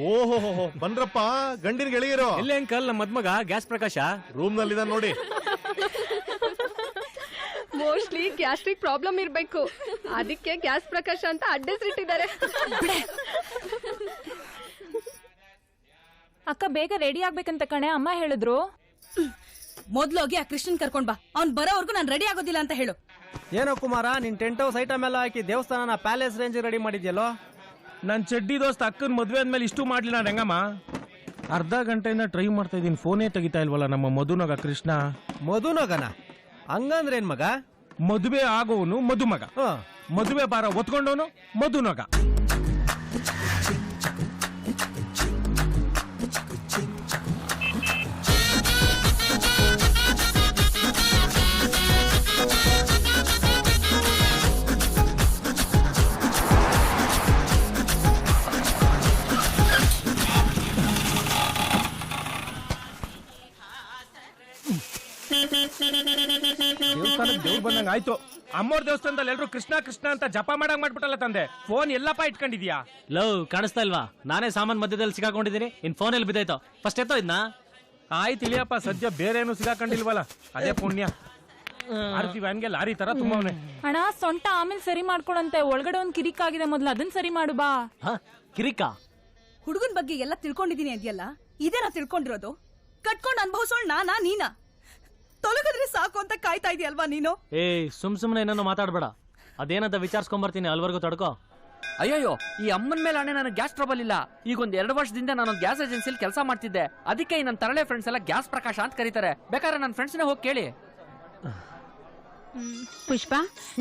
ಓಹೋ ಬನ್ರಪ್ಪ, ಗಂಡಿನ ಗೆಳೆಯರು. ಇಲ್ಲ ಅಂಕಲ್, ನಮ್ಮ ಮದ್ಮಗ ಗ್ಯಾಸ್ ಪ್ರಕಾಶ ರೂಮ್ ನಲ್ಲಿ ಇದ ನೋಡಿ. ಮೋಸ್ಟ್ಲಿ ಗ್ಯಾಸ್ಟ್ರಿಕ್ ಪ್ರಾಬ್ಲಮ್ ಇರ್ಬೇಕು, ಅದಕ್ಕೆ ಗ್ಯಾಸ್ ಪ್ರಕಾಶ ಅಂತ ಅಡ್ರೆಸ್ ಅಕ್ಕ ಬೇಗ ರೆಡಿ ಆಗ್ಬೇಕಂತ ಕಣೆ ಅಮ್ಮ ಹೇಳಿದ್ರು. ಮೊದ್ಲೋಗಿ ಆ ಕೃಷ್ಣನ್ ಕರ್ಕೊಂಡ್ ಬಾ, ಅವ್ನ್ ಬರೋವರೆಗೂ ನಾನ್ ರೆಡಿ ಆಗೋದಿಲ್ಲ ಅಂತ ಹೇಳು. ಏನೋ ಕುಮಾರ, ನಿನ್ ಟೆಂಟ್ ಹೌಸ್ ಐಟಮ್ ಎಲ್ಲ ಹಾಕಿ ದೇವಸ್ಥಾನ ಪ್ಯಾಲೇಸ್ ರೇಂಜ್ ರೆಡಿ ಮಾಡಿದ್ಯಲ್ಲೋ. ನನ್ ಚಡ್ಡಿ ದೋಸ್ತ್ ಅಕ್ಕನ್ ಮದ್ವೆ ಆದ್ಮೇಲೆ ಇಷ್ಟು ಮಾಡ್ಲಿ ನಾನು ಹೆಂಗಮ್ಮ? ಅರ್ಧ ಗಂಟೆಯಿಂದ ಟ್ರೈ ಮಾಡ್ತಾ ಇದೀನಿ, ಫೋನೇ ತೆಗಿತಾ ಇಲ್ವಲ್ಲ ನಮ್ಮ ಮಧುನಗ ಕೃಷ್ಣ. ಮಧುನಗನ ಹಂಗಂದ್ರೆ ಏನ್ ಮಗ? ಮದುವೆ ಆಗೋವನು ಮಧುಮಗ, ಮದುವೆ ಬಾರ ಒತ್ಕೊಂಡವನು ಮಧುನಗ. ದೇವ್ರು ಬಂದಂಗ ಆಯ್ತು. ಅಮ್ಮೋರ್ ದೇವಸ್ಥಾನದಲ್ಲಿ ಎಲ್ರು ಕೃಷ್ಣ ಕೃಷ್ಣ ಅಂತ ಜಪ ಮಾಡಂಗ್ ಮಾಡ್ಬಿಟ್ಟಲ್ಲ ತಂದೆ. ಫೋನ್ ಎಲ್ಲಪ್ಪ ಇಟ್ಕೊಂಡಿದ್ಯಾ? ಲವ್ ಕಾಣಿಸ್ತಾ ಇಲ್ವಾ? ನಾನೇ ಸಾಮಾನ್ ಮಧ್ಯದಲ್ಲಿ ಸಿಗಾಕೊಂಡಿದ್ದೀನಿ. ಇನ್ ಫೋನ್ ಎಲ್ಲಿ ಬಿದ್ದಾಯ್ತು? ಫಸ್ಟ್ ಎತ್ತೋ ಇದ್ನ. ಆಯ್ತು ಇಳಿಯಪ್ಪ, ಸದ್ಯ ಬೇರೆ ಏನು ಸಿಗಾಕೊಂಡಿಲ್ವಲ್ಲ, ಅದೇ ಪುಣ್ಯ. ಆರ್ತಿ ವ್ಯಾನ್ಗೆ ಲಾರಿ ತರ ತುಂಬವನೆ. ಅಣ್ಣ ಸೊಂಟ ಆಮೇಲೆ ಸರಿ ಮಾಡ್ಕೊಳಂತೆ, ಒಳಗಡೆ ಒಂದ್ ಕಿರಿಕ್ ಆಗಿದೆ, ಮೊದ್ಲು ಅದನ್ನ ಸರಿ ಮಾಡು ಬಾ. ಕಿರಿಕಾ? ಹುಡುಗನ್ ಬಗ್ಗೆ ಎಲ್ಲ ತಿಳ್ಕೊಂಡಿದೀನಿ ಅಂದ್ಯಲ್ಲ, ಇದೇನಾ ತಿಳ್ಕೊಂಡಿರೋದು? ಕಟ್ಕೊಂಡ್ ಅನ್ಭವಿಸೋಳ್ ನಾನಾ ನೀನಾ? ತೊಲಗಿದ್ರೆ ಸಾಕು ಅಂತ ಕಾಯ್ತಾ ಇದೆಯಲ್ವಾ ನೀನು? ಏ ಸುಮ್ನೆ ಏನೋ ಮಾತಾಡ್ಬೇಡ. ಅದೇನಂತ ವಿಚಾರಿಸ್ಕೊಂಬರ್ತೀನಿ, ಅಲ್ವರೆಗೂ ತಡ್ಕೋ. ಅಯ್ಯಯ್ಯೋ, ಈ ಅಮ್ಮನ ಮೇಲೆ ಅಣ್ಣೆ ನನಗೆ ಗ್ಯಾಸ್ ಟ್ರಬಲ್ ಇಲ್ಲ. ಈಗ ಒಂದ್ 2 ವರ್ಷದಿಂದ ನಾನೊಂದು ಗ್ಯಾಸ್ ಏಜೆನ್ಸಿಲಿ ಕೆಲಸ ಮಾಡ್ತಿದ್ದೆ. ಅದಕ್ಕೆ ನನ್ನ ತರಳೆ ಫ್ರೆಂಡ್ಸ್ ಎಲ್ಲ ಗ್ಯಾಸ್ ಪ್ರಕಾಶ ಅಂತ ಕರೀತಾರೆ. ಬೇಕಾದ್ರೆ ನನ್ನ ಫ್ರೆಂಡ್ಸ್ನೇ ಹೋಗಿ ಕೇಳಿ. ಪುಷ್ಪ,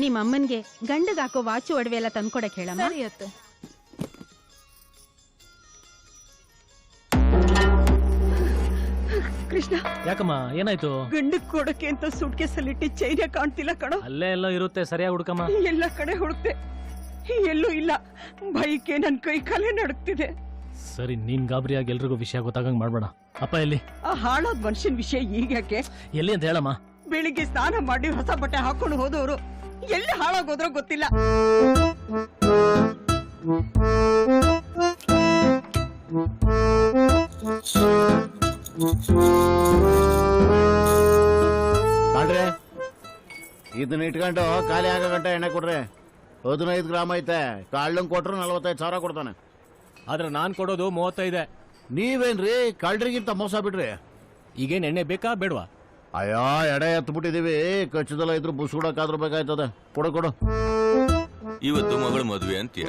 ನಿಮ್ಮ ಅಮ್ಮನ್ಗೆ ಗಂಡಗ್ ಹಾಕೋ ವಾಚು ಒಡವೆ ಎಲ್ಲ ತಂದ್ಕೊಡಕ್ ಹೇಳಮ್ಮ. ಕೃಷ್ಣ, ಯಾಕಮ್ಮ ಏನಾಯ್ತು? ಗಂಡಕ್ ಕೊಡಕ್ಕೆ ಅಂತ ಸೂಟ್ಕೇಸ್ ಅಲ್ಲಿ ಇಟ್ಟಿ ಚೈನ ಕಾಣ್ತಿಲ್ಲ ಕಣೋ. ಅಲ್ಲೇ ಎಲ್ಲ ಇರುತ್ತೆ, ಸರಿಯಾಗಿ ಹುಡುಕಮ್ಮ. ಎಲ್ಲ ಕಡೆ ಹುಡುಕ್ತೆ, ಎಲ್ಲೂ ಇಲ್ಲ. ಬೈಕೆ ನನ್ ಕೈ ಕಾಲೇ ನಡುಕ್ತಿದೆ. ಸರಿ, ನೀನ್ ಗಾಬರಿಯಾಗಿ ಎಲ್ರಿಗೂ ವಿಷಯ ಗೊತ್ತಾಗಂಗ್ ಮಾಡ್ಬೇಡ. ಅಪ್ಪ ಎಲ್ಲಿ? ಆ ಹಾಳಾದ ಮನುಷ್ಯನ್ ವಿಷಯ ಈಗ ಯಾಕೆ? ಎಲ್ಲಿ ಅಂತ ಹೇಳಮ್ಮ. ಬೆಳಿಗ್ಗೆ ಸ್ನಾನ ಮಾಡಿ ಹೊಸ ಬಟ್ಟೆ ಹಾಕೊಂಡು ಹೋದವರು ಎಲ್ಲಿ ಹಾಳಾಗೋದ್ರೋ ಗೊತ್ತಿಲ್ಲ. ಮಾಡ್ರೆ, ಇದನ್ನ ಇಟ್ಕೊಂಡು ಖಾಲಿ ಆಗೋ ಗಂಟೆ ಎಣ್ಣೆ ಕೊಡ್ರಿ. 15 ಗ್ರಾಮ್ ಐತೆ. ಕಾಳ್ಳಂಗ್ ಕೊಟ್ರು 45,000 ಕೊಡ್ತಾನೆ. ಆದ್ರೆ ನಾನ್ ಕೊಡೋದು 35. ನೀವೇನ್ರಿ ಕಳ್ರಿಗಿಂತ ಮೋಸ ಬಿಡ್ರಿ. ಈಗೇನ್ ಎಣ್ಣೆ ಬೇಕಾ ಬೇಡವಾ? ಅಯ್ಯೋ, ಎಡೆ ಎತ್ಬಿಟ್ಟಿದೀವಿ. ಕಚ್ಚದಲ್ಲ ಇದ್ರು ಬುಸ್ಕೊಡಕ್ಕಾದ್ರೂ ಬೇಕಾಯ್ತದೆ. ಕೊಡು. ಇವತ್ತು ಮಗಳ ಮದ್ವೆ ಅಂತೀಯ,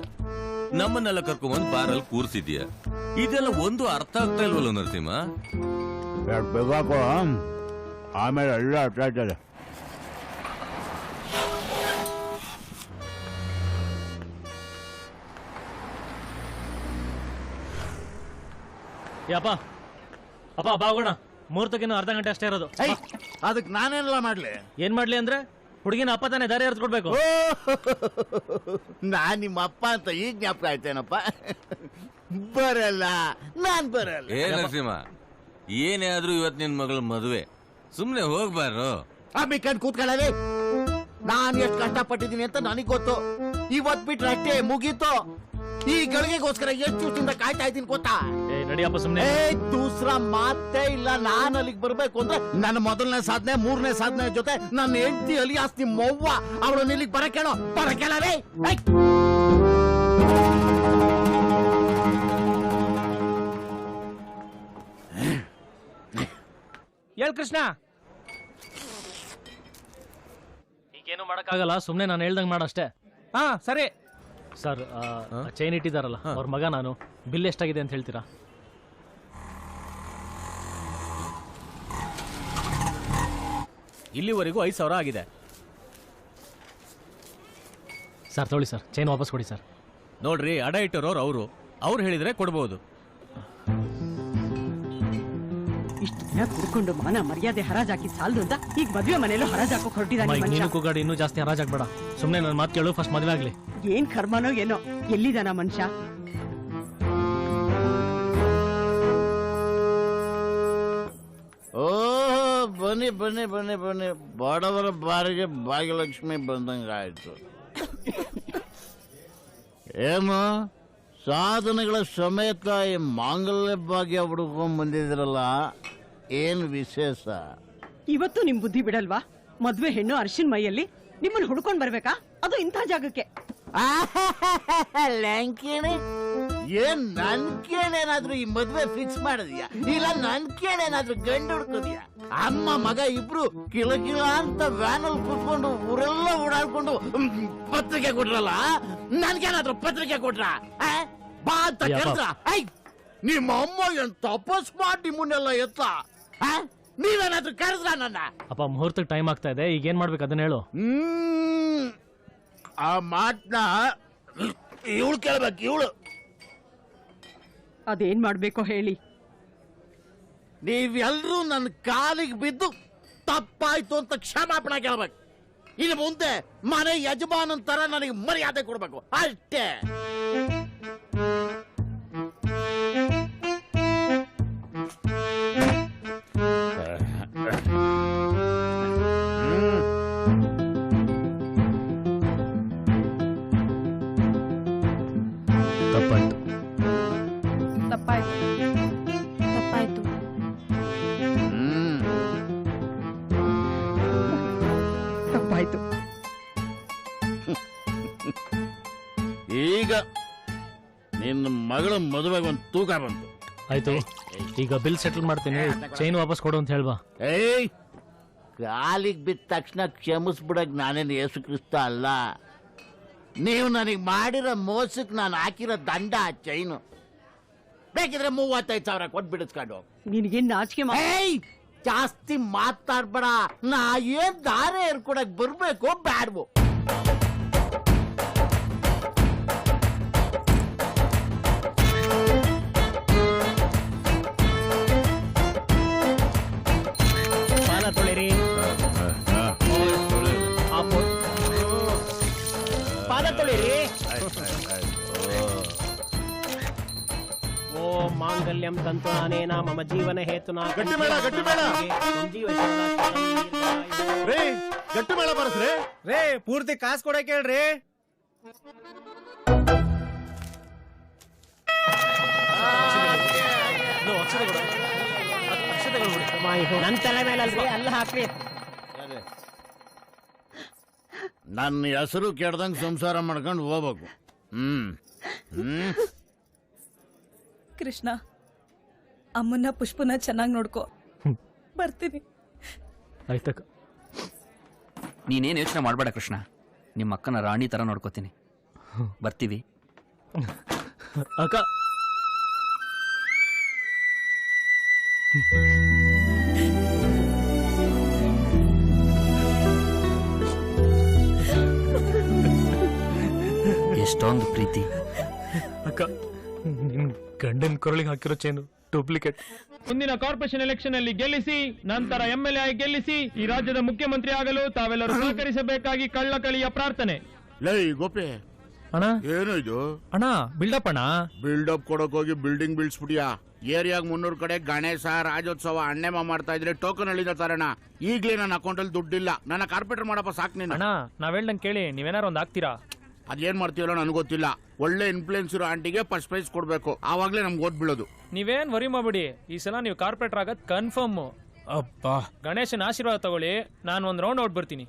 ನಮ್ಮನ್ನೆಲ್ಲ ಕರ್ಕೊಂಬಂದ್ ಬಾರಲ್ಲಿ ಕೂರ್ಸಿದ್ಯ. ಇದೆಲ್ಲ ಒಂದು ಅರ್ಥ ಆಗ್ತಾ ಇಲ್ವಲ್ಲ ನರಸಿಂಹ? ಬೇಕಾಕೋ, ಆಮೇಲೆ ಎಲ್ಲ ಅರ್ಥ ಆಯ್ತದೆ. ಅಪ್ಪ ಅಪ್ಪ ಬಾಗೋಣ. ಮುಹೂರ್ತಕ್ಕಿನ್ನು ಅರ್ಧ ಗಂಟೆ ಅಷ್ಟೇ ಇರೋದು. ಅದಕ್ಕೆ ನಾನೇನೆಲ್ಲ ಮಾಡ್ಲಿ? ಏನ್ ಮಾಡ್ಲಿ ಅಂದ್ರೆ, ಹುಡುಗಿನ ಅಪ್ಪ ತಾನೇ ದಾರಿ ಎರ್ದು ಕೊಡ್ಬೇಕು. ನಾನ್ ನಿಮ್ಮ ಅಪ್ಪ ಅಂತ ಈಗ ಜ್ಞಾಪಕ ಆಯ್ತೇನಪ್ಪ? ಬರಲ್ಲ, ನಾನ್ ಬರಲ್ಲ. ಏ ನರಸಿಂಹ, ಏನೇ ಆದ್ರೂ ಇವತ್ ನಿನ್ ಮಗಳ ಮದುವೆ, ಸುಮ್ನೆ ಹೋಗ್ಬಾರು. ಬೇಕಂದ್ ಕೂತ್ಕೊಳ್ಳಲಿ. ನಾನ್ ಎಷ್ಟು ಕಷ್ಟಪಟ್ಟಿದ್ದೀನಿ ಅಂತ ನನಗ್ ಗೊತ್ತು. ಇವತ್ ಬಿಟ್ರೆ ಅಷ್ಟೇ ಮುಗೀತು. ಈ ಗಳಿಗೆಗೋಸ್ಕರ ಎಷ್ಟು ದಿವಸದಿಂದ ಕಾಯ್ತಾ ಇದ್ದೀನಿ ಗೊತ್ತಾ? ನಡಿಯಪ್ಪ ಸುಮ್ನೆ. ದೂಸರಾ ಮಾತೇ ಇಲ್ಲ. ನಾನ್ ಅಲ್ಲಿಗೆ ಬರ್ಬೇಕು ಅಂದ್ರೆ ನನ್ನ ಮೊದಲನೇ ಸಾಧನೆ, 3ನೇ ಸಾಧನೆ ಜೊತೆ ನನ್ನ ಹೆಂಡತಿ ಅಲಿಯಾಸ್ ನಿಮ್ಮವ್ವ ಅವಳನ್ನ ಇಲ್ಲಿಗೆ ಬರಕೇಳೋ. ಬರಕೇಳಲೇ. ಹೇಳ್ ಕೃಷ್ಣ. ಈಗೇನು ಮಾಡಕ್ಕಾಗಲ್ಲ, ಸುಮ್ನೆ ನಾನು ಹೇಳ್ದಂಗ್ ಮಾಡಷ್ಟೇ. ಹಾ ಸರಿ ಸರ್, ಚೈನ್ ಇಟ್ಟಿದಾರಲ್ಲ ಅವ್ರ ಮಗ ನಾನು. ಬಿಲ್ ಎಷ್ಟಾಗಿದೆ ಅಂತ ಹೇಳ್ತೀರಾ? ಇಲ್ಲಿವರೆಗೂ 5,000 ಆಗಿದೆ ಸರ್. ತೊಳಿ ಸರ್, ಚೈನ್ ವಾಪಸ್ ಕೊಡಿ ಸರ್. ನೋಡ್ರಿ, ಅಡ ಇಟ್ಟರೋರು ಅವ್ರು ಹೇಳಿದ್ರೆ ಕೊಡ್ಬೋದು. ಇಷ್ಟು ದಿನ ಕುಡ್ಕೊಂಡು ಮಾನ ಮರ್ಯಾದೆ ಹರಾಜಾಕಿ ಸಾಲದು ಅಂತ ಈಗ ಮದ್ವೆ ಮನೇಲೂ ಹರಾಜಾಕೋ ಹೊರಟಿದ್ದಾನೆ. ನೀನು ಕೂಗಾಡಿ ಇನ್ನೂ ಜಾಸ್ತಿ ಹರಾಜಾಗ್ಬೇಡ. ಸುಮ್ನೆ ನನ್ನ ಮಾತು ಕೇಳು, ಫಸ್ಟ್ ಮದ್ವೆ ಆಗ್ಲಿ. ಏನ್ ಕರ್ಮನೋ ಏನೋ, ಎಲ್ಲಿದಾನ ಮನುಷ್ಯ? ಓ, ಬನ್ನಿ ಬನ್ನಿ ಬನ್ನಿ ಬನ್ನಿ. ಬಡವರ ಬಾರಿಗೆ ಭಾಗ್ಯಲಕ್ಷ್ಮಿ ಬಂದಂಗ ಆಯ್ತು. ಏನು ಸಾಧನೆಗಳ ಸಮೇತ ಈ ಮಾಂಗಲ್ಯ ಭಾಗ್ಯ ಹುಡುಕೊಂಡ್ ಬಂದಿದ್ರಲ್ಲ, ಏನ್ ವಿಶೇಷ? ಇವತ್ತು ನಿಮ್ ಬುದ್ಧಿ ಬಿಡಲ್ವಾ? ಮದ್ವೆ ಹೆಣ್ಣು ಅರ್ಶಿನ್ ಮೈಯಲ್ಲಿ ನಿಮ್ಮನ್ನ ಹುಡ್ಕೊಂಡ್ ಬರ್ಬೇಕಾ? ಅದು ಇಂಥ ಜಾಗಕ್ಕೆ. ಲಂಕೇಣೆ ಏನ್ ನನ್ ಕೇಳೇನಾದ್ರೂ ಈ ಮದ್ವೆ ಫಿಕ್ಸ್ ಮಾಡಿದ್ಯಾ, ಇಲ್ಲ ನನ್ ಕೇಳೇನಾದ್ರೂ ಗಂಡು ಹುಡ್ಕೋದ್ಯಾ? ಅಮ್ಮ ಮಗ ಇಬ್ರು ಕಿಲಕಿಲ ಅಂತ ವ್ಯಾನಲ್ಲಿ ಕೂತ್ಕೊಂಡು ಊರೆಲ್ಲ ಓಡಾಡ್ಕೊಂಡು ಪತ್ರಿಕೆ ಕೊಟ್ರಲ್ಲ, ನನ್ಗೇನಾದ್ರೂ ಪತ್ರಿಕೆ ಕೊಟ್ರ? ಬಾ ಅಂತ ಕರೆದ್ರ? ನಿಮ್ಮ ಅಮ್ಮ ಏನ್ ತಪಸ್ ಮಾಡಿ ನಿಮ್ಮನ್ನೆಲ್ಲ ಎತ್ತ? ನೀವೇನಾದ್ರೂ ಕರೆದ್ರ ನನ್ನ? ಅಪ್ಪ ಮುಹೂರ್ತಕ್ಕೆ ಟೈಮ್ ಆಗ್ತಾ ಇದೆ, ಈಗ ಏನ್ ಮಾಡ್ಬೇಕು ಅದನ್ನ ಹೇಳು. ಆ ಮಾತನ್ನ ಇವಳು ಕೇಳ್ಬೇಕು. ಇವಳು ಅದೇನ್ ಮಾಡ್ಬೇಕೋ ಹೇಳಿ. ನೀವೆಲ್ಲರೂ ನನ್ನ ಕಾಲಿಗೆ ಬಿದ್ದು ತಪ್ಪಾಯ್ತು ಅಂತ ಕ್ಷಮಾಪಣೆ ಕೇಳ್ಬೇಕು. ಇನ್ನು ಮುಂದೆ ಮನೆ ಯಜಮಾನನ್ ತರ ನನಗೆ ಮರ್ಯಾದೆ ಕೊಡ್ಬೇಕು, ಅಷ್ಟೇ. ತಪ್ಪಾಯ್ತು. ತಪ್ಪಾಯ್ತು ತಪ್ಪಾಯ್ತು. ತಪ್ಪಾಯ್ತು. ಈಗ ನಿನ್ನ ಮಗಳ ಮದುವೆಗೆ ಒಂದು ತೂಕ ಬಂತು. ಆಯ್ತು, ಈಗ ಬಿಲ್ ಸೆಟಲ್ ಮಾಡ್ತೀನಿ, ಚೈನ್ ವಾಪಸ್ ಕೊಡು ಅಂತ ಹೇಳ್ಬಾ. ಏಯ್, ಕಾಲಿಗೆ ಬಿದ್ದ ತಕ್ಷಣ ಕ್ಷಮಿಸ್ಬಿಡಕ್ ನಾನೇನು ಯೇಸು ಕ್ರಿಸ್ತ ಅಲ್ಲ. ನೀವು ನನಗೆ ಮಾಡಿರೋ ಮೋಸಕ್ಕೆ ನಾನು ಹಾಕಿರೋ ದಂಡ ಆ ಚೈನು. ಬೇಕಿದ್ರೆ 35,000 ಕೊಟ್ಟು ಬಿಡಿಸ್ಕೊಂಡು. ನಿನಗೇನ್ ನಾಚಿಕೆ? ಏಯ್, ಜಾಸ್ತಿ ಮಾತಾಡ್ಬೇಡ. ನಾ ಏನ್ ದಾರೆ ಏರ್ಕೊಡಕ್ ಬರ್ಬೇಕು ಬ್ಯಾಡ್ವು? ಪಾದ ತೊಳಿರಿ, ಪಾದ ತೊಳಿರಿ. ಓಂ ಮಾಂಗಲ್ಯಂ ತಂತು ಅನೇನ ಮಮ ಜೀವನ ಹೇತುನಾ. ಗಟ್ಟಿ ಮೇಳ, ಗಟ್ಟಿ ಮೇಳ. ರೇ, ಗಟ್ಟಿ ಮೇಳ ಬರಸ್ರಿ. ರೇ, ಪೂರ್ತಿ ಕಾಸು ಕೊಡಕ್ ಹೇಳ್ರಿ. ನನ್ ತಲೆ ಮೇಲಲ್ರಿ, ಅಲ್ಲ ಹಾಕ್ರಿ. ನನ್ನ ಹೆಸರು ಕೆಡ್ದಂಗ್ ಸಂಸಾರ ಮಾಡ್ಕೊಂಡು ಹೋಗ್ಬೇಕು. ಕೃಷ್ಣ, ಅಮ್ಮನ್ನ ಪುಷ್ಪನ ಚೆನ್ನಾಗಿ ನೋಡ್ಕೋ. ಬರ್ತೀನಿ. ಆಯ್ತಕ್ಕ. ನೀನೇನ್ ಯೋಚನೆ ಮಾಡ್ಬೇಡ ಕೃಷ್ಣ, ನಿಮ್ಮ ಅಕ್ಕನ ರಾಣಿ ತರ ನೋಡ್ಕೋತೀನಿ. ಬರ್ತೀವಿ ಅಕ್ಕ. ಎಷ್ಟೊಂದು ಪ್ರೀತಿ. ಅಕ್ಕ, ನಿನ್ ಗಂಡನ್ ಕೊರಳಿಗೆ ಹಾಕಿರೋ ಚೈನು ಡೂಪ್ಲಿಕೇಟ್. ಮುಂದಿನ ಕಾರ್ಪೊರೇಷನ್ ಎಲೆಕ್ಷನ್ ಅಲ್ಲಿ ಗೆಲ್ಲಿಸಿ, ನಂತರ MLA ಆಗಿ ಗೆಲ್ಲಿಸಿ, ಈ ರಾಜ್ಯದ ಮುಖ್ಯಮಂತ್ರಿ ಆಗಲು ತಾವೆಲ್ಲರೂ ಸಹಕರಿಸಬೇಕಾಗಿ ಕಳ್ಳಕಳಿಯ ಪ್ರಾರ್ಥನೆ. ಲೈ ಗೋಪಿ, ಅಣ್ಣ ಏನು ಇದು? ಅಣ್ಣ, ಬಿಲ್ಡಪ್ ಅಣ್ಣ. ಬಿಲ್ಡಪ್ ಕೊಡಕ್ ಹೋಗಿ ಬಿಲ್ಡಿಂಗ್ ಬೀಳ್ಸ್ಬಿಟ್ಟಿಯಾ? ಏರಿಯಾಗ 300 ಕಡೆ ಗಣೇಶ ರಾಜ್ಯೋತ್ಸವ ಅಣ್ಣೆಮ ಮಾಡ್ತಾ ಇದ್ರೆ ಟೋಕನ್ ಹೇಳಿದ ತರಣ. ಈಗ್ಲೇ ನನ್ನ ಅಕೌಂಟ್ ಅಲ್ಲಿ ದುಡ್ಡಿಲ್ಲ, ನನ್ನ ಕಾರ್ಪೊರೇಟರ್ ಮಾಡಪ್ಪ ಸಾಕ್ ನೀನು. ಅಣ್ಣ, ನಾವ್ ಹೇಳ್ದಂಗ್ ಕೇಳಿ, ನೀವೇನಾರು ಒಂದ್ ಆಗ್ತೀರಾ? ಅದೇನ್ ಮಾಡ್ತೀವಲ್ಲ ನನಗೆ ಗೊತ್ತಿಲ್ಲ. ಒಳ್ಳೆ ಇನ್ಫ್ಲೂಯೆನ್ಸ್ ಇರೋ ಆಂಟಿಗೆ ಫಸ್ಟ್ ಪ್ರೈಸ್ ಕೊಡ್ಬೇಕು, ಆವಾಗ್ಲೇ ನಮ್ಗೆ ಓದ್ ಬೀಳೋದು. ನೀವೇನ್ ವರಿ ಮಾಡ್ಬಿಡಿ, ಈ ಸಲ ನೀವು ಕಾರ್ಪೊರೇಟರ್ ಆಗದ್ ಕನ್ಫರ್ಮ್. ಅಬ್ಬಾ, ಗಣೇಶನ ಆಶೀರ್ವಾದ ತಗೊಳ್ಳಿ, ನಾನು ಒಂದ್ ರೌಂಡ್ ಔಟ್ ಬರ್ತೀನಿ.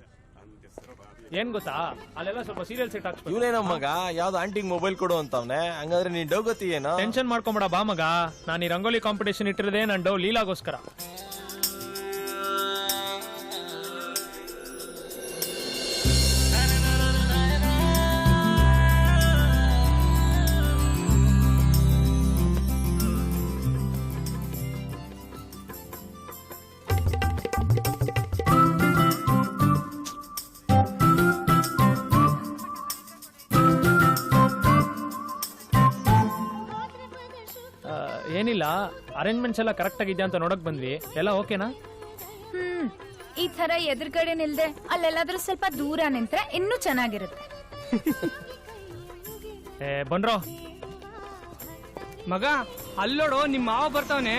ಏನ್ ಗೊತ್ತಾ, ಅಲ್ಲೆಲ್ಲ ಸ್ವಲ್ಪ ಸೀರಿಯಲ್ ಸೆಟ್ ಹಾಕ್ಸ್ಬೇಕು. ಇವನೇನ ಮಗ ಯಾವ್ದು ಆಂಟಿಗ್ ಮೊಬೈಲ್ ಕೊಡು ಅಂತವ್ನೆ, ಹಂಗಾದ್ರೆ ನೀನ್ ಡವ್ ಗತಿ ಏನೋ? ಟೆನ್ಷನ್ ಮಾಡ್ಕೊಂಬೇಡ ಬಾ ಮಗ, ನಾನು ಈ ರಂಗೋಲಿ ಕಾಂಪಿಟೇಷನ್ ಇಟ್ಟಿರೋದೇ ನನ್ ಡವ್ ಲೀಲಾಗೋಸ್ಕರ. ಏನಿಲ್ಲ, ಅರೇಂಜ್ಮೆಂಟ್ಸ್ ಎಲ್ಲ ಕರೆಕ್ಟ್ ಆಗಿದ್ಯಾ ಅಂತ ನೋಡಕ್ ಬಂದ್ವಿ. ಎಲ್ಲ ಓಕೆನಾ? ಈ ತರ ಎದುರುಗಡೆ ನಿಲ್ದೆ ಅಲ್ಲೆಲ್ಲಾದ್ರೂ ಸ್ವಲ್ಪ ದೂರ ನಿಂತ್ರೆ ಇನ್ನೂ ಚೆನ್ನಾಗಿರುತ್ತೆ. ಬನ್ರೋ ಮಗ, ಅಲ್ಲೋಡು ನಿಮ್ಮ ಮಾವ ಬರ್ತಾವನೆ.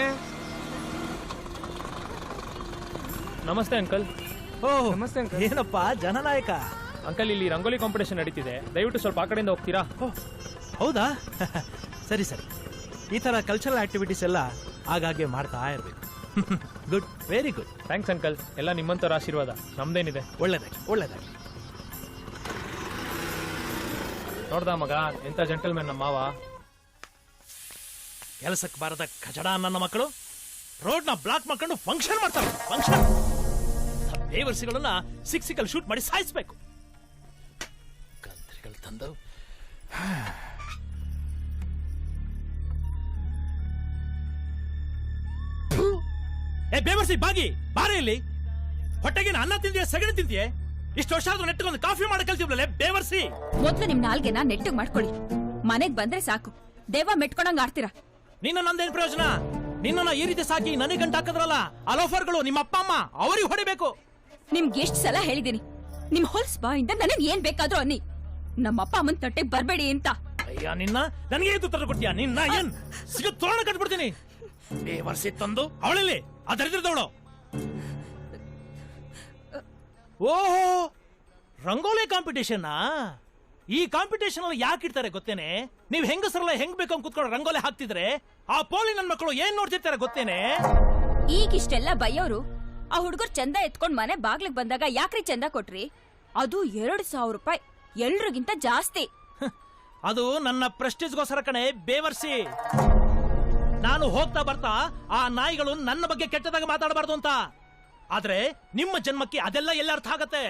ನಮಸ್ತೆ ಅಂಕಲ್. ಓಹ್, ನಮಸ್ತೆ ಅಂಕಲ್. ಏನಪ್ಪ ಜನನಾಯಕ. ಅಂಕಲ್, ಇಲ್ಲಿ ರಂಗೋಲಿ ಕಾಂಪಿಟೇಷನ್ ನಡೀತಿದೆ, ದಯವಿಟ್ಟು ಸ್ವಲ್ಪ ಆ ಕಡೆಯಿಂದ ಹೋಗ್ತೀರಾ? ಹೌದಾ? ಸರಿ ಸರಿ, ಈ ತರ ಕಲ್ಚರಲ್ ಆಕ್ಟಿವಿಟೀಸ್ ಎಲ್ಲ ಆಗಾಗ್ಗೆ ಮಾಡ್ತಾ ಇರಬೇಕು. Good, very good. Thanks uncle, ಎಲ್ಲ ನಿಮ್ಮಂತವ್ರ ಆಶೀರ್ವಾದ, ನಮ್ದೇನಿದೆ. ಒಳ್ಳೇದಾಗಿ ಒಳ್ಳೇದಾಗಿ. ನೋಡ್ದ ಮಗ, ಎಂತ ಜೆಂಟಲ್ಮೆನ್ ನಮ್ಮ ಮಾವ. ಕೆಲಸಕ್ಕೆ ಬಾರದ ಕಚಡ ನನ್ನ ಮಕ್ಕಳು ರೋಡ್ನ ಬ್ಲಾಕ್ ಮಾಡ್ಕೊಂಡು ಫಂಕ್ಷನ್ ಮಾಡ್ತಾರೆ. ಫಂಕ್ಷನ್ ದೇವರ್ಸಿಗಳನ್ನ ಸಿಕ್ಸಿಕಲ್ ಶೂಟ್ ಮಾಡಿ ಸಾಯಿಸ್ಬೇಕು. ಕಂತ್ರಿಗಳು ತಂದು ಬೇವರ್ಸಿ ಬಾಗಿ ಬಾರಿ ಇಲ್ಲಿ. ಹೊಟ್ಟೆಗಿನ ಅನ್ನ ತಿಂದಿಯೇ ಸಗಣಿ ತಿಂತಿಯೇ? ಇಷ್ಟು ವರ್ಷ ಆದ್ರೂ ನೆಟ್ಟಗೊಂದು ಕಾಫಿ ಮಾಡಕ್ ಕಲ್ತಿಬ್ಲೇ ಬೇವರ್ಸಿ. ಮೊದ್ಲು ನಿಮ್ ನಾಲ್ಗೆನ ನೆಟ್ಟಿಗೆ ಮಾಡ್ಕೊಳ್ಳಿ. ಮನೆಗ್ ಬಂದ್ರೆ ಸಾಕು ದೇವ ಮೆಟ್ಕೊಂಡಂಗ್ ಆಡ್ತೀರಾ. ನಿನ್ನ ನಂದೇನ್ ಪ್ರಯೋಜನ? ನಿನ್ನ ಈ ರೀತಿ ಸಾಕಿ ನನಗೆ ಗಂಟು ಹಾಕದ್ರಲ್ಲ ಅಲೋಫರ್ಗಳು, ನಿಮ್ಮ ಅಪ್ಪ ಅಮ್ಮ, ಅವರಿಗೆ ಹೊಡಿಬೇಕು. ನಿಮ್ಗೆ ಎಷ್ಟ್ ಸಲ ಹೇಳಿದೀನಿ, ನಿಮ್ ಹೊಲ್ಸ್ ಬಾಯಿಂದ ನನಗ್ ಏನ್ ಬೇಕಾದ್ರೂ ಅನ್ನಿ, ನಮ್ಮ ಅಪ್ಪ ಅಮ್ಮನ್ ತಟ್ಟೆಗ್ ಬರ್ಬೇಡಿ ಅಂತ. ಅಯ್ಯ ನಿನ್ನ ನನಗೆ ಏನು ಉತ್ತರ ಕೊಡ್ತೀಯ? ನಿನ್ನ ಏನ್ ಸಿಗ ತೋರಣ ಕಟ್ಬಿಡ್ತೀನಿ. ವರ್ಷಿ ತಂದು ಅವಳಲ್ಲಿ ಅದರಿದ್ರದವಳು. ಓಹೋ, ರಂಗೋಲಿ ಕಾಂಪಿಟೇಷನ್. ಈ ಕಾಂಪಿಟೇಷನ್ ಅಲ್ಲಿ ಯಾಕೆ ಇಡ್ತಾರೆ ಗೊತ್ತೇನೆ? ನೀವ್ ಹೆಂಗಸರಲ್ಲ ಹೆಂಗ್ ಬೇಕು ಅಂತ ಕುತ್ಕೊಂಡು ರಂಗೋಲಿ ಹಾಕ್ತಿದ್ರೆ ಆ ಪೋಲಿ ನನ್ ಮಕ್ಕಳು ಏನ್ ನೋಡ್ತಿರ್ತಾರೆ ಗೊತ್ತೇನೆ? ಈಗಿಷ್ಟೆಲ್ಲ ಬೈಯೋರು ಆ ಹುಡುಗರು ಚಂದ ಎತ್ಕೊಂಡ್ ಮನೆ ಬಾಗ್ಲಿಗ್ ಬಂದಾಗ ಯಾಕ್ರಿ ಚಂದ ಕೊಟ್ರಿ? ಅದು 2,000 ರೂಪಾಯಿ, ಎಲ್ರಿಗಿಂತ ಜಾಸ್ತಿ. ಅದು ನನ್ನ ಪ್ರೆಸ್ಟೀಜ್ಗೋಸ್ಕರ ಕಣೆ ಬೇವರ್ಸಿ. ನಾನು ಹೋಗ್ತಾ ಬರ್ತಾ ಆ ನಾಯಿಗಳು ನನ್ನ ಬಗ್ಗೆ ಕೆಟ್ಟದಾಗ ಮಾತಾಡಬಾರ್ದು ಅಂತ. ಆದ್ರೆ ನಿಮ್ಮ ಜನ್ಮಕ್ಕೆ ಅದೆಲ್ಲ ಎಲ್ಲ ಅರ್ಥ ಆಗತ್ತೆ.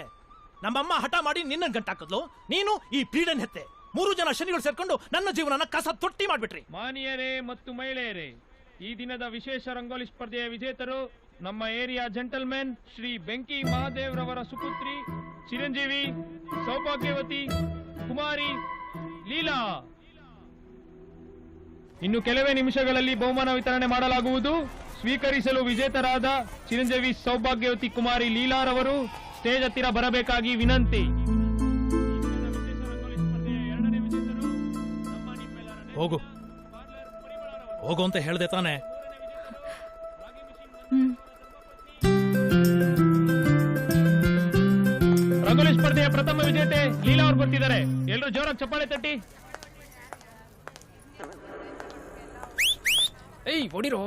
ನಮ್ಮಮ್ಮ ಹಠ ಮಾಡಿ ನಿನ್ನ ಗಂಟಾಕದ್ಲು, ನೀನು ಈ ಪೀಡನ್ ಹೆತ್ತೆ. 3 ಜನ ಶನಿಗಳು ಸೇರ್ಕೊಂಡು ನನ್ನ ಜೀವನನ ಕಸ ತೊಟ್ಟಿ ಮಾಡ್ಬಿಟ್ರಿ. ಮಾನ್ಯರೇ ಮತ್ತು ಮಹಿಳೆಯರೇ, ಈ ದಿನದ ವಿಶೇಷ ರಂಗೋಲಿ ಸ್ಪರ್ಧೆಯ ವಿಜೇತರು ನಮ್ಮ ಏರಿಯಾ ಜೆಂಟಲ್ಮೆನ್ ಶ್ರೀ ಬೆಂಕಿ ಮಹಾದೇವ್ ರವರ ಸುಪುತ್ರಿ ಚಿರಂಜೀವಿ ಸೌಭಾಗ್ಯವತಿ ಕುಮಾರಿ ಲೀಲಾ. ಇನ್ನು ಕೆಲವೇ ನಿಮಿಷಗಳಲ್ಲಿ ಬಹುಮಾನ ವಿತರಣೆ ಮಾಡಲಾಗುವುದು. ಸ್ವೀಕರಿಸಲು ವಿಜೇತರಾದ ಚಿರಂಜೀವಿ ಸೌಭಾಗ್ಯವತಿ ಕುಮಾರಿ ಲೀಲಾರವರು ಸ್ಟೇಜ್ ಹತ್ತಿರ ಬರಬೇಕಾಗಿ ವಿನಂತಿ. ಹೋಗು ಹೋಗು ಅಂತ ಹೇಳ್ದೆ ತಾನೆ? ರಂಗೋಲಿ ಸ್ಪರ್ಧೆಯ ಪ್ರಥಮ ವಿಜೇತೆ ಲೀಲಾ ಅವರು ಬರ್ತಿದ್ದಾರೆ. ಎಲ್ಲರೂ ಜೋರಾಗಿ ಚಪ್ಪಾಳೆ ತಟ್ಟಿ. ಏಯ್ ಹೊಡಿರೋ.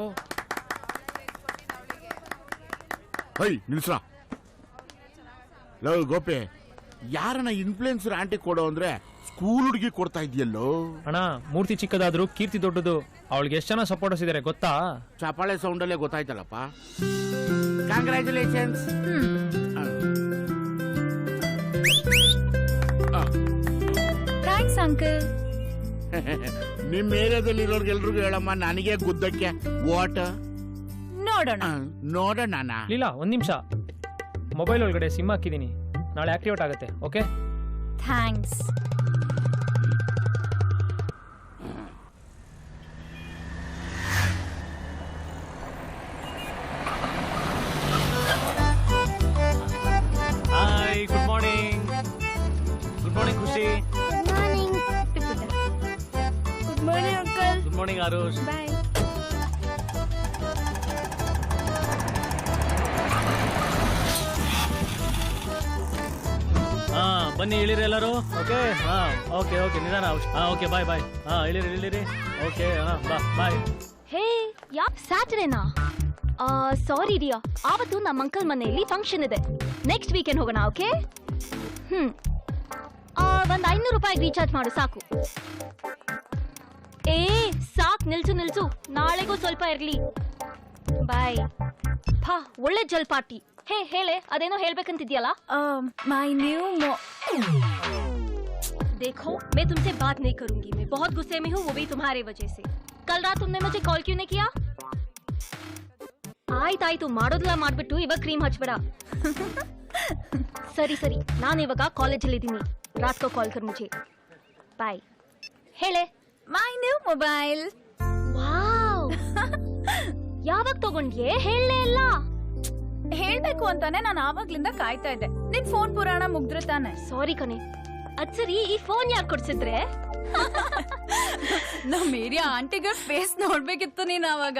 ಹೈ ನಿಲ್ಸ್ರ. ಲವ್ ಗೋಪಿ, ಯಾರನ್ನ ಇನ್ಫ್ಲೂಯೆನ್ಸರ್ ಆಂಟಿ ಕೊಡೋ ಅಂದ್ರೆ ಸ್ಕೂಲ್ ಹುಡುಗಿ ಕೊಡ್ತಾ ಇದೆಯಲ್ಲೋ. ಅಣ್ಣ, ಮೂರ್ತಿ ಚಿಕ್ಕದಾದ್ರೂ ಕೀರ್ತಿ ದೊಡ್ಡದು. ಅವಳಿಗೆ ಎಷ್ಟು ಜನ ಸಪೋರ್ಟರ್ಸ್ ಇದಾರೆ ಗೊತ್ತಾ? ಚಪಾಳೆ ಸೌಂಡ್ ಅಲ್ಲೇ ಗೊತ್ತಾಯ್ತಲ್ಲಪ್ಪ. ಕಂಗ್ರ್ಯಾಚುಲೇಷನ್ಸ್. Thanks uncle. ನಿಮ್ ಏರಿಯಾದಲ್ಲಿ ಇರೋರ್ಗೆಲ್ರಿಗೂ ಹೇಳಮ್ಮ, ನನಗೆ ಗುದ್ದಕ್ಕೆ ವಾಟ ನೋಡೋಣ ನೋಡೋಣ. ಲೀಲಾ, ಒಂದ್ ನಿಮಿಷ. ಮೊಬೈಲ್ ಒಳಗಡೆ ಸಿಮ್ ಹಾಕಿದೀನಿ, ನಾಳೆ ಆಕ್ಟಿವೇಟ್ ಆಗುತ್ತೆ. Okay, thanks. Hi, good morning. Good morning Khushi. Good morning uncle. Good morning Arush. Bye. ಹಾ, ಬನ್ನಿ ಇಳಿರಿ ಎಲ್ಲರೂ. ಓಕೆ, ಹಾ, ಓಕೆ ಓಕೆ, ನಿಧಾನ. ಹಾ, ಓಕೆ, ಬಾಯ್ ಬಾಯ್. ಹಾ, ಇಳಿರಿ. ಓಕೆ, ಹಾ, ಬಾ ಬಾಯ್. ಹೇ, ಸ್ಯಾಟರ್ಡೇನಾ? ಸಾರಿ ರಿಯಾ, ಆವತ್ತು ನಮ್ಮ ಅಂಕಲ್ ಮನೆಯಲ್ಲಿ ಫಂಕ್ಷನ್ ಇದೆ. ನೆಕ್ಸ್ಟ್ ವೀಕೆಂಡ್ ಹೋಗೋಣ. ಓಕೆ? ಒಂದ್ 500 ರೂಪಾಯಿ ರೀಚಾರ್ಜ್ ಮಾಡು ಸಾಕು. ಸಾಕ್, ನಿಲ್ಸು. ನಾಳೆಗೂ ಸ್ವಲ್ಪ ಇರ್ಲಿ. ಬಾಯ್. ಒಳ್ಳೆ ಜಲ್ ಪಾರ್ಟಿ. ಹೇ, ಹೇಳೆ, ಅದೇನೋ ಹೇಳ್ಬೇಕಂತಿದ್ಯಲ್ಲ? ಮೈ ನ್ಯೂ देखो, मैं तुमसे बात नहीं करूंगी. मैं बहुत गुस्से में हूँ, वो भी तुम्हारे वजह से. कल रात तुमने मुझे कॉल क्यों नहीं किया? ಆಯ್ತಾಯ್ತು, ಮಾಡೋದಲ್ಲ ಮಾಡ್ಬಿಟ್ಟು ಇವಾಗ ಕ್ರೀಮ್ ಹಚ್ಬೇಡ. ಸರಿ, ನಾನು ಇವಾಗ ಕಾಲೇಜಲ್ಲಿ ಇದ್ದೀನಿ. ರಾತ್ ಕೋ ಕಾಲ್ ಕರ್ ಮುझे. ಬಾಯ್. ಹೇಳೆ. My new mobile. ವಾವ್, ಯಾವಾಗ ತಗೊಂಡ್ಯೆ? ಹೇಳಲೇ ಇಲ್ಲ. ಹೇಳ್ಬೇಕು ಅಂತಾನೆ ನಾನು ಆವಾಗ್ಲಿಂದ ಕಾಯ್ತಾ ಇದ್ದೆ. ನಿನ್ ಫೋನ್ ಪುರಾಣ ಮುಗ್ದ್ರೆ ತಾನೆ. ಸಾರಿ ಕಣೆ. ಅದ್ ಸರಿ, ಈ ಫೋನ್ ಯಾಕೆ ಕೊಡ್ಸಿದ್ರೆ? ನಮ್ ಏರಿಯಾ ಆಂಟಿಗಳ ಫೇಸ್ ನೋಡ್ಬೇಕಿತ್ತು ನೀನ್ ಆವಾಗ.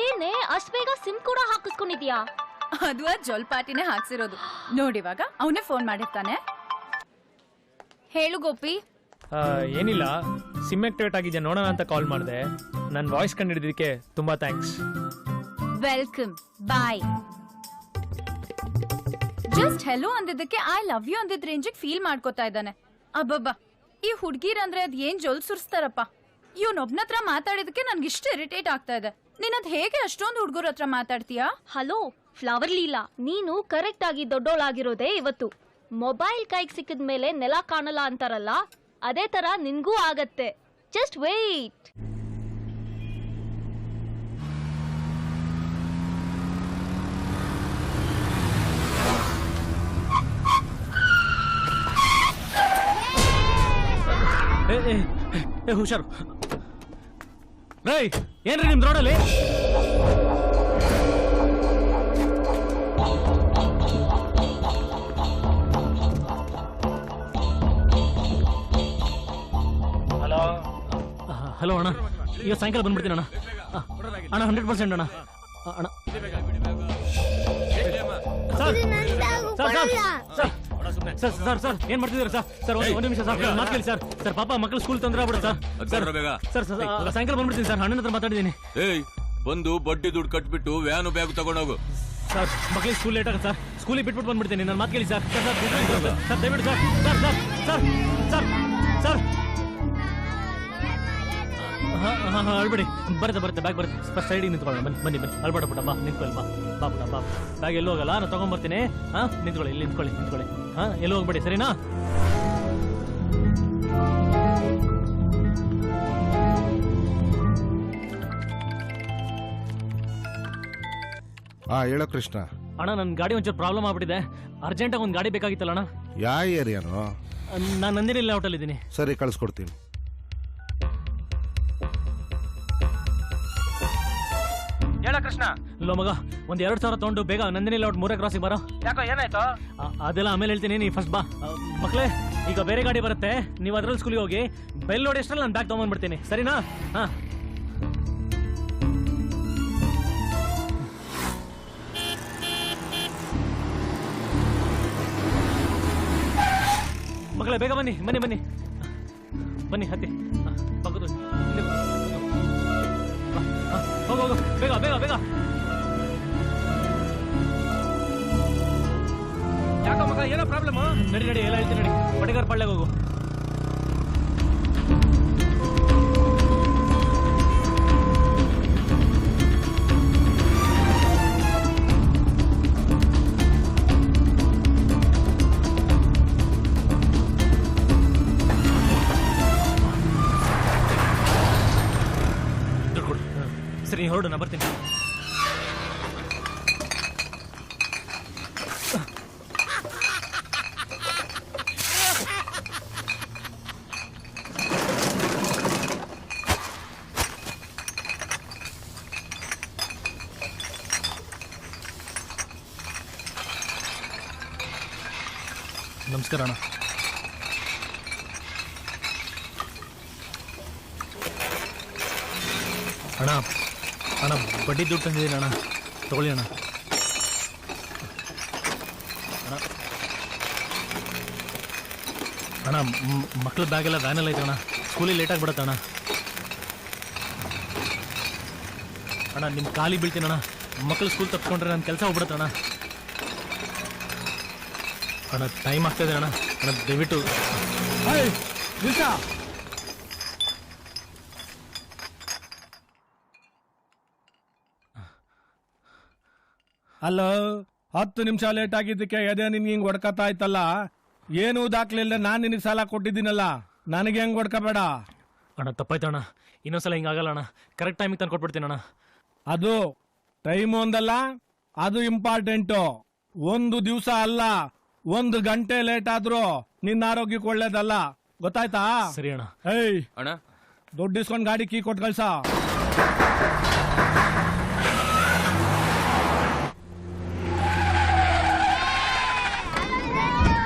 ಏನೇ ಅಷ್ಟ್ ಬೇಗ ಸಿಮ್ ಕೂಡ ಹಾಕಿಸ್ಕೊಂಡಿದ್ಯಾ? ಅದು ಆ ಜೋಲ್ ಪಾಟಿನೇ ಹಾಕ್ಸಿರೋದು. ನೋಡಿವಾಗ ಅವನೇ ಫೋನ್ ಮಾಡಿರ್ತಾನೆ. ಹೇಳು ಗೋಪಿ. ಏನಿಲ್ಲ, ಸಿಮ್ ಆಕ್ಟಿವೇಟ್ ಆಗಿದೆ ನೋಡೋಣ ಅಂತ ಕಾಲ್ ಮಾಡಿದೆ. ನನ್ನ ವಾಯ್ಸ್ ಕಂಡಿಡಿದಕ್ಕೆ ತುಂಬಾ thanks. Welcome, bye. Just hello ಅಂದಿದ್ದಕ್ಕೆ ಐ ಲವ್ ಯು ಅಂದಿದ್ ರೇಂಜಿಗೆ ಫೀಲ್ ಮಾಡ್ಕೋತಾ ಇದ್ದಾನೆ. ಅಬ್ಬಬ್ಬಾ, ಈ ಹುಡ್ಗೀರ್ ಅಂದ್ರೆ ಅದ್ ಏನ್ ಜೊಲ್ ಸುರಿಸ್ತಾರಪ್ಪ. ಇವ್ನೊಬ್ನ ಹತ್ರ ಮಾತಾಡಿದಕ್ಕೆ ನನ್ಗೆ ಇಷ್ಟು ಇರಿಟೇಟ್ ಆಗ್ತಾ ಇದೆ. ನೀನದ್ ಹೇಗೆ ಅಷ್ಟೊಂದು ಹುಡ್ಗರ ಹತ್ರ ಮಾತಾಡ್ತೀಯಾ? ಹಲೋ ಫ್ಲವರ್ ಲೀಲಾ, ನೀನು ಕರೆಕ್ಟ್ ಆಗಿ ದೊಡ್ಡೋಳಾಗಿರೋದೇ ಇವತ್ತು. ಮೊಬೈಲ್ ಕೈಗೆ ಸಿಕ್ಕಿದ ಮೇಲೆ ನೆಲ ಕಾಣಲ್ಲ ಅಂತಾರಲ್ಲ, ಅದೇ ತರ ನಿನ್ಗೂ ಆಗತ್ತೆ. Just wait. ಹುಷಾರು. ರೈ, ಏನ್ರಿ ನಿಮ್ ರೋಡಲ್ಲಿ? ಹಲೋ ಅಣ್ಣ, ಈಗ ಸಾಯಂಕಾಲ ಬಂದ್ಬಿಡ್ತೀನಿ ಅಣ್ಣ. ಅಣ್ಣ 100% ಅಣ್ಣ. ಅಣ್ಣ ಸರ್ ಸರ್ ಸರ್ ಏನ್ ಮಾಡ್ತಿದ್ದೀರಾ ಸರ್? ಸರ್ ಒಂದು ನಿಮಿಷ ಸರ್, ಮಾತು ಕೇಳಿ ಸರ್. ಸರ್ ಪಾಪ ಮಕ್ಕಳು ಸ್ಕೂಲ್ ತೊಂದರೆ ಆಗ್ಬಿಡ ಸರ್. ಸರ್ ಸರ್ ಸಾಯಂಕಾಲ ಬಂದ್ಬಿಡ್ತೀನಿ ಸರ್, ಅಣ್ಣನ ಹತ್ರ ಮಾತಾಡಿದ್ದೀನಿ. ಏಯ್, ಬಂದು ಬಡ್ಡಿ ದುಡ್ಡು ಕಟ್ಬಿಟ್ಟು ವ್ಯಾನು ಬ್ಯಾಗ್ ತಗೊಂಡೋಗು. ಸರ್ ಮಕ್ಕಳಿಗೆ ಸ್ಕೂಲ್ ಲೇಟ್ ಆಗುತ್ತೆ ಸರ್, ಸ್ಕೂಲಿಗೆ ಬಿಟ್ಬಿಟ್ಟು ಬಂದ್ಬಿಡ್ತೀನಿ. ನನ್ನ ಮಾತು ಕೇಳಿ ಸರ್. ಸರ್ ಸರ್ ದಯವಿಟ್ಟು sir. Sir sir sir sir sir ಹಾಂ ಅಳ್ಬೇಡಿ, ಬರುತ್ತೆ ಬ್ಯಾಗ್ ಬರುತ್ತೆ. ಫಸ್ಟ್ ಸೈಡಿಗೆ ನಿಂತ್ಕೊಳ್ಳೋಣ. ಬನ್ನಿ ಅಳ್ಬೇಡ ಪುಟ್ಟ, ಬಾ ನಿಂತ್ಕೊಳ್ಳಿ. ಬಾ ಪುಟ್ಟ ಬಾ. ಬ್ಯಾಗ್ ಎಲ್ಲೂ ಹೋಗಲ್ಲ, ನಾನು ತಗೊಂಡ್ಬರ್ತೀನಿ. ಹಾಂ ನಿಂತ್ಕೊಳ್ಳಿ, ಇಲ್ಲಿ ನಿಂತ್ಕೊಳ್ಳಿ. ಹಾಂ ಎಲ್ಲೂ ಹೋಗ್ಬೇಡಿ, ಸರಿನಾ? ಹೇಳೋ ಕೃಷ್ಣ. ಅಣ್ಣ ನನ್ನ ಗಾಡಿ ಒಂಚೂರು ಪ್ರಾಬ್ಲಮ್ ಆಗ್ಬಿಟ್ಟಿದೆ, ಅರ್ಜೆಂಟಾಗಿ ಒಂದು ಗಾಡಿ ಬೇಕಾಗಿತ್ತಲ್ಲ ಅಣ್ಣ. ಯಾವ ಏರಿಯಾನೋ? ನಾನು ನಂದಿನಿ ಲೇಔಟಲ್ಲಿ ಇದ್ದೀನಿ. ಸರಿ, ಕಳಿಸ್ಕೊಡ್ತೀನಿ. ಹೇಳ ಕೃಷ್ಣ. ಲೋ ಮಗ, ಒಂದು 2,000 ತಗೊಂಡು ಬೇಗ ನಂದಿನಿ ಲೇಔಟ್ 3ನೇ ಕ್ರಾಸಿಗೆ ಬರೋ. ಯಾಕೋ ಏನಾಯ್ತು? ಅದೆಲ್ಲ ಆಮೇಲೆ ಹೇಳ್ತೀನಿ, ನೀ ಫಸ್ಟ್ ಬಾ. ಮಕ್ಕಳೇ, ಈಗ ಬೇರೆ ಗಾಡಿ ಬರುತ್ತೆ, ನೀವು ಅದ್ರಲ್ಲಿ ಸ್ಕೂಲಿಗೆ ಹೋಗಿ. ಬೆಲ್ ನೋಡಿ ಅಷ್ಟರಲ್ಲಿ ನಾನು ಬ್ಯಾಗ್ ತಗೊಂಡ್ಬಂದ್ಬಿಡ್ತೀನಿ, ಸರಿನಾ? ಹಾಂ ಮಕ್ಕಳೇ, ಬೇಗ ಬನ್ನಿ ಹತ್ತಿ. ಹೋಗು ಬೇಗ. ಯಾಕೋ ಮಗ, ಏನೋ ಪ್ರಾಬ್ಲಮ್? ನಡಿ ಎಲ್ಲ ಹೇಳ್ತೀನಿ, ನಡಿ. ಪಟೇಗಾರ್ ಪಾಳ್ಯಕ್ಕೆ ಹೋಗು. ಸರಿ, ಹೊರಡು, ನಾ ಬರ್ತೀನಿ. ನಮಸ್ಕಾರ ಅಣ್ಣ. ಅಣ್ಣ ಬಡ್ಡಿ ದುಡ್ಡು ತಂದಿದ್ದೀನಿ ಅಣ್ಣ, ತಗೊಳ್ಳಿ ಅಣ್ಣ. ಅಣ್ಣ ಮಕ್ಳ ಬ್ಯಾಗೆಲ್ಲ ವ್ಯಾನಲ್ಲಿ ಐತೆ ಅಣ್ಣ, ಸ್ಕೂಲಿಗೆ ಲೇಟ್ ಆಗಿಬಿಡತ್ತೆ ಅಣ್ಣ. ನಿಮ್ಮ ಕಾಲಿಗೆ ಬೀಳ್ತೀನಿ ಅಣ್ಣ. ಮಕ್ಕಳು ಸ್ಕೂಲ್ ತಪ್ಪಿಕೊಂಡ್ರೆ ನನ್ನ ಕೆಲಸ ಹೋಗ್ಬಿಡುತ್ತೆ ಅಣ್ಣ. ಟೈಮ್ ಆಗ್ತಾಯಿದೆ ಅಣ್ಣ. ದಯವಿಟ್ಟು ಅಲ್ಲೋ, 10 ನಿಮಿಷ ಲೇಟ್ ಆಗಿದ್ದಕ್ಕೆ ಎದೆ ನಿನ್ಗೆ ಹಿಂಗ್ ಹೊಡ್ಕತಾ ಆಯ್ತಲ್ಲ. ಏನು ದಾಖಲೆ ಇಲ್ಲ, ನಾನು ನಿನಗೆ ಸಾಲ ಕೊಟ್ಟಿದ್ದೀನಲ್ಲ, ನನಗೆ ಹೆಂಗ್ ಹೊಡ್ಕಬೇಡ ಅಣ್ಣ. ತಪ್ಪಾಯ್ತು ಅಣ್ಣ, ಇನ್ನೊಂದ್ಸಲ ಹಿಂಗಾಗಲ್ಲ ಅಣ್ಣ. ಕರೆಕ್ಟ್ ಟೈಮಿಗೆ ತಂದು ಕೊಟ್ಬಿಡ್ತೀನಿ ಅಣ್ಣ. ಅದು ಟೈಮ್ ಒಂದಲ್ಲ, ಅದು ಇಂಪಾರ್ಟೆಂಟು. 1 ದಿವಸ ಅಲ್ಲ, 1 ಗಂಟೆ ಲೇಟ್ ಆದ್ರೂ ನಿನ್ನ ಆರೋಗ್ಯಕ್ಕೆ ಒಳ್ಳೇದಲ್ಲ, ಗೊತ್ತಾಯ್ತಾ? ಸರಿ ಅಣ್ಣ. ಏಯ್ ಅಣ್ಣ, ದುಡ್ಡು ಇಸ್ಕೊಂಡು ಗಾಡಿ ಕೀ ಕೊಟ್ಟು ಕಳ್ಸ.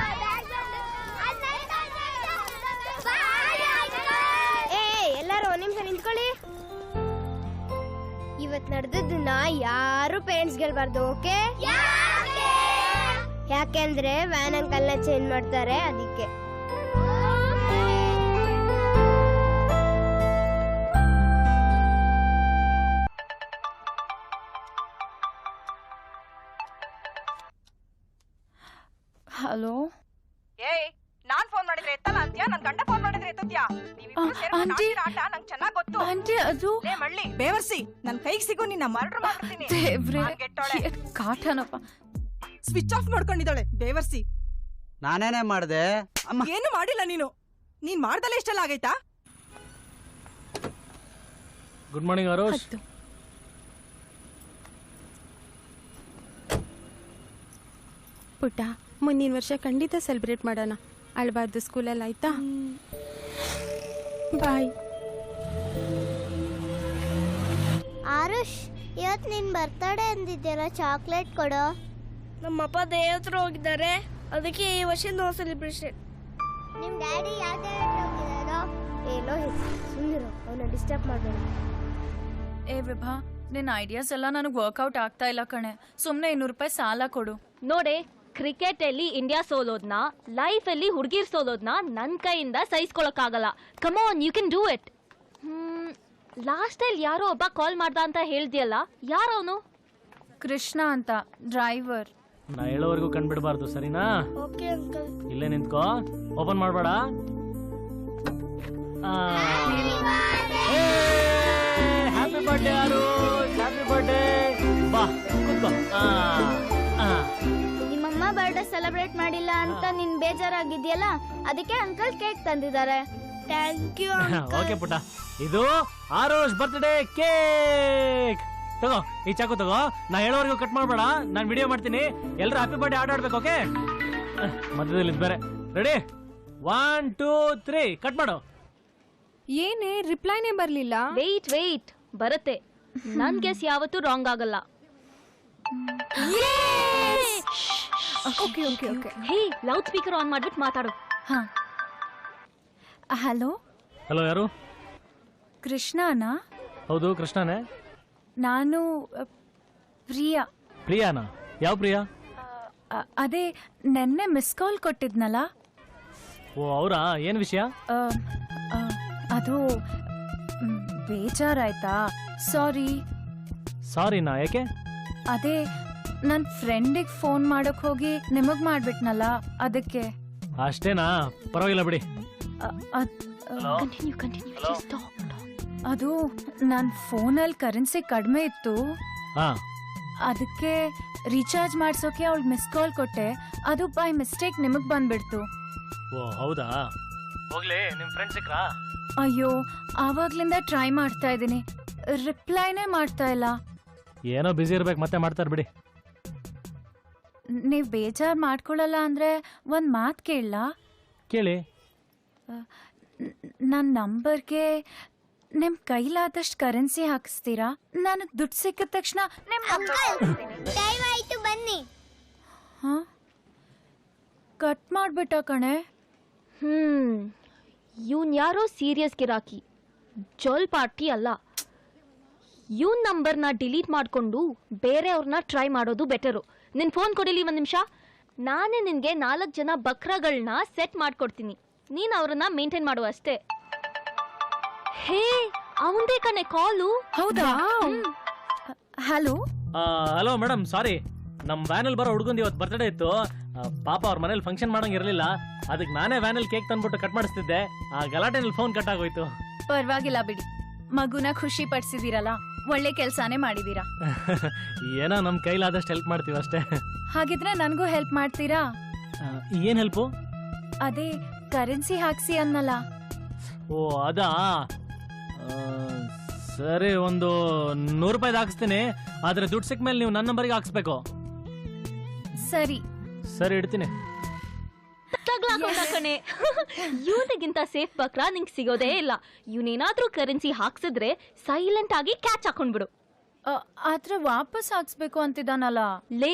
ಇವತ್ ನಡೆದನ್ನ ಯಾರು ಪೇರೆಂಟ್ಸ್ ಗೆಲ್ಬಾರ್ದು, ಓಕೆ? ಯಾಕೆಂದ್ರೆ ವ್ಯಾನ್ ಅಂಕಲ್ನ ಚೇಂಜ್ ಮಾಡ್ತಾರೆ, ಅದಕ್ಕೆ. ಹಲೋ. ಏಯ್, ನಾನ್ ಫೋನ್ ಮಾಡಿದ್ರೆ ಎತ್ತಲ್ಲ ಅಂತ್ಯಾ, ನನ್ ಗಂಡ ಫೋನ್ ಮಾಡಿದ್ರೆ ಎತ್ತತ್ಯಾ? ಆಂಟಿ ನಂಗ್ ಚೆನ್ನಾಗ್ ಗೊತ್ತು. ಆಂಟಿ ಅದು ಮಳ್ಳಿ ಬೇವರ್ಸಿ, ನನ್ ಕೈಗೆ ಸಿಗು, ನಿನ್ನ ಮರ್ಡರ್ ಮಾಡ್ಬಿಡ್ತೀನಿ. ದೇವ್ರೆ, ಕಾಟನಪ್ಪ. Switch off ಮಾಡ್ಕೊಂಡಿದ್ದಾಳೆ ಬೇವರ್ಸಿ. ನಾನೇನೇ ಮಾಡ್ದೆ? ಏನು ಮಾಡಿಲ್ಲ ನೀನು. ನೀನ್ ಮಾಡ್ದಲ್ಲ ಇಷ್ಟೆಲ್ಲ ಆಗೈತಾ? Good morning Arosh. ಪುಟ್ಟ, ಮುಂದಿನ ವರ್ಷ ಖಂಡಿತ ಸೆಲೆಬ್ರೇಟ್ ಮಾಡೋಣ. ಅಳ್ಬಾರ್ದು ಸ್ಕೂಲಲ್ಲಿ, ಆಯ್ತಾ? ಬಾಯ್. ಆರುಷ್, ಇವತ್ತು ನಿನ್ ಬರ್ತಡೇ ಅಂದಿದ್ದೀರ, ಚಾಕ್ಲೇಟ್ ಕೊಡೋ. ನಮ್ಮಪ್ಪ ದೇವತ್ರ ಹೋಗಿದ್ದಾರೆ, ಅದಕ್ಕೆ ಈ ವರ್ಷ ನೋ ಸೆಲೆಬ್ರೇಷನ್. ನಿಮ್ ಡ್ಯಾಡಿ ಯಾವ ಹೋಗಿದಾರೋ ಏನೋ ಸುಂದಿರೋ, ಅವನ್ನ ಡಿಸ್ಟರ್ಬ್ ಮಾಡಬೇಡ. ಏ ವಿಭಾ, ನಿನ್ನ ಐಡಿಯಾಸ್ ಎಲ್ಲ ನನಗೆ ವರ್ಕೌಟ್ ಆಗ್ತಾ ಇಲ್ಲ ಕಣೆ. ಸುಮ್ಮನೆ 200 ರೂಪಾಯಿ ಸಾಲ ಕೊಡು. ನೋಡೆ, ಕ್ರಿಕೆಟ್ ಅಲ್ಲಿ ಇಂಡಿಯಾ ಸೋಲೋದ್ನ, ಲೈಫ್ ಅಲ್ಲಿ ಹುಡುಗಿರ್ ಸೋಲೋದ್ನ ನನ್ ಕೈಯಿಂದ ಸಹಿಸ್ಕೊಳಕ್ಕಾಗಲ್ಲ. Come on, you can do it. Last time ಯಾರೋ ಒಬ್ಬ ಕಾಲ್ ಮಾಡ್ದ ಅಂತ ಹೇಳ್ದಿಯಲ್ಲ, ಯಾರವನು? ಕೃಷ್ಣ ಅಂತ, ಡ್ರೈವರ್. ನಾ ಹೇಳೋವರೆಗೂ ಕಂಡ್ಬಿಡ್ಬಾರ್ದು, ಸರಿನಾ? Okay uncle. ಇಲ್ಲೇ ನಿಂತ್ಕೋ, ಓಪನ್ ಮಾಡಬೇಡ. Happy birthday Arosh, happy birthday. ಬಾ ಕೂತ್ಕೋ. ನಿಮ್ಮಮ್ಮ ಬರ್ಡೇ ಸೆಲೆಬ್ರೇಟ್ ಮಾಡಿಲ್ಲ ಅಂತ ನಿನ್ ಬೇಜಾರಾಗಿದ್ಯಲ್ಲ, ಅದಕ್ಕೆ ಅಂಕಲ್ ಕೇಕ್ ತಂದಿದ್ದಾರೆ. Thank you. ಓಕೆ ಪುಟ್ಟ, ಇದು ಆರೋಶ್ ಬರ್ತ್ಡೇ ಕೇಕ್. ತಗೋ, ಈ ಚಾಕು ತಗೋ. ನಾ ಹೇಳೋವರೆಗೂ ಕಟ್ ಮಾಡಬೇಡ, ನಾನು ವಿಡಿಯೋ ಮಾಡ್ತೀನಿ. ಎಲ್ಲರೂ ಹ್ಯಾಪಿ ಬರ್ಡೇ ಆಡ್ಬೇಕು, ಓಕೆ? ಮಧ್ಯದಲ್ಲಿ ಬೇರೆ. ರೆಡಿ? 1 2 3 ಕಟ್ ಮಾಡು. ಏನೇ ರಿಪ್ಲೈನೇ ಬರ್ಲಿಲ್ಲ? ವೆಯ್ಟ್ ಬರುತ್ತೆ. ನನ್ ಗೆಸ್ ಯಾವತ್ತೂ ರಾಂಗ್ ಆಗಲ್ಲ. Okay okay okay. ಹೇ, ಲೌಡ್ ಸ್ಪೀಕರ್ ಆನ್ ಮಾಡ್ಬಿಟ್ಟು ಮಾತಾಡು. ಹಾ. ಹಲೋ. ಹಲೋ, ಯಾರು? ಕೃಷ್ಣನಾ? ಹೌದು, ಕೃಷ್ಣನೇ. ನಾನು ಪ್ರಿಯಾ. ಪ್ರಿಯಾನಾ? ಯಾವ ಪ್ರಿಯಾ? ಅದೇ ನೆನ್ನೆ ಮಿಸ್ ಕಾಲ್ ಕೊಟ್ಟಿದ್ನಲ್ಲ. ಓ, ಅವರಾ? ಏನ್ ವಿಷಯ? ಅದು ಬೇಜಾರಾಯ್ತಾ? ಸಾರಿನಾ? ಯಾಕೆ? ಅದೇ ನನ್ ಫ್ರೆಂಡಿಗೆ ಫೋನ್ ಮಾಡಕ್ ಹೋಗಿ ನಿಮಗ್ ಮಾಡ್ಬಿಟ್ನಲ್ಲ, ಅದಕ್ಕೆ. ಅಷ್ಟೇನಾ? ಪರವಾಗಿಲ್ಲ ಬಿಡಿ. ಅದು ನನ್ ಫೋನಲ್ಲಿ ಕರೆನ್ಸಿ ಕಡಿಮೆ ಇತ್ತು, ಅದಕ್ಕೆ ರೀಚಾರ್ಜ್ ಮಾಡ್ಸೋಕೆ ಅವಳಿಗೆ ಮಿಸ್ ಕಾಲ್ ಕೊಟ್ಟೆ. ಅದು ಬೈ ಮಿಸ್ಟೇಕ್ ನಿಮಗ್ ಬಂದ್ಬಿಡ್ತು. ಓ, ಹೌದಾ? ಹೋಗ್ಲಿ, ನಿಮ್ ಫ್ರೆಂಡ್ ಸಿಕ್ರಾ? ಅಯ್ಯೋ, ಆವಾಗ್ಲಿಂದ ಟ್ರೈ ಮಾಡ್ತಾ ಇದೀನಿ, ರಿಪ್ಲೈನೇ ಮಾಡ್ತಾ ಇಲ್ಲ. ಏನೋ ಬಿಸಿ ಇರ್ಬೇಕು, ಮತ್ತೆ ಮಾಡ್ತಾರ ಬಿಡಿ. ನೀವ್ ಬೇಜಾರ್ ಮಾಡ್ಕೊಳಲ್ಲ ಅಂದ್ರೆ ಒಂದ್ ಮಾತ್ ಕೇಳಲಾ? ಕೇಳಿ. ನನ್ನ ನಂಬರ್ಗೆ ನಿಮ್ ಕೈಲಾದಷ್ಟು ಕರೆನ್ಸಿ ಹಾಕಿಸ್ತೀರಾ? ನನಗ್ ದುಡ್ಡು ಸಿಕ್ಕಿದ ತಕ್ಷಣ ಟೈಮ್ ಆಯ್ತು, ಬನ್ನಿ. ಕಟ್ ಮಾಡ್ಬಿಟ್ಟ ಕಣೆ. ಇವನ್ ಯಾರೋ ಸೀರಿಯಸ್ ಗಿರಾಕಿ, ಜೋಲ್ ಪಾರ್ಟಿ ಅಲ್ಲ. ಇವನ್ ನಂಬರ್ನ ಡಿಲೀಟ್ ಮಾಡ್ಕೊಂಡು ಬೇರೆಯವ್ರನ್ನ ಟ್ರೈ ಮಾಡೋದು ಬೆಟರು. ನಿನ್ ಫೋನ್ ಕೊಡಿಲಿ 1 ನಿಮಿಷ. ನಾನೇ ನಿನ್ಗೆ 4 ಜನ ಬಕ್ರಗಳನ್ನ ಸೆಟ್ ಮಾಡ್ಕೊಡ್ತೀನಿ, ನೀನ್ ಅವ್ರನ್ನ ಮೇಂಟೈನ್ ಮಾಡುವ ಅಷ್ಟೇ. ಹೇ, ಅವಂದೇ ಕಣೆ ಕಾಲು. ಹೌದಾ? ಹಲೋ. ಹಲೋ ಮೇಡಮ್, ಸಾರಿ, ನಮ್ ವ್ಯಾನಲ್ಲಿ ಬರೋ ಹುಡುಗಂದು ಇವತ್ತು ಬರ್ತ್ಡೇ ಇತ್ತು. ಪಾಪ ಅವ್ರ ಮನೇಲಿ ಫಂಕ್ಷನ್ ಮಾಡಂಗ್ ಇರಲಿಲ್ಲ, ಅದಕ್ಕೆ ನಾನೇ ವ್ಯಾನಲ್ಲಿ ಕೇಕ್ ತಂದ್ಬಿಟ್ಟು ಕಟ್ ಮಾಡಿಸ್ತಿದ್ದೆ. ಆ ಗಲಾಟೆನಲ್ಲಿ ಫೋನ್ ಕಟ್ ಆಗೋಯ್ತು. ಪರವಾಗಿಲ್ಲ ಬಿಡಿ, ಮಗುನ ಖುಷಿ ಪಡಿಸಿದಿರಲ್ಲ, ಒಳ್ಳೆ ಕೆಲ್ಸಾನೇ ಮಾಡಿದೀರಾ. ಏನೋ ನಮ್ ಕೈಲಾದಷ್ಟು ಹೆಲ್ಪ್ ಮಾಡ್ತೀವಿ ಅಷ್ಟೇ. ಹಾಗಿದ್ರೆ ನನಗೂ ಹೆಲ್ಪ್ ಮಾಡ್ತೀರಾ? ಏನ್ ಹೆಲ್ಪು? ಅದೇ ಕರೆನ್ಸಿ ಹಾಕ್ಸಿ ಅನ್ನಲ್ಲ. ಓ, ಅದಾ? ಸರಿ, ಒಂದು 100 ರೂಪಾಯಿ ಹಾಕ್ಸ್ತೀನಿ, ಆದ್ರೆ ದುಡ್ಡು ಸಿಕ್ಕ ಮೇಲೆ ನೀವು ನನ್ನ ನಂಬರ್ಗೆ ಹಾಕ್ಸ್ಬೇಕು. ಸರಿ ಸರಿ, ಇಡ್ತೀನಿ. ಕಣೆ, ಇವನಿಗಿಂತ ಸೇಫ್ ಬಕ್ರ ನಿಂಗೆ ಸಿಗೋದೇ ಇಲ್ಲ. ಇವನೇನಾದ್ರೂ ಕರೆನ್ಸಿ ಹಾಕ್ಸಿದ್ರೆ ಸೈಲೆಂಟ್ ಆಗಿ ಕ್ಯಾಚ್ ಹಾಕೊಂಡ್ಬಿಡು. ಆದ್ರೆ ವಾಪಸ್ ಹಾಕ್ಸ್ಬೇಕು ಅಂತಿದ್ದಾನಲ್ಲ. ಲೇ,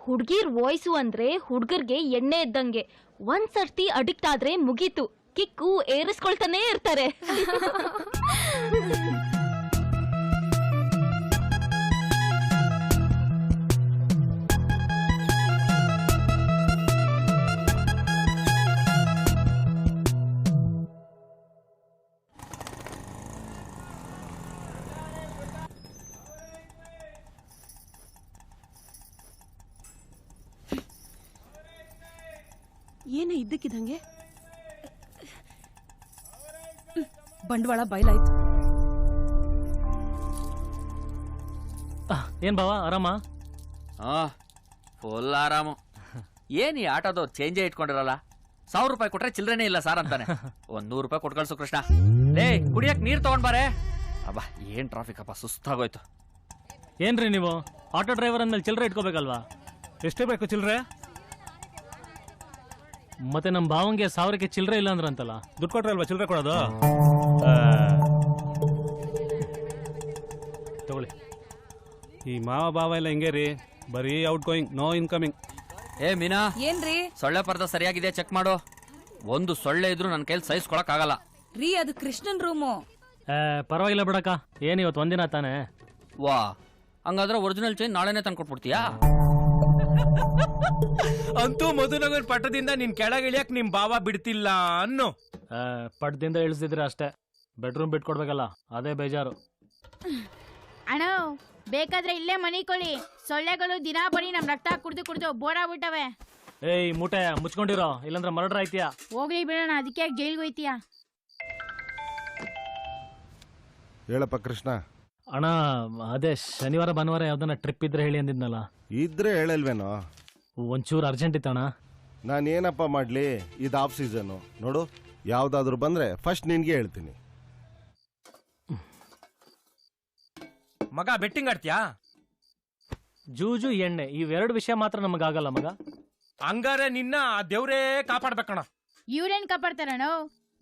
ಹುಡ್ಗಿರ್ ವಾಯ್ಸು ಅಂದ್ರೆ ಹುಡ್ಗರ್ಗೆ ಎಣ್ಣೆ ಇದ್ದಂಗೆ. ಒಂದ್ಸರ್ತಿ ಅಡಿಕ್ಟ್ ಆದ್ರೆ ಮುಗೀತು, ಕಿಕ್ಕು ಏರಿಸ್ಕೊಳ್ತಾನೆ ಇರ್ತಾರೆ. ಏನೇ ಇದ್ದಕ್ಕಿದಂಗೆ ಬಂಡವಾಳ ಬಯಲಾಯ್ತು. ಏನ್ ಬಾವ ಆರಾಮ? ಫುಲ್ ಆರಾಮು. ಏನ್ ಈ ಆಟೋದವ್ರು ಚೇಂಜೇ ಇಟ್ಕೊಂಡಿರಲ್ಲ. 1000 ರೂಪಾಯಿ ಕೊಟ್ರೆ ಚಿಲ್ಡ್ರನೇ ಇಲ್ಲ ಸಾರ್ ಅಂತಾನೆ. 100 ರೂಪಾಯಿ ಕೊಟ್ಟು ಕಳ್ಸು ಕೃಷ್ಣ. ಲೇ ಕುಡಿಯಕ್ ನೀರ್ ತಗೊಂಡ್ ಬಾರೆ. ಅಬ್ಬಾ ಏನ್ ಟ್ರಾಫಿಕ್ ಅಪ್ಪ, ಸುಸ್ತಾಗೋಯ್ತು. ಏನ್ರಿ ನೀವು ಆಟೋ ಡ್ರೈವರ್ ಅಂದ್ಮೇಲೆ ಚಿಲ್ಲರೆ ಇಟ್ಕೋಬೇಕಲ್ವಾ? ಎಷ್ಟೇ ಬೇಕು ಚಿಲ್ಲರೆ? ಮತ್ತೆ ನಮ್ ಭಾವಂಗೆ 1000ಕ್ಕೆ ಚಿಲ್ಲರೆ ಇಲ್ಲ ಅಂದ್ರಂತಲ್ಲ. ದುಡ್ಡು ಕೊಟ್ರೆ ಅಲ್ವಾ ಚಿಲ್ಲರೆ ಕೊಡೋದು? ತಗೊಳ್ಳಿ. ಈ ಮಾವ ಭಾವ ಎಲ್ಲ ಹಿಂಗೆ ರೀ, ಬರೀ ಔಟ್ ಗೋಯಿಂಗ್, ನೋ ಇನ್ಕಮಿಂಗ್. ಏ ಮೀನಾ, ಏನ್ರಿ? ಸೊಳ್ಳೆ ಪರ್ದ ಸರಿಯಾಗಿದೆ ಚೆಕ್ ಮಾಡು. ಒಂದು ಸೊಳ್ಳೆ ಇದ್ರು ನನ್ನ ಕೈಲಿ ಸೈಜ್ ಕೊಡಕ್ ಆಗಲ್ಲ ರೀ. ಅದು ಕೃಷ್ಣನ್ ರೂಮು. ಪರವಾಗಿಲ್ಲ ಬಿಡಕ್ಕ, ಏನ್ ಇವತ್ತು ಒಂದಿನ ತಾನೆ. ವಾ, ಹಂಗಾದ್ರೆ ಒರಿಜಿನಲ್ ಚೈನ್ ನಾಳೆನೆ ತಂದು ಕೊಟ್ಬಿಡ್ತೀಯಾ? ಅಂತೂ ಮಧುನಗರ್ ಪಟ್ಟದಿಂದ ನಿನ್ ಕೆಳಗಿಳಿಯಕ್ ನಿಮ್ ಬಾವ ಬಿಡ್ತಿಲ್ಲ ಅನ್ನೋ. ಪಟ್ಟದಿಂದ ಇಳಿಸಿದ್ರೆ ಅಷ್ಟೇ, ಬೆಡ್ರೂಮ್ ಬಿಟ್ಕೊಡ್ಬೇಕಲ್ಲ, ಅದೇ ಬೇಜಾರು. ಅಣ್ಣ ಬೇಕಾದ್ರೆ ಇಲ್ಲೇ ಮನಿಕೊಳ್ಳಿ. ಸೊಳ್ಳೆಗಳು ದಿನಾ ಬರೀ ನಮ್ ರಕ್ತ ಕುಡ್ದು ಬೋರಾಗ್ಬಿಟ್ಟವೆ. ಏಯ್ ಮೂಟೆ ಮುಚ್ಕೊಂಡಿರೋ, ಇಲ್ಲಾಂದ್ರೆ ಮರ್ಡರ್ ಆಯ್ತೀಯಾ. ಹೋಗ್ಲಿ ಬಿಡೋಣ, ಅದಕ್ಕೆ ಜೈಲ್ಗೆ ಹೋಯ್ತೀಯಾ? ಹೇಳಪ್ಪ ಕೃಷ್ಣ. ಅಣ್ಣ ಅದೇ ಶನಿವಾರ ಭಾನುವಾರ ಯಾವ್ದನ್ನ ಟ್ರಿಪ್ ಇದ್ರೆ ಹೇಳಿ ಅಂದಿದ್ನಲ್ಲ. ಇದ್ರೆ ಹೇಳಲ್ವೇನೋ? ಒಂಚೂರು ಅರ್ಜೆಂಟ್ ಇತ್ತಣ್ಣ. ನಾನೇನಪ್ಪ ಮಾಡ್ಲಿ, ಇದು ಆಫ್ ಸೀಸನ್ ನೋಡು. ಯಾವ್ದಾದ್ರು ಬಂದ್ರೆ ಫಸ್ಟ್ ನಿನ್ಗೆ ಹೇಳ್ತೀನಿ. ಮಗ ಬೆಟ್ಟಿಂಗ್ ಆಡ್ತೀಯಾ? ಜೂಜು ಎಣ್ಣೆ ಇವೆರಡು ವಿಷಯ ಮಾತ್ರ ನಮಗಾಗಲ್ಲ ಮಗ. ಹಂಗಾರೆ ನಿನ್ನ ದೇವ್ರೇ ಕಾಪಾಡ್ಬೇಕಣ್ಣ. ಇವ್ರೇನ್ ಕಾಪಾಡ್ತಾರಣ್ಣ?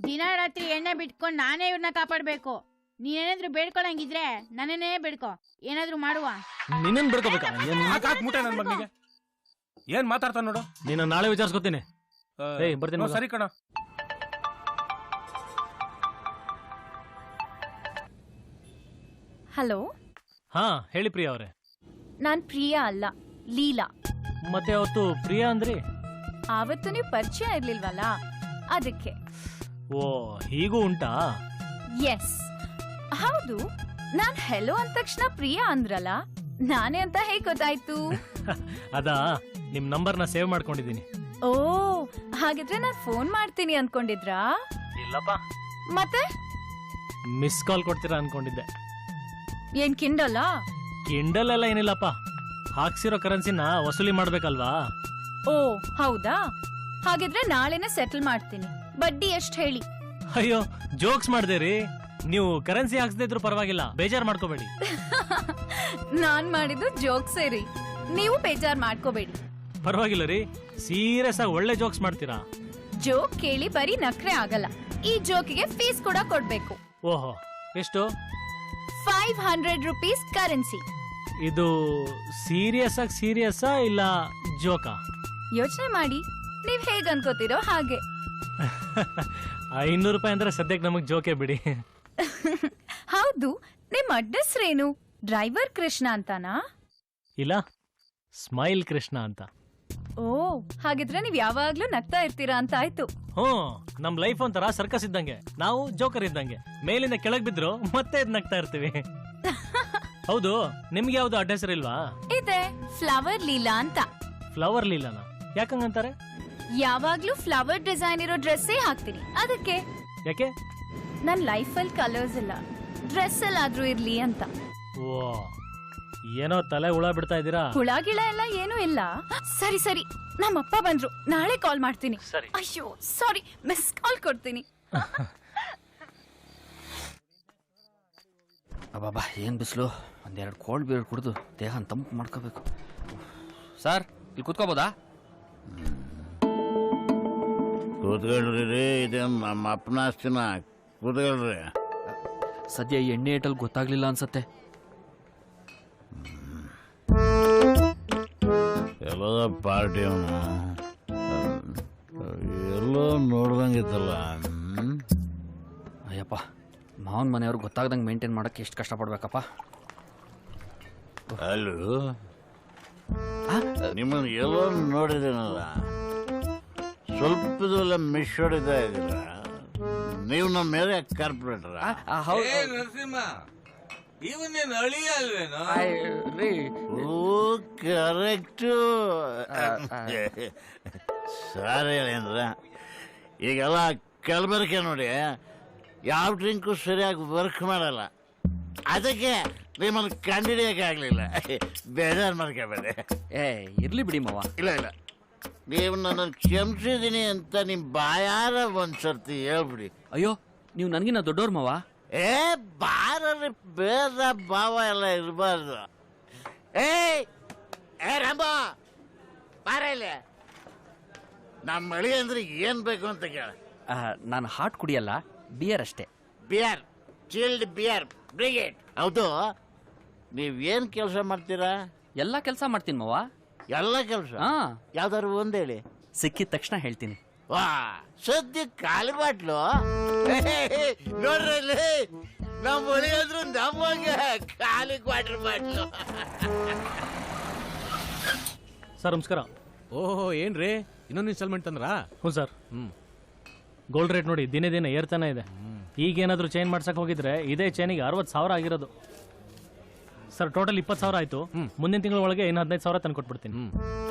ದಿನ ರಾತ್ರಿ ಎಣ್ಣೆ ಬಿಟ್ಕೊಂಡ್ ನಾನೇ ಇವ್ರನ್ನ ಕಾಪಾಡ್ಬೇಕು. ನೀನೇನಾದ್ರೂ ಬೇಡ್ಕೊಳಂಗಿದ್ರೆ ನನ್ನೇ ಬೇಡ್ಕೊ, ಏನಾದ್ರೂ ಮಾಡುವ. ನಿನ್ನನ್ ಬಿಡ್ಕೋಬೇಕಾ? ಮುಟ್ಟೆ ನನ್ ಮಗನಿಗೆ ಏನ್ ಮಾತಾಡ್ತಾನ ನೋಡು. ನೀನು ನಾಳೆ ವಿಚಾರಿಸ್ಕೊತೀನಿ. ಬರ್ತೀನಿ ಮಗ. ಸರಿ ಕಣ. ಹಲೋ. ಹಾ ಹೇಳಿ ಪ್ರಿಯಾ ಅವರೇ. ನಾನ್ ಪ್ರಿಯಾ ಅಲ್ಲ, ಲೀಲಾ. ಮತ್ತೆ ಅವತ್ತು ಪ್ರಿಯಾ ಅಂದ್ರಿ? ಆವತ್ತು ನೀವು ಪರಿಚಯ ಇರ್ಲಿಲ್ವಲ್ಲ, ಅದಕ್ಕೆ. ಓ ಹೀಗೂ ಉಂಟಾ? ಎಸ್ ಹೌದು. ನಾನ್ ಹೆಲೋ ಅಂದ ತಕ್ಷಣ ಪ್ರಿಯಾ ಅಂದ್ರಲ್ಲ, ನಾನೇ ಅಂತ ಹೇಗ್ ಗೊತ್ತಾಯ್ತು? ಅದಾ, ನಿಮ್ ನಂಬರ್ನ ಸೇವ್ ಮಾಡ್ಕೊಂಡಿದ್ದೀನಿ. ಓ ಹಾಗಿದ್ರೆ ನಾನ್ ಫೋನ್ ಮಾಡ್ತೀನಿ ಅನ್ಕೊಂಡಿದ್ರಾ? ಇಲ್ಲಪ್ಪ. ಮತ್ತೆ ಮಿಸ್ ಕಾಲ್ ಕೊಡ್ತೀರಾ ಅನ್ಕೊಂಡಿದ್ದೆ. ಏನ್ ಕಿಂಡಲ್ಲ? ಕಿಂಡಲ್ ಎಲ್ಲ ಏನಿಲ್ಲಪ್ಪ, ಹಾಕ್ಸಿರೋ ಕರೆನ್ಸಿನ ವಸೂಲಿ ಮಾಡ್ಬೇಕಲ್ವಾ. ಓ ಹೌದಾ? ಹಾಗಿದ್ರೆ ನಾಳೆನೆ ಸೆಟಲ್ ಮಾಡ್ತೀನಿ. ಬಡ್ಡಿ ಎಷ್ಟ್ ಹೇಳಿ? ಅಯ್ಯೋ ಜೋಕ್ಸ್ ಮಾಡ್ದೆ ರೀ. ನೀವು ಕರೆನ್ಸಿ ಹಾಕ್ಸದೇ ಇದ್ರು ಪರವಾಗಿಲ್ಲ, ಬೇಜಾರ್ ಮಾಡ್ಕೋಬೇಡಿ. ನಾನ್ ಮಾಡಿದ್ದು ಜೋಕ್ ಸೇರಿ, ನೀವು ಬೇಜಾರ್ ಮಾಡ್ಕೋಬೇಡಿ. ಪರವಾಗಿಲ್ಲ ರೀ, ಸೀರಿಯಸ್ ಆಗಿ ಒಳ್ಳೆ ಜೋಕ್ಸ್ ಮಾಡ್ತೀರಾ. ಜೋಕ್ ಕೇಳಿ ಬರೀ ನಕ್ರೆ ಆಗಲ್ಲ, ಈ ಜೋಕಿಗೆ ಫೀಸ್ ಕೂಡ ಕೊಡ್ಬೇಕು. ಓಹೋ ಎಷ್ಟು? 500 ರೂಪೀಸ್ ಕರೆನ್ಸಿ. ಇದು ಸೀರಿಯಸ್ಸಾ ಇಲ್ಲ ಜೋಕಾ? ಯೋಚನೆ ಮಾಡಿ, ನೀವ್ ಹೇಗ್ ಅನ್ಕೋತಿರೋ ಹಾಗೆ. 500 ರೂಪಾಯಿ ಅಂದ್ರೆ ಸದ್ಯಕ್ಕೆ ನಮಗ್ ಜೋಕೆ ಬಿಡಿ. ಹೌದು, ನಿಮ್ ಅಡ್ರೆಸ್ರೇನು? ಡ್ರೈವರ್ ಕೃಷ್ಣ ಅಂತಾನಾ? ಇಲ್ಲ, ಸ್ಮೈಲ್ ಕೃಷ್ಣ ಅಂತ. ಓ ಹಾಗಿದ್ರೆ ನೀವ್ ಯಾವಾಗ್ಲೂ ನಗ್ತಾ ಇರ್ತೀರಾ ಅಂತ ಆಯ್ತು. ನಮ್ ಲೈಫ್ ಒಂಥರ ಸರ್ಕಸ್ ಇದ್ದಂಗೆ, ನಾವು ಜೋಕರ್ ಇದ್ದಂಗೆ. ಮೇಲಿಂದ ಕೆಳಗ್ ಬಿದ್ರು ಮತ್ತೆ ನಗ್ತಾ ಇರ್ತೀವಿ. ಹೌದು, ನಿಮ್ಗೆ ಯಾವ್ದು ಅಡ್ರೆಸ್ ಇಲ್ವಾ? ಇದೆ, ಫ್ಲವರ್ ಲೀಲಾ ಅಂತ. ಫ್ಲವರ್ ಲೀಲಾನ ಯಾಕಂಗಂತಾರೆ? ಯಾವಾಗ್ಲೂ ಫ್ಲವರ್ ಡಿಸೈನ್ ಇರೋ ಡ್ರೆಸ್ಸೇ ಹಾಕ್ತೀನಿ, ಅದಕ್ಕೆ. ಯಾಕೆ? ನನ್ ಲೈಫಲ್ಲಿ ಕಲರ್ಸ್ ಇಲ್ಲ, ಡ್ರೆಸ್ ಅಲ್ಲಾದ್ರೂ ಇರ್ಲಿ ಅಂತ. ಓ ಏನೋ ತಲೆ ಹುಳ ಬಿಡ್ತಾ ಇದ್ದೀರಾ. ಹುಳ ಗಿಳ ಎಲ್ಲ ಏನೂ ಇಲ್ಲ. ಸರಿ ಸರಿ, ನಮ್ಮಪ್ಪ ಬಂದ್ರು, ನಾಳೆ ಕಾಲ್ ಮಾಡ್ತೀನಿ. ಅಯ್ಯೋ ಸಾರಿ, ಮಿಸ್ ಕಾಲ್ ಕೊಡ್ತೀನಿ. ಅಬ್ಬಾ ಏನ್ ಬಿಸಿಲು. ಒಂದೆರಡು ಕೋಲ್ಡ್ ಬೀರ್ ಕುಡಿದು ದೇಹ ತಂಪು ಮಾಡ್ಕೋಬೇಕು. ಸರ್ ಇಲ್ಲಿ ಕೂತ್ಕೋಬೋದಾ? ಕೂತ್ಕೊಳ್ರಿ, ಇದೆ ನಮ್ಮ ಅಪ್ಪನ ಆಸ್ತಿನ, ಕೂತ್ಕೊಳ್ರಿ. ಸದ್ಯ ಎಣ್ಣೆ ಏಟಲ್ಲಿ ಗೊತ್ತಾಗ್ಲಿಲ್ಲ ಅನ್ಸತ್ತೆ. ಎಲ್ಲದ ಪಾರ್ಟಿ ಅವನು ಎಲ್ಲೋ ನೋಡ್ದಂಗಿತ್ತಲ್ಲ. ಅಯ್ಯಪ್ಪ, ಮಾವನ್ ಮನೆಯವ್ರು ಗೊತ್ತಾಗ್ದಂಗೆ ಮೇಂಟೈನ್ ಮಾಡಕ್ಕೆ ಎಷ್ಟು ಕಷ್ಟಪಡ್ಬೇಕಪ್ಪ. ಅಲ್ಲೂ ನಿಮ್ಮನ್ನು ಎಲ್ಲೋ ನೋಡಿದೇನಲ್ಲ, ಸ್ವಲ್ಪದೆಲ್ಲ ಮಿಸ್ ಹೊಡಿತಾ ಇದ್ದೀರ ನೀವು. ನಮ್ಮ ಮೇಲೆ ಕಾರ್ಪೊರೇಟರ್? ನರಸಿಂಹ, ಇವನ್ನೇನು ಅಳಿಯ ಅಲ್ವೇನೋ? ಓ ಕರೆಕ್ಟು. ಸರಿ ಹೇಳಿ ಅಂದ್ರೆ ಈಗೆಲ್ಲ ಕಲಬೆರಕೆ ನೋಡಿ ಯಾವ ಡ್ರಿಂಕು ಸರಿಯಾಗಿ ವರ್ಕ್ ಮಾಡಲ್ಲ, ಅದಕ್ಕೆ ನಿಮ್ಮನ್ನು ಕಂಡಿಡಿಯೋಕೆ ಆಗಲಿಲ್ಲ. ಬೇಜಾರು ಮಾಡ್ಕೋಬೇಡಿ. ಇರ್ಲಿ ಬಿಡಿ ಮಾವ. ಇಲ್ಲ ಇಲ್ಲ, ನೀವು ನನ್ನನ್ನು ಕ್ಷಮಿಸಿದ್ದೀನಿ ಅಂತ ನಿಮ್ಮ ಬಾಯಾರ ಒಂದ್ಸರ್ತಿ ಹೇಳ್ಬಿಡಿ. ಅಯ್ಯೋ, ನೀವು ನನಗಿನ್ನ ದೊಡ್ಡವ್ರ ಮಾವ. ಬಾರಲ್ಲಿ ಬೇದ ಭಾವ ಎಲ್ಲ ಇರಬಾರ್ದು. ಏ ರಂಬ ಬಾರ ಇಲ್ಲಿ, ನಮ್ಮ ಮಳಿ ಅಂದ್ರೆ ಏನ್ ಬೇಕು ಅಂತ ಕೇಳ. ನಾನು ಹಾಟ್ ಕುಡಿಯಲ್ಲ, ಬಿಯರ್ ಅಷ್ಟೇ. Beer, chilled beer, brigade. ಹೌದು, ನೀವೇನ್ ಕೆಲಸ ಮಾಡ್ತೀರಾ? ಎಲ್ಲ ಕೆಲಸ ಮಾಡ್ತೀನಿ ಮಾವ. ಎಲ್ಲ ಕೆಲಸ? ಯಾವ್ದಾದ್ರು ಒಂದ್ ಹೇಳಿ. ಸಿಕ್ಕಿದ ತಕ್ಷಣ ಹೇಳ್ತೀನಿ. ವಾ, ಸದ್ಯ ಖಾಲಿ ಬಾಟ್ಲು ನೋಡ್ರಿ, ನಮ್ಮ ಮಳಿ ಅಂದ್ರು ನಮಗೆ ಖಾಲಿ ಕ್ವಾರ್ಟರ್ ಬಾಟ್ಲು. ಸರ್ ನಮಸ್ಕಾರ. ಓಹೋ, ಏನ್ರಿ ಇನ್ನೊಂದು ಇನ್ಸ್ಟಾಲ್ಮೆಂಟ್ ತಂದ್ರಾ? ಹ್ಞೂ ಸರ್. ಗೋಲ್ಡ್ ರೇಟ್ ನೋಡಿ ದಿನೇ ದಿನ ಏರ್ತಾನೆ ಇದೆ. ಈಗೇನಾದರೂ ಚೇಂಜ್ ಮಾಡ್ಸಕ್ ಹೋಗಿದ್ರೆ ಇದೇ ಚೇನಿಗೆ 60,000 ಆಗಿರೋದು. ಸರ್ ಟೋಟಲ್ 20,000 ಆಯ್ತು. ಮುಂದಿನ ತಿಂಗಳ ಒಳಗೆ ಇನ್ನು 15,000 ತಂದು ಕೊಟ್ಬಿಡ್ತೀನಿ.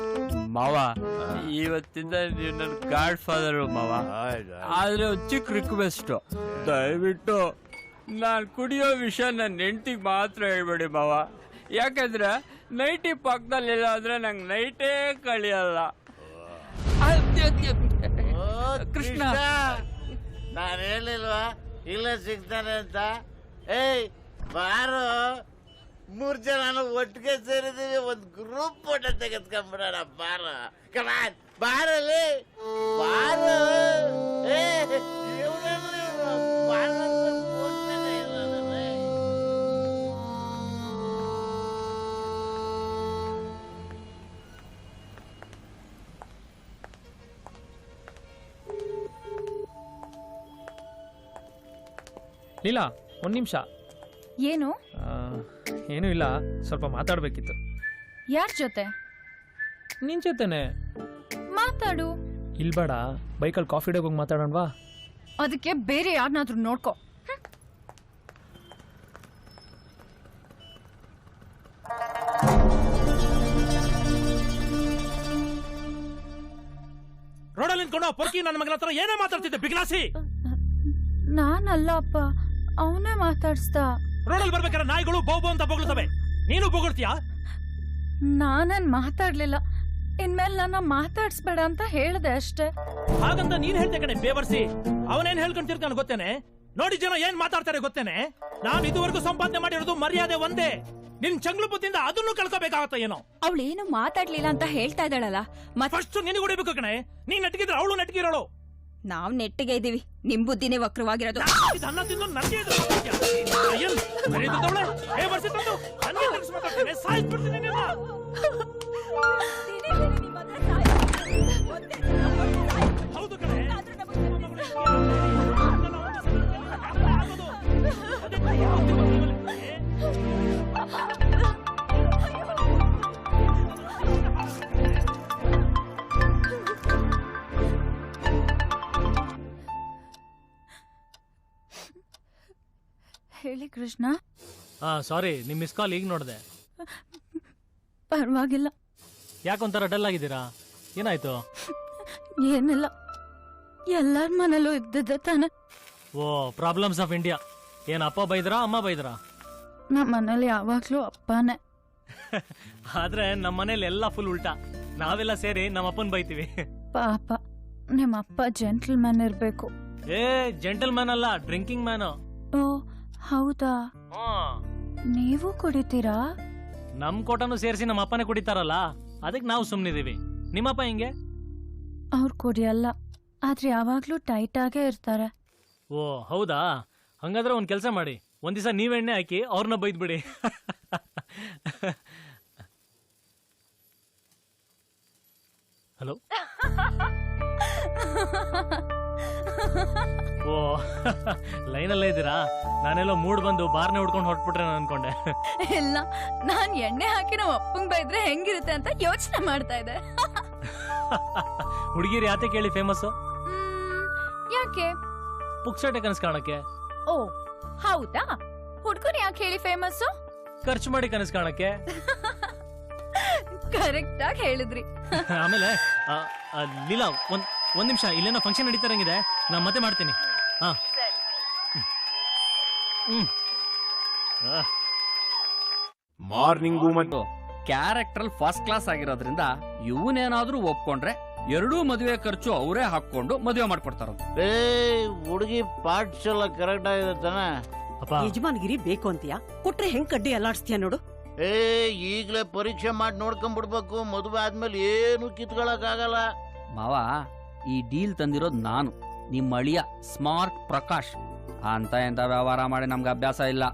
ಮಾವ, ಇವತ್ತಿಂದ ನೀವು ನನ್ನ ಗಾಡ್ ಫಾದರು ಮಾವ. ಆದ್ರೆ ಒಂದು ಚಿಕ್ಕ ರಿಕ್ವೆಸ್ಟ್, ದಯವಿಟ್ಟು ನಾನು ಕುಡಿಯೋ ವಿಷಯ ನನ್ನ ಹೆಂಡತಿಗೆ ಮಾತ್ರ ಹೇಳ್ಬೇಡಿ ಮಾವ. ಯಾಕಂದ್ರೆ ನೈಟಿ ಪಕ್ಕದಲ್ಲಿಲ್ಲ ಅಂದ್ರೆ ನಂಗೆ ನೈಟೇ ಕಳಿಯಲ್ಲ. ಕೃಷ್ಣ, ನಾನು ಹೇಳಿಲ್ವಾ ಇಲ್ಲ ಸಿಗ್ತಾನೆ ಅಂತ? ಏಯ್ ಬಾರು, 3 ಜನ ಒಟ್ಟಿಗೆ ಸೇರಿದೀವಿ, ಒಂದು ಗ್ರೂಪ್ ಫೋಟೋ ತೆಗೆದ್ಕೊಂಡ್ಬಿಡೋಣ. ಬಾರು, ಕಮಾನ್ ಬಾರಲ್ಲಿ ಬಾರು. ಲೀಲಾ, ಒಂದು ನಿಮಿಷ. ಏನು? ಏನೂ ಇಲ್ಲ, ಸ್ವಲ್ಪ ಮಾತಾಡ್ಬೇಕಿತ್ತು. ಯಾರ ಜೊತೆ? ನಿನ್ ಜೊತೆನೆ. ಮಾತಾಡು. ಇಲ್ಬೇಡ, ಬೈಕಲ್ಲಿ ಕಾಫಿ ಡೇಗೆ ಹೋಗಿ ಮಾತಾಡೋಣವಾ? ಅದಕ್ಕೆ ಬೇರೆ ಯಾರನ್ನಾದ್ರೂ ನೋಡ್ಕೋ. ರೋಡಲ್ಲಿ ನಿಂತ್ಕೊಂಡು ಪೊರ್ಕಿ ನನ್ನ ಮಗನ ಹತ್ರ ಏನೇ ಮಾತಾಡ್ತಿದ್ದೆ ಬಿಗ್ಲಾಸಿ? ನಾನಲ್ಲ ಅಪ್ಪ, ಅವನೇ ಮಾತಾಡ್ಸ್ದ. ರೋಡಲ್ಲಿ ಬರ್ಬೇಕಾದ್ರೆ ನಾಯಿಗಳು ಬೌ ಬೌ ಅಂತ ಬೊಗಳ್ತವೆ, ನೀನು ಬೊಗಳ್ತೀಯಾ? ನಾನೇನ್ ಮಾತಾಡ್ಲಿಲ್ಲ, ಇನ್ಮೇಲೆ ನನ್ನ ಮಾತಾಡ್ಸ್ಬೇಡ ಅಂತ ಹೇಳ್ದೆ ಅಷ್ಟೇ. ಹಾಗಂತ ನೀನ್ ಹೇಳ್ತೆ ಕಣೆ ಬೇವರ್ಸಿ. ಅವನೇನ್ ಹೇಳ್ಕೊಂತಿರ್ತಾನೆ ಗೊತ್ತೇನೆ? ನೋಡಿ ಜನ ಏನ್ ಮಾತಾಡ್ತಾರೆ ಗೊತ್ತೇನೆ? ನಾನು ಇದುವರೆಗೂ ಸಂಪಾದನೆ ಮಾಡಿರೋದು ಮರ್ಯಾದೆ ಒಂದೇ. ನಿನ್ ಚಂಗ್ಲು ಬುದ್ಧಿಯಿಂದ ಅದನ್ನು ಕಳ್ಕೋಬೇಕಾಗತ್ತ ಏನೋ. ಅವಳೇನು ಮಾತಾಡ್ಲಿಲ್ಲ ಅಂತ ಹೇಳ್ತಾ ಇದ್ದಾಳಲ್ಲ, ಫಸ್ಟ್ ನಿನಗೆ ಹೊಡಿಬೇಕು ಕಣೆ. ನೀನ್ ನೆಟ್ಗಿದ್ರೆ ಅವಳು ನೆಟ್ಗಿರೋಳು. ನಾವ್ ನೆಟ್ಟಿಗೆ ಇದೀವಿ, ನಿಮ್ ಬುದ್ಧಿನೇ ವಕ್ರವಾಗಿರೋದು. ಅನ್ನ ತಿಂದು ನನಗೆ ಸಾಯಿಸ್ಬಿಡ್ತೀನಿ. ಹೌದು ಕಣೆ. ಹೇಳಿ ಕೃಷ್ಣ. ಸಾರಿ, ನಿಮ್ ಮಿಸ್ ಕಾಲ್ ಈಗ ನೋಡಿದೆ. ಪರವಾಗಿಲ್ಲ. ಯಾಕೊಂಥರ ಡಲ್ ಆಗಿದ್ದೀರಾ? ಏನಾಯ್ತು? ಏನಿಲ್ಲ, ಎಲ್ಲಾರ ಮನೇಲೂ ಇದ್ದಿದ್ದೆ ತಾನೆ. ಓ, ಪ್ರಾಬ್ಲಮ್ಸ್ ಆಫ್ ಇಂಡಿಯಾ. ಏನ್ ಅಪ್ಪ ಬೈದ್ರಾ ಅಮ್ಮ ಬೈದ್ರಾ? ನಮ್ಮ ಮನೇಲಿ ಯಾವಾಗ್ಲೂ ಅಪ್ಪನೇ. ಆದ್ರೆ ನಮ್ಮ ಮನೇಲಿ ಎಲ್ಲ ಫುಲ್ ಉಲ್ಟಾ. ನಾವೆಲ್ಲ ಸೇರಿ ನಮ್ಮ ಅಪ್ಪನ್ ಬೈತೀವಿ. ಪಾಪ, ನಿಮ್ಮ ಅಪ್ಪ ಜೆಂಟಲ್ ಮ್ಯಾನ್ ಇರ್ಬೇಕು. ಏ, ಜೆಂಟಲ್ ಮ್ಯಾನ್ ಅಲ್ಲ, ಡ್ರಿಂಕಿಂಗ್ ಮ್ಯಾನ್. ಓ ಹೌದಾ? ನೀವು ಕುಡಿತೀರಾ? ನಮ್ ಕೋಟನು ಸೇರಿಸಿ ನಮ್ಮ ಅಪ್ಪನೇ ಕುಡಿತಾರಲ್ಲ, ಅದಕ್ಕೆ ನಾವು ಸುಮ್ನಿದೀವಿ. ನಿಮ್ಮಪ್ಪ ಹಿಂಗೆ? ಅವ್ರು ಕುಡಿಯಲ್ಲ, ಆದ್ರೆ ಯಾವಾಗ್ಲೂ ಟೈಟ್ ಆಗೇ ಇರ್ತಾರೆ. ಓ ಹೌದಾ? ಹಂಗಾದ್ರೆ ಒಂದ್ ಕೆಲ್ಸ ಮಾಡಿ, ಒಂದ್ ದಿವಸ ನೀವೆಣ್ಣೆ ಹಾಕಿ ಅವ್ರನ್ನ ಬೈದ್ಬಿಡಿ. ಹಲೋ. ಓ, ಲೈನಲ್ಲೇ ಇದ್ದೀರಾ? ನಾನೆಲ್ಲೋ ಮೂಡ್ ಬಂದು ಬಾರ್ನೆ ಹೊಡ್ಕೊಂಡು ಹೊರಟ್ಬಿಟ್ರೆ ನಾನು ಅನ್ಕೊಂಡೆ. ಇಲ್ಲ, ನಾನ್ ಎಣ್ಣೆ ಹಾಕಿ ನಮ್ಮ ಅಪ್ಪಂಗ್ ಬೈದ್ರೆ ಹೆಂಗಿರುತ್ತೆ ಅಂತ ಯೋಚನೆ ಮಾಡ್ತಾ ಇದ್ದೆ. ಹುಡುಗಿರು ಯಾತೆ ಕೇಳಿ ಫೇಮಸ್? ಯಾಕೆ? ಪುಕ್ಸಟೆ ಕನಸು ಕಾಣಕ್ಕೆ. ಓ ಹೌದಾ? ಹುಡ್ಗರು ಯಾಕೆ ಹೇಳಿ ಫೇಮಸ್? ಖರ್ಚು ಮಾಡಿ ಕನಸು ಕಾಣಕ್ಕೆ. ಕರೆಕ್ಟ್ ಆಗಿ ಹೇಳಿದ್ರಿ. ಆಮೇಲೆ ಲೀಲಾ ಒಂದ್ ನಿಮಿಷ, ಇಲ್ಲೇನೋ ಫಂಕ್ಷನ್ ನಡೀತಾರಂಗಿದೆ, ನಾ ಮತ್ತೆ ಮಾಡ್ತೀನಿ. ಹಾ ಮಾರ್ನಿಂಗು ಮತ್ತು ಕ್ಯಾರೆಕ್ಟರ್ ಫಸ್ಟ್ ಕ್ಲಾಸ್ ಆಗಿರೋದ್ರಿಂದ ಇವನೇನಾದ್ರೂ ಒಪ್ಕೊಂಡ್ರೆ ಎರಡೂ ಮದುವೆ ಖರ್ಚು ಅವರೇ ಹಾಕೊಂಡು ಮದುವೆ ಮಾಡ್ಕೊಡ್ತಾರ. ಹುಡುಗಿ ಪಾಠಶಾಲ ಕರೆಕ್ಟ್ ಆಗಿದೆ ತಾನೆ? ಯಜಮಾನ್ಗಿರಿ ಬೇಕು ಅಂತೀಯಾ? ಕೊಟ್ರೆ ಹೆಂಗ್ ಕಡ್ಡಿ ಅಲ್ಲಾಡ್ಸ್ತೀಯ ನೋಡು. ಈಗ್ಲೇ ಪರೀಕ್ಷೆ ಮಾಡಿ ನೋಡ್ಕೊಂಡ್ಬಿಡ್ಬೇಕು. ಮದುವೆ ಆದ್ಮೇಲೆ ಏನು ಕಿತ್ಕೊಳಕ್ ಆಗಲ್ಲ. ಮಾವ, ಈ ಡೀಲ್ ತಂದಿರೋದು ನಾನು, ನಿಮ್ಮ ಅಳಿಯ ಸ್ಮಾರ್ಟ್ ಪ್ರಕಾಶ್. ಅಂತ ಎಂತ ವ್ಯವಹಾರ ಮಾಡಿ ನಮ್ಗೆ ಅಭ್ಯಾಸ ಇಲ್ಲ.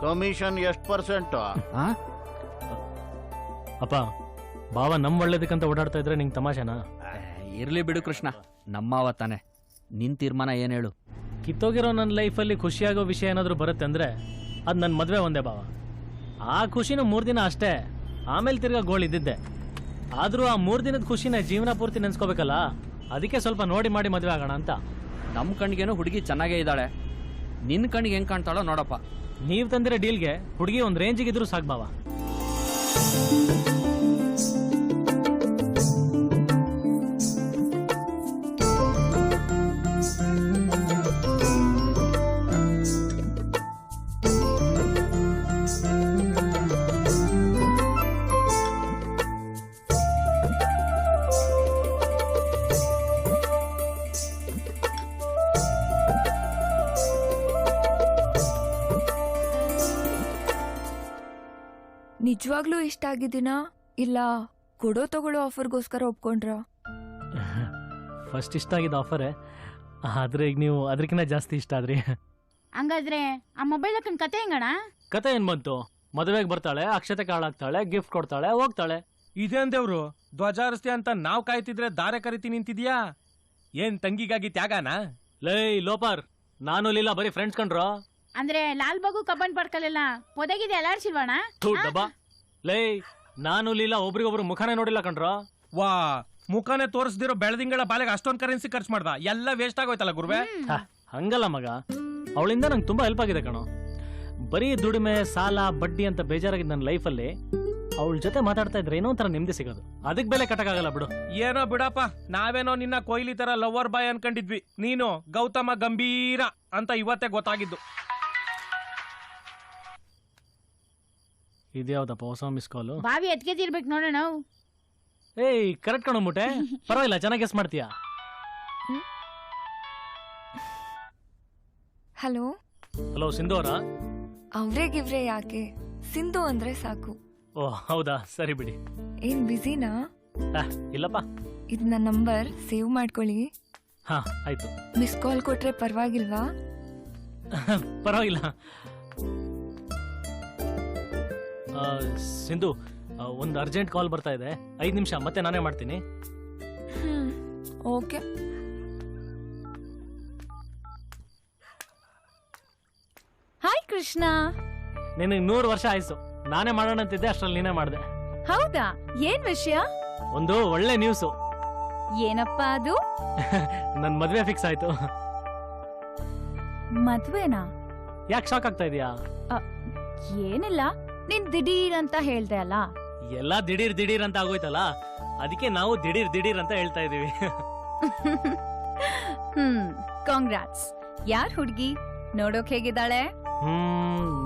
ಕಮಿಷನ್ ಎಷ್ಟು %? ಅಪ್ಪ, ಬಾವ ನಮ್ ಒಳ್ಳೇದಕ್ಕಂತ ಓಡಾಡ್ತಾ ಇದ್ರೆ ನಿಂಗೆ ತಮಾಷೆನಾ? ಇರ್ಲಿ ಬಿಡು ಕೃಷ್ಣ, ನಮ್ಮವ ತಾನೆ. ನಿನ್ ತೀರ್ಮಾನ ಏನ್ ಹೇಳು? ಕಿತ್ತೋಗಿರೋ ನನ್ನ ಲೈಫಲ್ಲಿ ಖುಷಿಯಾಗೋ ವಿಷಯ ಏನಾದರೂ ಬರುತ್ತೆ ಅಂದ್ರೆ ಅದು ನನ್ನ ಮದುವೆ ಒಂದೇ ಬಾವ. ಆ ಖುಷಿನೂ 3 ದಿನ ಅಷ್ಟೇ, ಆಮೇಲೆ ತಿರ್ಗಾ ಗೋಳ್ ಇದ್ದಿದ್ದೆ. ಆದರೂ ಆ 3 ದಿನದ ಖುಷಿನ ಜೀವನ ಪೂರ್ತಿ ನೆನ್ಸ್ಕೋಬೇಕಲ್ಲ, ಅದಕ್ಕೆ ಸ್ವಲ್ಪ ನೋಡಿ ಮಾಡಿ ಮದುವೆ ಆಗೋಣ ಅಂತ. ನಮ್ಮ ಕಣ್ಗೇನು ಹುಡುಗಿ ಚೆನ್ನಾಗೇ ಇದ್ದಾಳೆ, ನಿನ್ನ ಕಣ್ಣಿಗೆ ಹೆಂಗ್ ಕಾಣ್ತಾಳೋ ನೋಡಪ್ಪ. ನೀವು ತಂದಿರೋ ಡೀಲ್ಗೆ ಹುಡುಗಿ ಒಂದು ರೇಂಜಿಗಿದ್ರು ಸಾಕು ಬಾವ. ನಿಜವಾಗ್ಲೂ ಇಷ್ಟ ಆಗಿದ್ದೀನಾ ಇಲ್ಲ ಕೊಡೋ ತಗೊಳ್ಳೋ ಆಫರ್ಗೋಸ್ಕರ ಒಪ್ಕೊಂಡ್ರ? ಫಸ್ಟ್ ಇಷ್ಟ ಆಗಿದ್ದ ಆಫರೇ, ಆದ್ರೆ ಈಗ ನೀವು ಅದಕ್ಕಿಂತ ಜಾಸ್ತಿ ಇಷ್ಟ ಆದ್ರಿ. ಹಂಗಾದ್ರೆ ಆ ಮೊಬೈಲ್ ಹಾಕೊಂಡ್ ಕತೆ ಹೆಂಗಣ? ಕತೆ ಏನ್ ಬಂತು? ಮದುವೆಗೆ ಬರ್ತಾಳೆ, ಅಕ್ಷತೆ ಕಾಳಾಗ್ತಾಳೆ, ಗಿಫ್ಟ್ ಕೊಡ್ತಾಳೆ, ಹೋಗ್ತಾಳೆ. ಇದೇನ್ ದೇವ್ರು ಧ್ವಜಾರಿಸ್ತಿ ಅಂತ ನಾವ್ ಕಾಯ್ತಿದ್ರೆ ದಾರೆ ಕರಿತಿ ನಿಂತಿದ್ಯಾ? ಏನ್ ತಂಗಿಗಾಗಿ ತ್ಯಾಗನಾ? ಲೈ ಲೋಪರ್, ನಾನು ಲೀಲಾ ಬರೀ ಫ್ರೆಂಡ್ಸ್ ಕಂಡ್ರೋ. ಅಂದ್ರೆ ಲಾಲ್ ಬಾಗು ಕಬ್ಬನ್ ಪಡ್ಕಲೆಲ್ಲ ಪೊದಗಿದೆ ಅಲಾಡ್ಸಿಲ್ವಣ? ಡಬ್ಬಾ ಲೈ, ನಾನು ಲೀಲಾ ಒಬ್ರಿಗೊಬ್ರು ಮುಖನೇ ನೋಡಿಲ್ಲ ಕಂಡ್ರೋ. ವಾ, ಮುಖನೇ ತೋರಿಸ್ದಿರೋ ಬೆಳದಿಂಗಳ ಬಾಲೆಗೆ ಅಷ್ಟೊಂದು ಕರೆನ್ಸಿ ಖರ್ಚು ಮಾಡ್ದ, ಎಲ್ಲ ವೇಸ್ಟ್ ಆಗೋಯ್ತಲ್ಲ ಗುರುವೆ. ಹಂಗಲ್ಲ ಮಗ, ಅವಳಿಂದ ನಂಗೆ ತುಂಬಾ ಹೆಲ್ಪ್ ಆಗಿದೆ ಕಣೋ. ಬರೀ ದುಡಿಮೆ, ಸಾಲ, ಬಡ್ಡಿ ಅಂತ ಬೇಜಾರಾಗಿದ್ದ ನನ್ನ ಲೈಫಲ್ಲಿ ಅವಳ ಜೊತೆ ಮಾತಾಡ್ತಾ ಇದ್ರೆ ಏನೋ ಒಂಥರ ನೆಮ್ಮದಿ ಸಿಗೋದು. ಅದಕ್ಕೆ ಬೆಲೆ ಕಟ್ಟಕ್ಕಾಗಲ್ಲ ಬಿಡು. ಏನೋ ಬಿಡಪ್ಪ, ನಾವೇನೋ ನಿನ್ನ ಕೊಯ್ಲಿ ತರ ಲವರ್ ಬಾಯ್ ಅನ್ಕೊಂಡಿದ್ವಿ, ನೀನು ಗೌತಮ ಗಂಭೀರ ಅಂತ ಇವತ್ತೇ ಗೊತ್ತಾಗಿದ್ದು. ಇದ್ಯಾವ್ದಪ್ಪ ಹೊಸ ಮಿಸ್ ಕಾಲು? ಬಾವಿ ಎತ್ಕೆತಿರ್ಬೇಕು ನೋಡೋಣ. ಏಯ್ ಕರೆಕ್ಟ್ ಕಣೋ ಮುಟ್ಟೆ, ಪರವಾಗಿಲ್ಲ, ಚೆನ್ನಾಗಿ ಗೆಸ್ ಮಾಡ್ತೀಯಾ. ಹಲೋ ಹಲೋ, ಸಿಂಧು ಅವರಾ? ಅವ್ರೇ ಗಿವ್ರೆ ಯಾಕೆ, ಸಿಂಧು ಅಂದ್ರೆ ಸಾಕು. ಓ ಹೌದಾ, ಸರಿ ಬಿಡಿ. ಏನ್ ಬಿಸಿನಾ? ಇಲ್ಲಪ್ಪ. ಇದು ನನ್ನ ನಂಬರ್, ಸೇವ್ ಮಾಡ್ಕೊಳ್ಳಿ. ಹಾ ಆಯ್ತು. ಮಿಸ್ ಕಾಲ್ ಕೊಟ್ರೆ ಪರವಾಗಿಲ್ವಾ? ಪರವಾಗಿಲ್ಲ. ಸಿಂಧು, ಒಂದು ಅರ್ಜೆಂಟ್ ಕಾಲ್ ಬರ್ತಾ ಇದೆ, 5 ನಿಮಿಷ, ಮತ್ತೆ ನಾನೇ ಮಾಡ್ತೀನಿ. ಓಕೆ. ಹಾಯ್ ಕೃಷ್ಣ. ನಿನಗೆ 100 ವರ್ಷ ಆಯ್ತು. ನಾನೇ ಮಾಡೋಣ ಅಂತಿದ್ದೆ, ಅಷ್ಟ್ರಲ್ಲಿ ನೀನೇ ಮಾಡಿದೆ. ಹೌದಾ? ಏನ್ ವಿಷಯ? ಒಂದು ಒಳ್ಳೆ ನ್ಯೂಸು. ಏನಪ್ಪಾ ಅದು? ನನ್ ಮದ್ವೆ ಫಿಕ್ಸ್ ಆಯ್ತು. ಮದ್ವೆನಾ? ಯಾಕೆ ಶಾಕ್ ಆಗ್ತಾ ಇದೀಯಾ? ಏನಿಲ್ಲ, ನೀನ್ ದಿಢೀರ್ ಅಂತ ಹೇಳ್ದೆ ಅಲ್ಲ. ಎಲ್ಲ ದಿಢೀರ್ ದಿಢೀರ್ ಅಂತ ಆಗೋಯ್ತಲ್ಲ, ಅದಕ್ಕೆ ನಾವು ದಿಢೀರ್ ದಿಢೀರ್ ಅಂತ ಹೇಳ್ತಾ ಇದೀವಿ. ಕಾಂಗ್ರಾಟ್ಸ್. ಯಾರ್ ಹುಡ್ಗಿ? ನೋಡೋಕ್ ಹೇಗಿದ್ದಾಳೆ?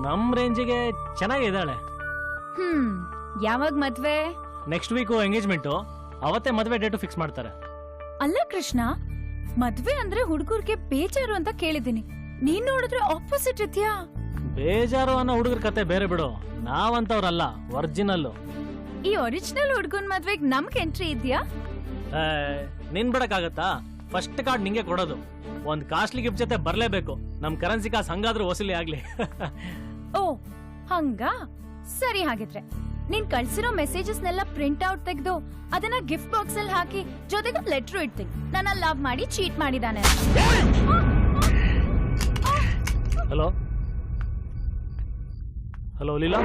ನಮ್ ರೇಂಜಿಗೆ ಚೆನ್ನಾಗಿದ್ದಾಳೆ. ಯಾವಾಗ ಮದ್ವೆ? ನೆಕ್ಸ್ಟ್ ವೀಕು ಎಂಗೇಜ್ಮೆಂಟು, ಅವತ್ತೇ ಮದ್ವೆ ಡೇಟು ಫಿಕ್ಸ್ ಮಾಡ್ತಾರೆ. ಅಲ್ಲ ಕೃಷ್ಣ, ಮದ್ವೆ ಅಂದ್ರೆ ಹುಡುಗರ್ಗೆ ಬೇಜಾರು ಅಂತ ಕೇಳಿದೀನಿ, ನೀನ್ ನೋಡಿದ್ರೆ ಆಪೋಸಿಟ್ ಇದ್ಯಾ? ಬೇಜಾರು ಅನ್ನೋ ಹುಡುಗರ ಕತೆ ಬೇರೆ ಬಿಡು, ನಾವಂತವ್ರಲ್ಲ, ಒರಿಜಿನಲ್. ಈ ಒರಿಜಿನಲ್ ಹುಡುಗನ್ ಮದ್ವೆಗ್ ನಮ್ಗೆ ಎಂಟ್ರಿ ಇದ್ಯಾ? ನಿನ್ ಬಿಡಕ್ಕಾಗತ್ತಾ? ಫಸ್ಟ್ ಕಾರ್ಡ್ ನಿಂಗೆ ಕೊಡೋದು. ಒಂದ್ ಕಾಸ್ಟ್ಲಿ ಗಿಫ್ಟ್ ಜೊತೆ ಬರ್ಲೇಬೇಕು. ನಮ್ ಕರೆನ್ಸಿ ಕಾಸು ಹಂಗಾದ್ರೂ ವಸೂಲಿ ಆಗ್ಲಿ. ಓ ಹಂಗ? ಸರಿ, ಹಾಗಿದ್ರೆ ನೀನ್ ಕಳ್ಸಿರೋ ಮೆಸೇಜಸ್ನೆಲ್ಲ ಪ್ರಿಂಟ್ ಔಟ್ ತೆಗೆದು ಅದನ್ನ ಗಿಫ್ಟ್ ಬಾಕ್ಸ್ ಅಲ್ಲಿ ಹಾಕಿ ಜೊತೆಗೆ ಲೆಟರ್ ಇಡ್ತೀನಿ, ನನ್ನ ಲವ್ ಮಾಡಿ ಚೀಟ್ ಮಾಡಿದಾನೆ. ಹಲೋ ಹಲೋ ಲೀಲಾ,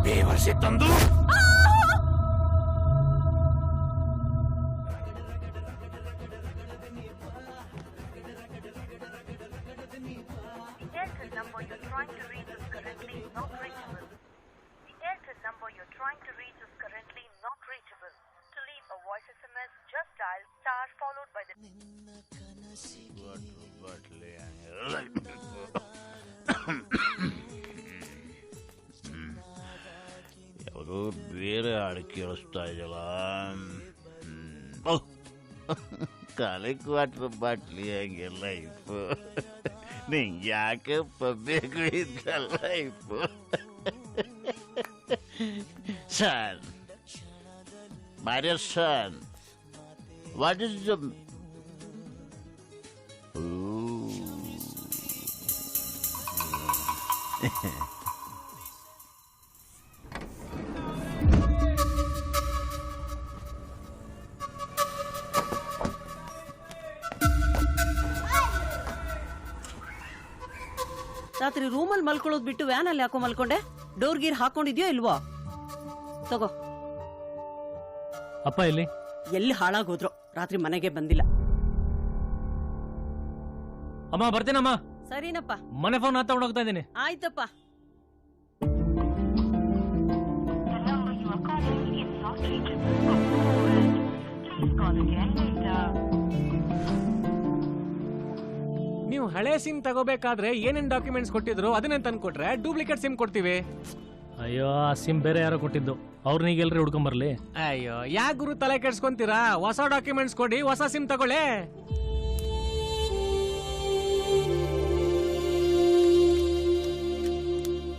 ಬೇವರ್ಸಿ ತಂದು number you're trying to reach is currently not reachable. The Airtel number trying to reach is currently not reachable. To leave a voice SMS, just dial star followed by the... ಯಾವುದು ಬೇರೆ ಹಾಡು ಕೇಳಿಸ್ತಾ ಇದೆಯಲ್ಲ. ಕಾಲಿಕ್ water bottle ಹಂಗೆ life ನಿಂಗೆ ಯಾಕಪ್ಪ ಬೇಕು ಇದ್ದ life. Son my dear son, what is the... ರಾತ್ರಿ ರೂಮಲ್ಲಿ ಮಲ್ಕೊಳ್ಳೋದು ಬಿಟ್ಟು ವ್ಯಾನಲ್ಲಿ ಹಾಕೋ ಮಲ್ಕೊಂಡೆ? ಡೋರ್ ಗೀರ್ ಹಾಕೊಂಡಿದ್ಯೋ ಇಲ್ವೋ? ತಗೋ. ಅಪ್ಪ ಎಲ್ಲಿ? ಎಲ್ಲಿ ಹಾಳಾಗೋದ್ರು, ರಾತ್ರಿ ಮನೆಗೆ ಬಂದಿಲ್ಲ. ಅಮ್ಮ ಬರ್ತೀನಮ್ಮ. ಸರಿನಪ್ಪ. ಮನೆ ಫೋನ್ ತಗೊಂಡು ಹೋಗ್ತಾ ಇದ್ದೀನಿ. ಆಯ್ತಪ್ಪ. ನೀವು ಹಳೆ ಸಿಮ್ ತಗೋಬೇಕಾದ್ರೆ ಏನೇನ್ ಡಾಕ್ಯುಮೆಂಟ್ಸ್ ಕೊಟ್ಟಿದ್ರು ಅದನ್ನೇ ತಂದ್ಕೊಟ್ರೆ ಡೂಪ್ಲಿಕೇಟ್ ಸಿಮ್ ಕೊಡ್ತೀವಿ. ಅಯ್ಯೋ ಆ ಸಿಮ್ ಬೇರೆ ಯಾರೋ ಕೊಟ್ಟಿದ್ದು, ಅವ್ರನ್ನೀಗೆಲ್ರಿ ಹುಡ್ಕೊಂಬರ್ಲಿ. ಅಯ್ಯೋ ಯಾಕೆ ಗುರು ತಲೆ ಕೆಡ್ಸ್ಕೊಂತೀರಾ? ಹೊಸ ಡಾಕ್ಯುಮೆಂಟ್ಸ್ ಕೊಡಿ, ಹೊಸ ಸಿಮ್ ತಗೊಳ್ಳೆ.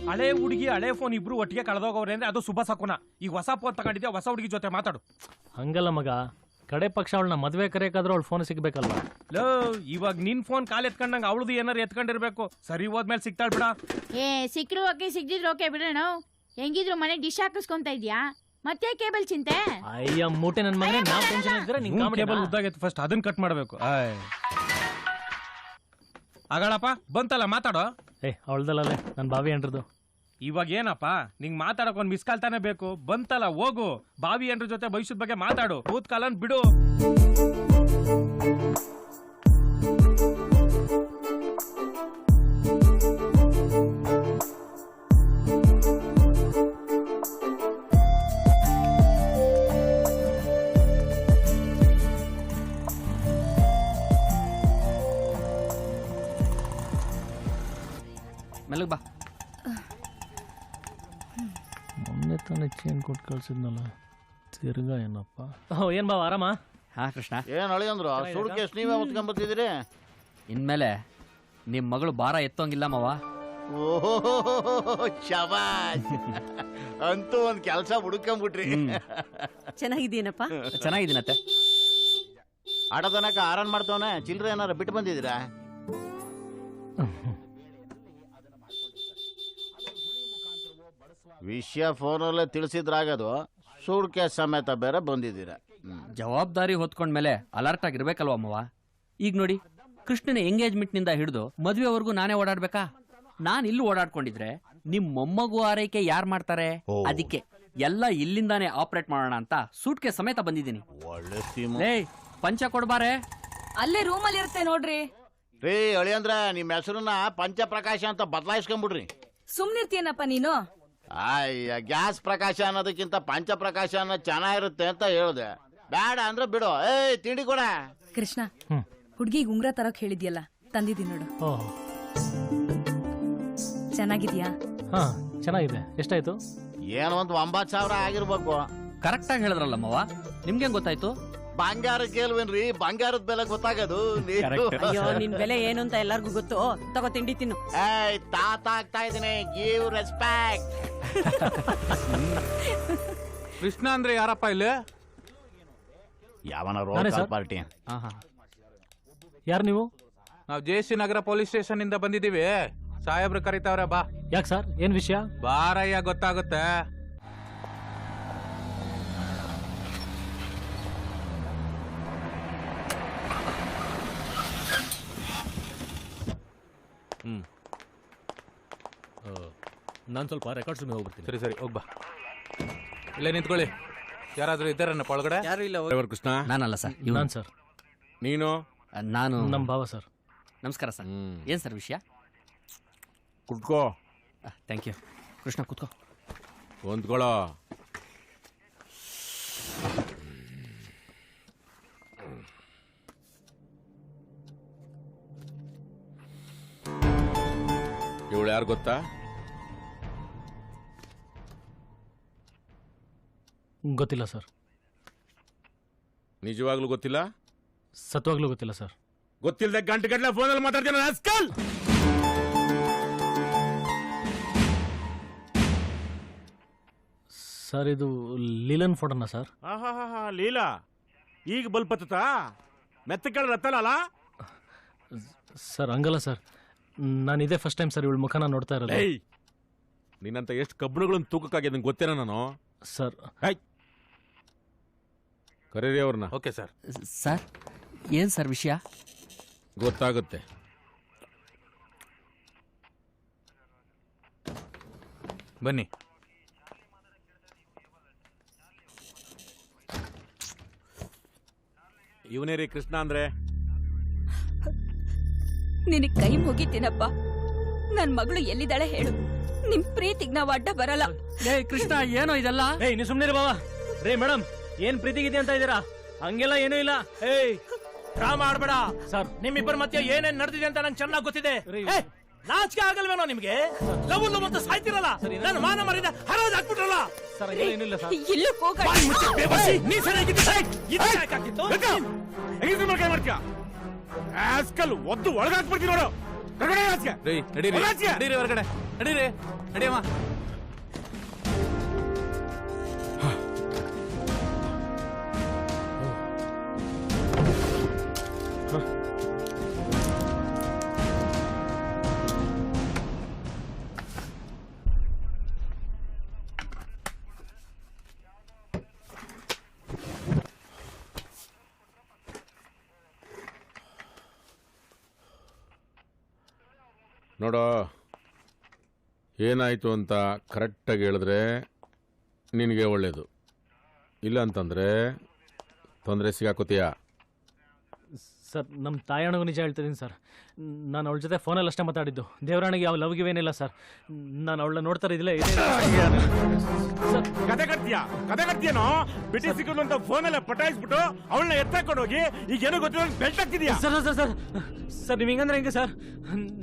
ಹಳೆ ಹುಡುಗಿ ಹಳೆ ಫೋನ್ ಇಬ್ರು ಒಟ್ಟಿಗೆ ಕಳೆದೋಗವ್ರೆ ಅಂದ್ರೆ ಅದು ಶುಭ ಸಕುನ. ಈಗ ಹೊಸ ಫೋನ್ ತಗೊಂಡಿದ್ಯಾ, ಹೊಸ ಹುಡುಗಿ ಜೊತೆ ಮಾತಾಡು. ಹಂಗಲ್ಲ ಮಗ, ಕಡೆ ಪಕ್ಷ ಅವಳನ್ನ ಮದ್ವೆ ಕರೆಯಕ್ಕಾದ್ರೂ ಅವಳು ಫೋನ್ ಸಿಗ್ಬೇಕಲ್ವ? ಲೋ ಇವಾಗ ನಿನ್ ಫೋನ್ ಕಾಲ್ ಎತ್ಕೊಂಡಂಗ ಅವಳದು ಏನಾರು ಎತ್ಕೊಂಡಿರ್ಬೇಕು. ಸರಿ ಹೋದ್ಮೇಲೆ ಸಿಗ್ತಾಳ್ ಬಿಡ. ಸಿಕ್ಕರು ಓಕೆ, ಸಿಕ್ಕಿದ್ರು ಓಕೆ ಬಿಡೋಣ. ಹೆಂಗಿದ್ರು ಮನೆ ಡಿಶ್ ಹಾಕಿಸ್ಕೊಂತ ಇದ್ಯಾ, ಮತ್ತೆ ಕೇಬಲ್ ಚಿಂತೆ? ಅಯ್ಯ ಮೂಟೆ ನನ್ ಮಗನೇ, ನಾವ್ ಟೆನ್ಷನ್ ಇದ್ರೆ ನಿನ್ ಕೇಬಲ್ ಉದ್ದಾಗೈತೆ, ಫಸ್ಟ್ ಅದನ್ನ ಕಟ್ ಮಾಡ್ಬೇಕು. ಆಗಳಪ್ಪ ಬಂತಲ್ಲ ಮಾತಾಡೋ. ಅವಳ್ದಲ್ಲೇ ನನ್ ಬಾವಿ ಏನ್ರದು. ಇವಾಗ ಏನಪ್ಪ ನಿಂಗ್ ಮಾತಾಡಕ್ ಒಂದ್ ಮಿಸ್ ಕಾಲ್ ತಾನೇ ಬೇಕು. ಬಂತಲ್ಲ ಹೋಗು, ಬಾವಿ ಏನ್ರ ಜೊತೆ ಭವಿಷ್ಯದ ಬಗ್ಗೆ ಮಾತಾಡು. ಭೂತ್ ಕಾಲನ್ ಬಿಡು. ಮೆಲ್ಲಗ್ ಬಾ. ಮೊನ್ನೆ ತಾನೇ ಚೇನ್ ಕೊಟ್ಟು ಕಳ್ಸಿದ್ನಲ್ಲ, ತಿರ್ಗಾ ಏನಪ್ಪ? ಏನ್ ಬಾವ ಆರಾಮ? ಹಾ ಕೃಷ್ಣ. ಏನ್ ಅಳಿಯಂದ್ರು ಸುಡ್ ಕೇಸ್ ನೀವೇ ಹೊತ್ಕೊಂಡ್ಬರ್ತಿದ್ದೀರಿ? ಇನ್ಮೇಲೆ ನಿಮ್ ಮಗಳು ಭಾರ ಎತ್ತೋಂಗಿಲ್ಲ ಮಾವ. ಓಹೋ ಶಬಾಷ್, ಅಂತೂ ಒಂದ್ ಕೆಲ್ಸ ಹುಡುಕೊಂಡ್ಬಿಟ್ರಿ. ಚೆನ್ನಾಗಿದ್ದೀನಪ್ಪ. ಚೆನ್ನಾಗಿದ್ದೀನತ್ತೆ. ಆಡೋದನಕ ಆರನ್ ಮಾಡ್ತವನೆ, ಚಿಲ್ಡ್ರೆ ಏನಾರ ಬಿಟ್ಟು ಬಂದಿದ್ದೀರಾ? ವಿಷಯ ಫೋನಲ್ಲೇ ತಿಳಿಸಿದ್ರಾಗದು, ಸೂಡ್ ಕೇಸ್ ಸಮೇತ ಬೇರೆ ಬಂದಿದ್ದೀರ. ಜವಾಬ್ದಾರಿ ಹೊತ್ಕೊಂಡ್ಮೇಲೆ ಅಲರ್ಟ್ ಆಗಿರ್ಬೇಕಲ್ವ ಅಮ್ಮವ. ಈಗ ನೋಡಿ, ಕೃಷ್ಣನ ಎಂಗೇಜ್ಮೆಂಟ್ ನಿಂದ ಹಿಡಿದು ಮದ್ವೆವರೆಗೂ ನಾನೇ ಓಡಾಡ್ಬೇಕಾ? ನಾನ್ ಇಲ್ಲಿ ಓಡಾಡ್ಕೊಂಡಿದ್ರೆ ನಿಮ್ ಮೊಮ್ಮಗು ಆರೈಕೆ ಯಾರ್ ಮಾಡ್ತಾರೆ? ಅದಕ್ಕೆ ಎಲ್ಲ ಇಲ್ಲಿಂದಾನೇ ಆಪರೇಟ್ ಮಾಡೋಣ ಅಂತ ಸೂಟ್ ಕೇಸ್ ಸಮೇತ ಬಂದಿದ್ದೀನಿ. ಪಂಚ ಕೊಡ್ಬಾರೆ. ಅಲ್ಲೇ ರೂಮಲ್ಲಿ ಇರುತ್ತೆ ನೋಡ್ರಿ. ರೀ ಅಳಿಯಂದ್ರ, ನಿಮ್ ಹೆಸರನ್ನ ಪಂಚಪ್ರಕಾಶ ಅಂತ ಬದಲಾಯಿಸ್ಕೊಂಡ್ಬಿಡ್ರಿ. ಸುಮ್ನಿರ್ತೀಯನಪ್ಪ ನೀನು. ಅಯ್ಯ, ಗ್ಯಾಸ್ ಪ್ರಕಾಶ ಅನ್ನೋದಕ್ಕಿಂತ ಪಂಚಪ್ರಕಾಶ ಅನ್ನೋದು ಚೆನ್ನಾಗಿರುತ್ತೆ ಅಂತ ಹೇಳ್ದೆ. ಬೇಡ ಅಂದ್ರೆ ಬಿಡು. ತಿಂಡಿ ಕೊಡ. ಕೃಷ್ಣ, ಹುಡ್ಗಿಗ್ ಉಂಗ್ರ ತರಕ್ ಹೇಳಿದ್ಯಲ್ಲ, ತಂದಿದ್ದೀನಿ ನೋಡು. ಚೆನ್ನಾಗಿದ್ಯಾ? ಹಾ ಚೆನ್ನಾಗಿದೆ. ಎಷ್ಟಾಯ್ತು? ಏನೋ ಒಂದು 9,000 ಆಗಿರ್ಬೇಕು. ಕರೆಕ್ಟ್ ಆಗಿ ಹೇಳಿದ್ರಲ್ಲಮ್ಮವ. ನಿಮ್ಗೆ ಗೊತ್ತಾಯ್ತು? ಬಂಗಾರ ಕೇಳ್ವೇನ್ರಿ, ಬಂಗಾರದ ಬೆಲೆ ಗೊತ್ತಾಗದು. ಅಯ್ಯೋ, ನಿನ್ ಬೆಲೆ ಏನು ಅಂತ ಎಲ್ಲಾರ್ಗು ಗೊತ್ತು. ತಗೋ ತಿಂಡಿ ತಿನ್ನು. ತಾತ ಆಗ್ತಾ ಇದೀನಿ. Give respect. ಕೃಷ್ಣ ಅಂದ್ರೆ ಯಾರಪ್ಪ ಇಲ್ಲಿ? ಯಾವನ ರೋಡ್ ಪಾರ್ಟಿ. ಯಾರು ನೀವು? ನಾವು ಜೆ.ಸಿ. ನಗರ ಪೊಲೀಸ್ ಸ್ಟೇಷನ್ ಇಂದ ಬಂದಿದೀವಿ. ಸಾಹೇಬ್ರು ಕರೀತಾವ್ರೆ, ಬಾ. ಯಾಕೆ ಸರ್, ಏನ್ ವಿಷಯ? ಬಾರಯ್ಯ, ಗೊತ್ತಾಗುತ್ತೆ. ನಾನು ಸ್ವಲ್ಪ ರೆಕಾರ್ಡ್ಸ್ ರೂಮಿಗೆ ಹೋಗ್ಬಿಡ್ತೀನಿ. ಸರಿ ಹೋಗ್ಬಾ. ಇಲ್ಲೇ ನಿಂತ್ಕೊಳ್ಳಿ. ಯಾರಾದ್ರೂ ಇದ್ದಾರನ್ನಪ್ಪ ಒಳಗಡೆ? ಯಾರು ಇಲ್ಲ. ಕೃಷ್ಣ? ನಾನಲ್ಲ ಸರ್. ನಾನು ಸರ್. ನೀನು? ನಾನು ನಮ್ಮ ಭಾವ ಸರ್. ನಮಸ್ಕಾರ ಸರ್. ಏನ್ ಸರ್ ವಿಷಯ? ಕುತ್ಕೋ. Thank you. ಕೃಷ್ಣ ಕುತ್ಕೋ. ಹೊಂದ್ಕೊಳ್ಳೋ. ಇವಳು ಯಾರು ಗೊತ್ತಾ? ಗೊತ್ತಿಲ್ಲ ಸರ್. ನಿಜವಾಗ್ಲೂ ಗೊತ್ತಿಲ್ಲ? ಸತ್ವಾಗ್ಲೂ ಗೊತ್ತಿಲ್ಲ ಸರ್. ಗೊತ್ತಿಲ್ಲದೆ ಗಂಟೆ ಗಂಟೆ ಫೋನಲ್ಲಿ ಮಾತಾಡ್ತೀನಿ ರಾಸ್ಕಲ್. ಸರ್ ಇದು ಲೀಲನ್ ಫೋಟೋನಾ ಸರ್? ಲೀಲಾ ಈಗ ಬಲ್ಪತ್ತಾ ಮೆತ್ತಗಳ ರತ್ತಲ್ಲ ಸರ್ ಹಂಗಲ್ಲ ಸರ್, ನಾನು ಇದೇ ಫಸ್ಟ್ ಟೈಮ್ ಸರ್ ಇವಳ ಮುಖನ ನೋಡ್ತಾ ಇರೋದು. ನಿನ್ನಂತ ಎಷ್ಟು ಕಬ್ಬಣಗಳನ್ನು ತೂಕಕ್ಕಾಗಿ ನಂಗೆ ಗೊತ್ತೇನ ನಾನು ಸರ್. ಕರೀರಿ ಅವ್ರನ್ನ. Okay sir. ಸರ್ ಏನ್ ಸರ್ ವಿಷಯ? ಗೊತ್ತಾಗುತ್ತೆ. ಬನ್ನಿ. ಇವನೇ ರೀ ಕೃಷ್ಣ ಅಂದ್ರೆ. ನಿನಗ್ ಕೈ ಮುಗಿತೀನಪ್ಪ. ನನ್ ಮಗಳು ಎಲ್ಲಿದ್ದಾಳೆ ಹೇಳು. ನಿಮ್ ಪ್ರೀತಿಗ್ ನಾವ್ ಅಡ್ಡ ಬರಲ್ಲ. ಕೃಷ್ಣ ಏನೋ ಇದೆಲ್ಲ? ನೀವು ಸುಮ್ಮನೆ ಬಾಬಾ. ರೇ ಮೇಡಮ್, ಏನ್ ಪ್ರೀತಿಗಿದೆ ಅಂತ ಇದ್ದೀರಾ? ಹಂಗೆಲ್ಲ ಏನೂ ಇಲ್ಲ. ಡ್ರಾಮಾ ಆಡ್ಬೇಡ ಸರ್. ನಿಮ್ಮಿಬ್ಬರ ಮಧ್ಯೆ ಏನೇನ್ ನಡೆದಿದೆ ಅಂತ ನಂಗೆ ಚೆನ್ನಾಗಿ ಗೊತ್ತಿದೆ. ನಾಚಿಕೆ ಆಗಲ್ವೇನೋ ನಿಮ್ಗೆ? ಲವ್ ಅಂತ ಸಾಯ್ತಿರಲ್ಲ, ನನ್ನ ಮಾನ ಮರ್ಯಾದೆ ಹರಾಜ್ ಹಾಕ್ಬಿಟ್ರಲ್ಲ. ಸರ್ ಏನಿಲ್ಲ ಸರ್. ಇಲ್ಲೂ ನೀ ಆಸ್ಕಲ್ ಒದ್ದು ಒಳಗಾಕ್ಬಿಡ್ತೀನಿ ನೋಡು. ನಡೀರಿ ಹೊರಗಡೆ ನಡೀರಿ. ನಡಿಯಮ್ಮ. ನೋಡೋ, ಏನಾಯ್ತು ಅಂತ ಕರೆಕ್ಟಾಗಿ ಹೇಳಿದ್ರೆ ನಿನಗೆ ಒಳ್ಳೇದು. ಇಲ್ಲ ಅಂತಂದ್ರೆ ತೊಂದರೆ ಸಿಗಾಕೋತೀಯ. ಸರ್ ನಮ್ಮ ತಾಯಣ್ಣಗೂ ನಿಜ ಹೇಳ್ತಿದ್ದೀನಿ ಸರ್. ನಾನು ಅವಳ ಜೊತೆ ಫೋನಲ್ಲಿ ಅಷ್ಟೇ ಮಾತಾಡಿದ್ದು. ದೇವರಾಣಿಗೆ ಯಾವ ಲವ್ ಗಿವೇನಿಲ್ಲ ಸರ್. ನಾನು ಅವಳನ್ನ ನೋಡ್ತಾ ಇದ್ದಿಲ್ಲ. ಕತೆ ಕಟ್ತೀಯನೋ? ಬಿಟಿ ಸಿಕ್ಕಲು ಅಂತ ಫೋನೆಲ್ಲ ಪಟಾಯಿಸ್ಬಿಟ್ಟು ಅವಳನ್ನ ಎತ್ತಾಕೊಂಡು ಹೋಗಿ ಈಗ ಏನೋ ಗೊತ್ತಿಲ್ಲ ಬೆಲ್ಟ್ ಹಾಕ್ತಿದ್ಯಾ? ಸರ್ ಸರ್ ಸರ್ ಸರ್ ನೀವು ಹಿಂಗಂದ್ರೆ ಹೆಂಗೆ ಸರ್?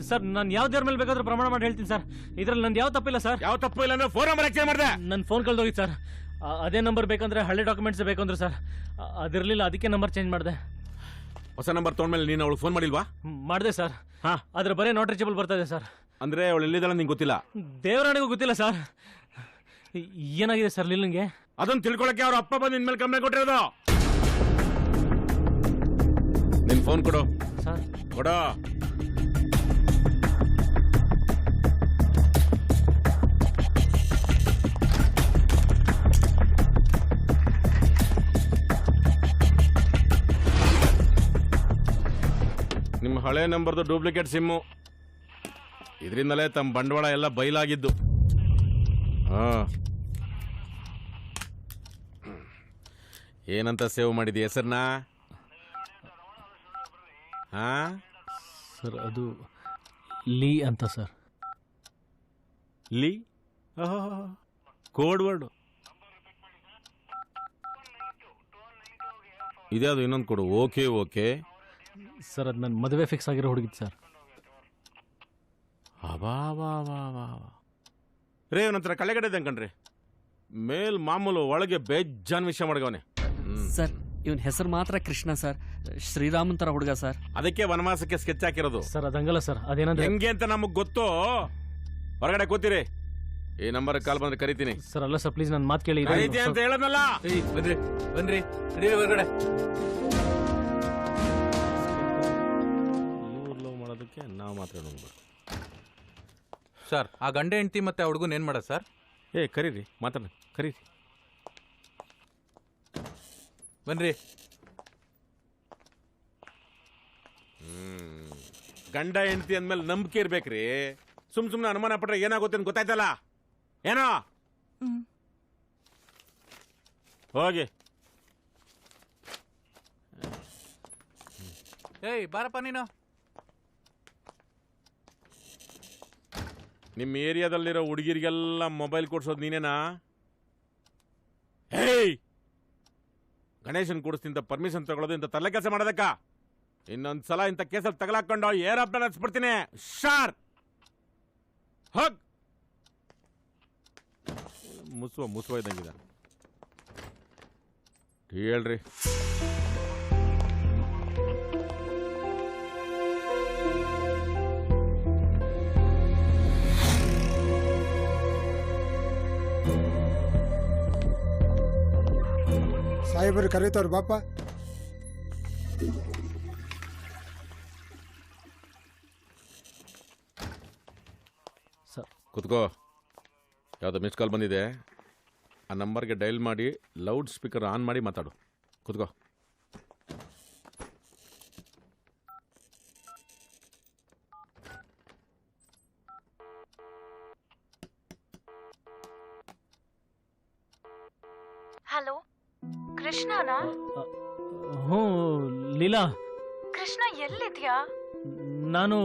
ಸರ್ ನಾನು ಯಾವ ದೇವ್ರ ಮೇಲೆ ಬೇಕಾದ್ರೂ ಪ್ರಮಾಣ ಮಾಡಿ ಹೇಳ್ತೀನಿ ಸರ್. ಇದ್ರಲ್ಲಿ ನಂದು ಯಾವ ತಪ್ಪಿಲ್ಲ ಸರ್. ಯಾವ ತಪ್ಪು ಇಲ್ಲ ಅಂದ್ರೆ ಫೋನ್ ನಂಬರ್ ಎಕ್ಸ್ಚೇಂಜ್ ಮಾಡಿದೆ. ನನ್ನ ಫೋನ್ ಕಳ್ದೋಗಿತ್ತು ಸರ್. ಅದೇ ನಂಬರ್ ಬೇಕಂದ್ರೆ ಹಳೆ ಡಾಕ್ಯುಮೆಂಟ್ಸ್ ಬೇಕಂದ್ರೆ ಸರ್ ಅದಿರಲಿಲ್ಲ, ಅದಕ್ಕೆ ನಂಬರ್ ಚೇಂಜ್ ಮಾಡಿದೆ. ಹೊಸ ನಂಬರ್ ತೊಗೊಂಡ್ಮೇಲೆ ನೀನು ಅವಳು ಫೋನ್ ಮಾಡಿಲ್ವಾ? ಮಾಡಿದೆ ಸರ್. ಆದ್ರೆ ಬರೀ ನಾಟ್ ರೀಚಬಲ್ ಬರ್ತಾ ಇದೆ ಸರ್. ಅಂದ್ರೆ ಅವಳು ಎಲ್ಲಿದ್ದಾಳೆ ನಿಂಗೆ ಗೊತ್ತಿಲ್ಲ? ದೇವರಾಣಿಗೂ ಗೊತ್ತಿಲ್ಲ ಸರ್. ಏನಾಗಿದೆ ಸರ್ ಲೀಲನ್ಗೆ? ಅದನ್ನ ತಿಳ್ಕೊಳಕ್ಕೆ ಅವ್ರ ಅಪ್ಪ ಬಂದು ನಿನ್ಮೇಲೆ ಕಂಪ್ಲೇಂಟ್ ಕೊಟ್ಟಿರೋದು. ನಿನ್ ಫೋನ್ ಕೊಡು ಸರ್. ಕೊಡೋ. ನಿಮ್ಮ ಹಳೆ ನಂಬರ್ದು ಡೂಪ್ಲಿಕೇಟ್ ಸಿಮ್ಮು. ಇದರಿಂದಲೇ ತಮ್ಮ ಬಂಡವಾಳ ಎಲ್ಲ ಬಯಲಾಗಿದ್ದು. ಏನಂತ ಸೇವ್ ಮಾಡಿದ್ಯ ಹೆಸರನ್ನ? ಸರ್ ಅದು ಲೀ ಅಂತ ಸರ್. ಲೀ? ಕೋಡ್ ವರ್ಡ್ ಇದೆ. ಅದು ಇನ್ನೊಂದು ಕೊಡು. ಓಕೆ ಓಕೆ ಸರ್ ಅದು ನನ್ನ ಮದುವೆ ಫಿಕ್ಸ್ ಆಗಿರೋ ಹುಡುಗಿತ್ತು ಸರ್. ರೇ ಅವನಂತರ ಕಳೆಗಡೆ ಕಣ್ರಿ. ಮೇಲ್ ಮಾಮೂಲು, ಒಳಗೆ ಬೇಜಾನ್ ವಿಷಯ ಮಾಡ್ಗವನೆ. ಸರ್ ಇವನ್ ಹೆಸರು ಮಾತ್ರ ಕೃಷ್ಣ ಸರ್. ಶ್ರೀರಾಮನ್ ತರ ಹುಡುಗ ಸರ್. ಅದಕ್ಕೆ ವನವಾಸಕ್ಕೆ ಸ್ಕೆಚ್ ಹಾಕಿರೋದು ಸರ್. ಅದಂಗಲ್ಲ ಸರ್. ಅದೇನಂದ್ರೆ ಹೆಂಗೆ ಅಂತ ನಮಗ್ ಗೊತ್ತು. ಹೊರಗಡೆ ಕೂತಿರಿ. ಈ ನಂಬರ್ ಕಾಲ್ ಬಂದ್ರೆ ಕರಿತೀನಿ ಸರ್. ಅಲ್ಲ ಸರ್ ಪ್ಲೀಸ್ ನನ್ನ ಮಾತು ಕೇಳಿ. ಅಂತ ಹೇಳದ್ನಲ್ಲ. ಬನ್ರಿ ಬನ್ರಿ ನಡೀರಿ ಹೊರಗಡೆ. ಇವ್ರು ಲವ್ ಮಾಡೋದಕ್ಕೆ ನಾವು ಮಾತ್ರ ನೋಡ್ಬೇಕು ಸರ್. ಆ ಗಂಡ ಹೆಂಡತಿ ಮತ್ತೆ ಆ ಹುಡುಗನ್ ಏನ್ ಮಾಡ ಸರ್? ಕರೀರಿ, ಮಾತಾಡ, ಕರೀರಿ. ಬನ್ರಿ. ಗಂಡ ಹೆಂಡತಿ ಅಂದ್ಮೇಲೆ ನಂಬಿಕೆ ಇರ್ಬೇಕ್ರಿ. ಸುಮ್ನೆ ಅನುಮಾನ ಪಟ್ರೆ ಏನಾಗುತ್ತೆ ಅಂತ ಗೊತ್ತಾಯ್ತಲ್ಲ. ಏನೋ ಹೋಗಿ. ಬಾರಪ್ಪ ನೀನು. ನಿಮ್ಮ ಏರಿಯಾದಲ್ಲಿರೋ ಹುಡುಗಿರಿಗೆಲ್ಲ ಮೊಬೈಲ್ ಕೊಡ್ಸೋದು ನೀನೇನಾ? ಗಣೇಶನ್ ಕೊಡಿಸ್ತಿಂತ ಪರ್ಮಿಷನ್ ತಗೊಳ್ಳೋದು ಇಂಥ ತಲೆ ಕೆಲಸ ಮಾಡೋದಕ್ಕ? ಇನ್ನೊಂದ್ಸಲ ಇಂಥ ಕೇಸಲ್ಲಿ ತಗಲಾಕೊಂಡು ಏರಪ್ಪ ಹಚ್ಬಿಡ್ತೀನಿ. ಶಾರ್ ಹೋಗ್ ಮುಸುವ ಇದ್ದಂಗಿದ ಹೇಳ್ರಿ. ಸಾಹೇಬರು ಕರೀತಾರ ಬಾಪ. ಕುತ್ಕೋ. ಯಾವುದೋ ಮಿಸ್ ಕಾಲ್ ಬಂದಿದೆ, ಆ ನಂಬರ್ಗೆ ಡೈಲ್ ಮಾಡಿ ಲೌಡ್ ಸ್ಪೀಕರ್ ಆನ್ ಮಾಡಿ ಮಾತಾಡು. ಕುತ್ಕೋ. ಹಲೋ, ಕೃಷ್ಣನಾ? ಹ್ಞೂ ಲೀಲಾ, ಕೃಷ್ಣ ಎಲ್ಲಿದ್ಯಾ? ನಾನು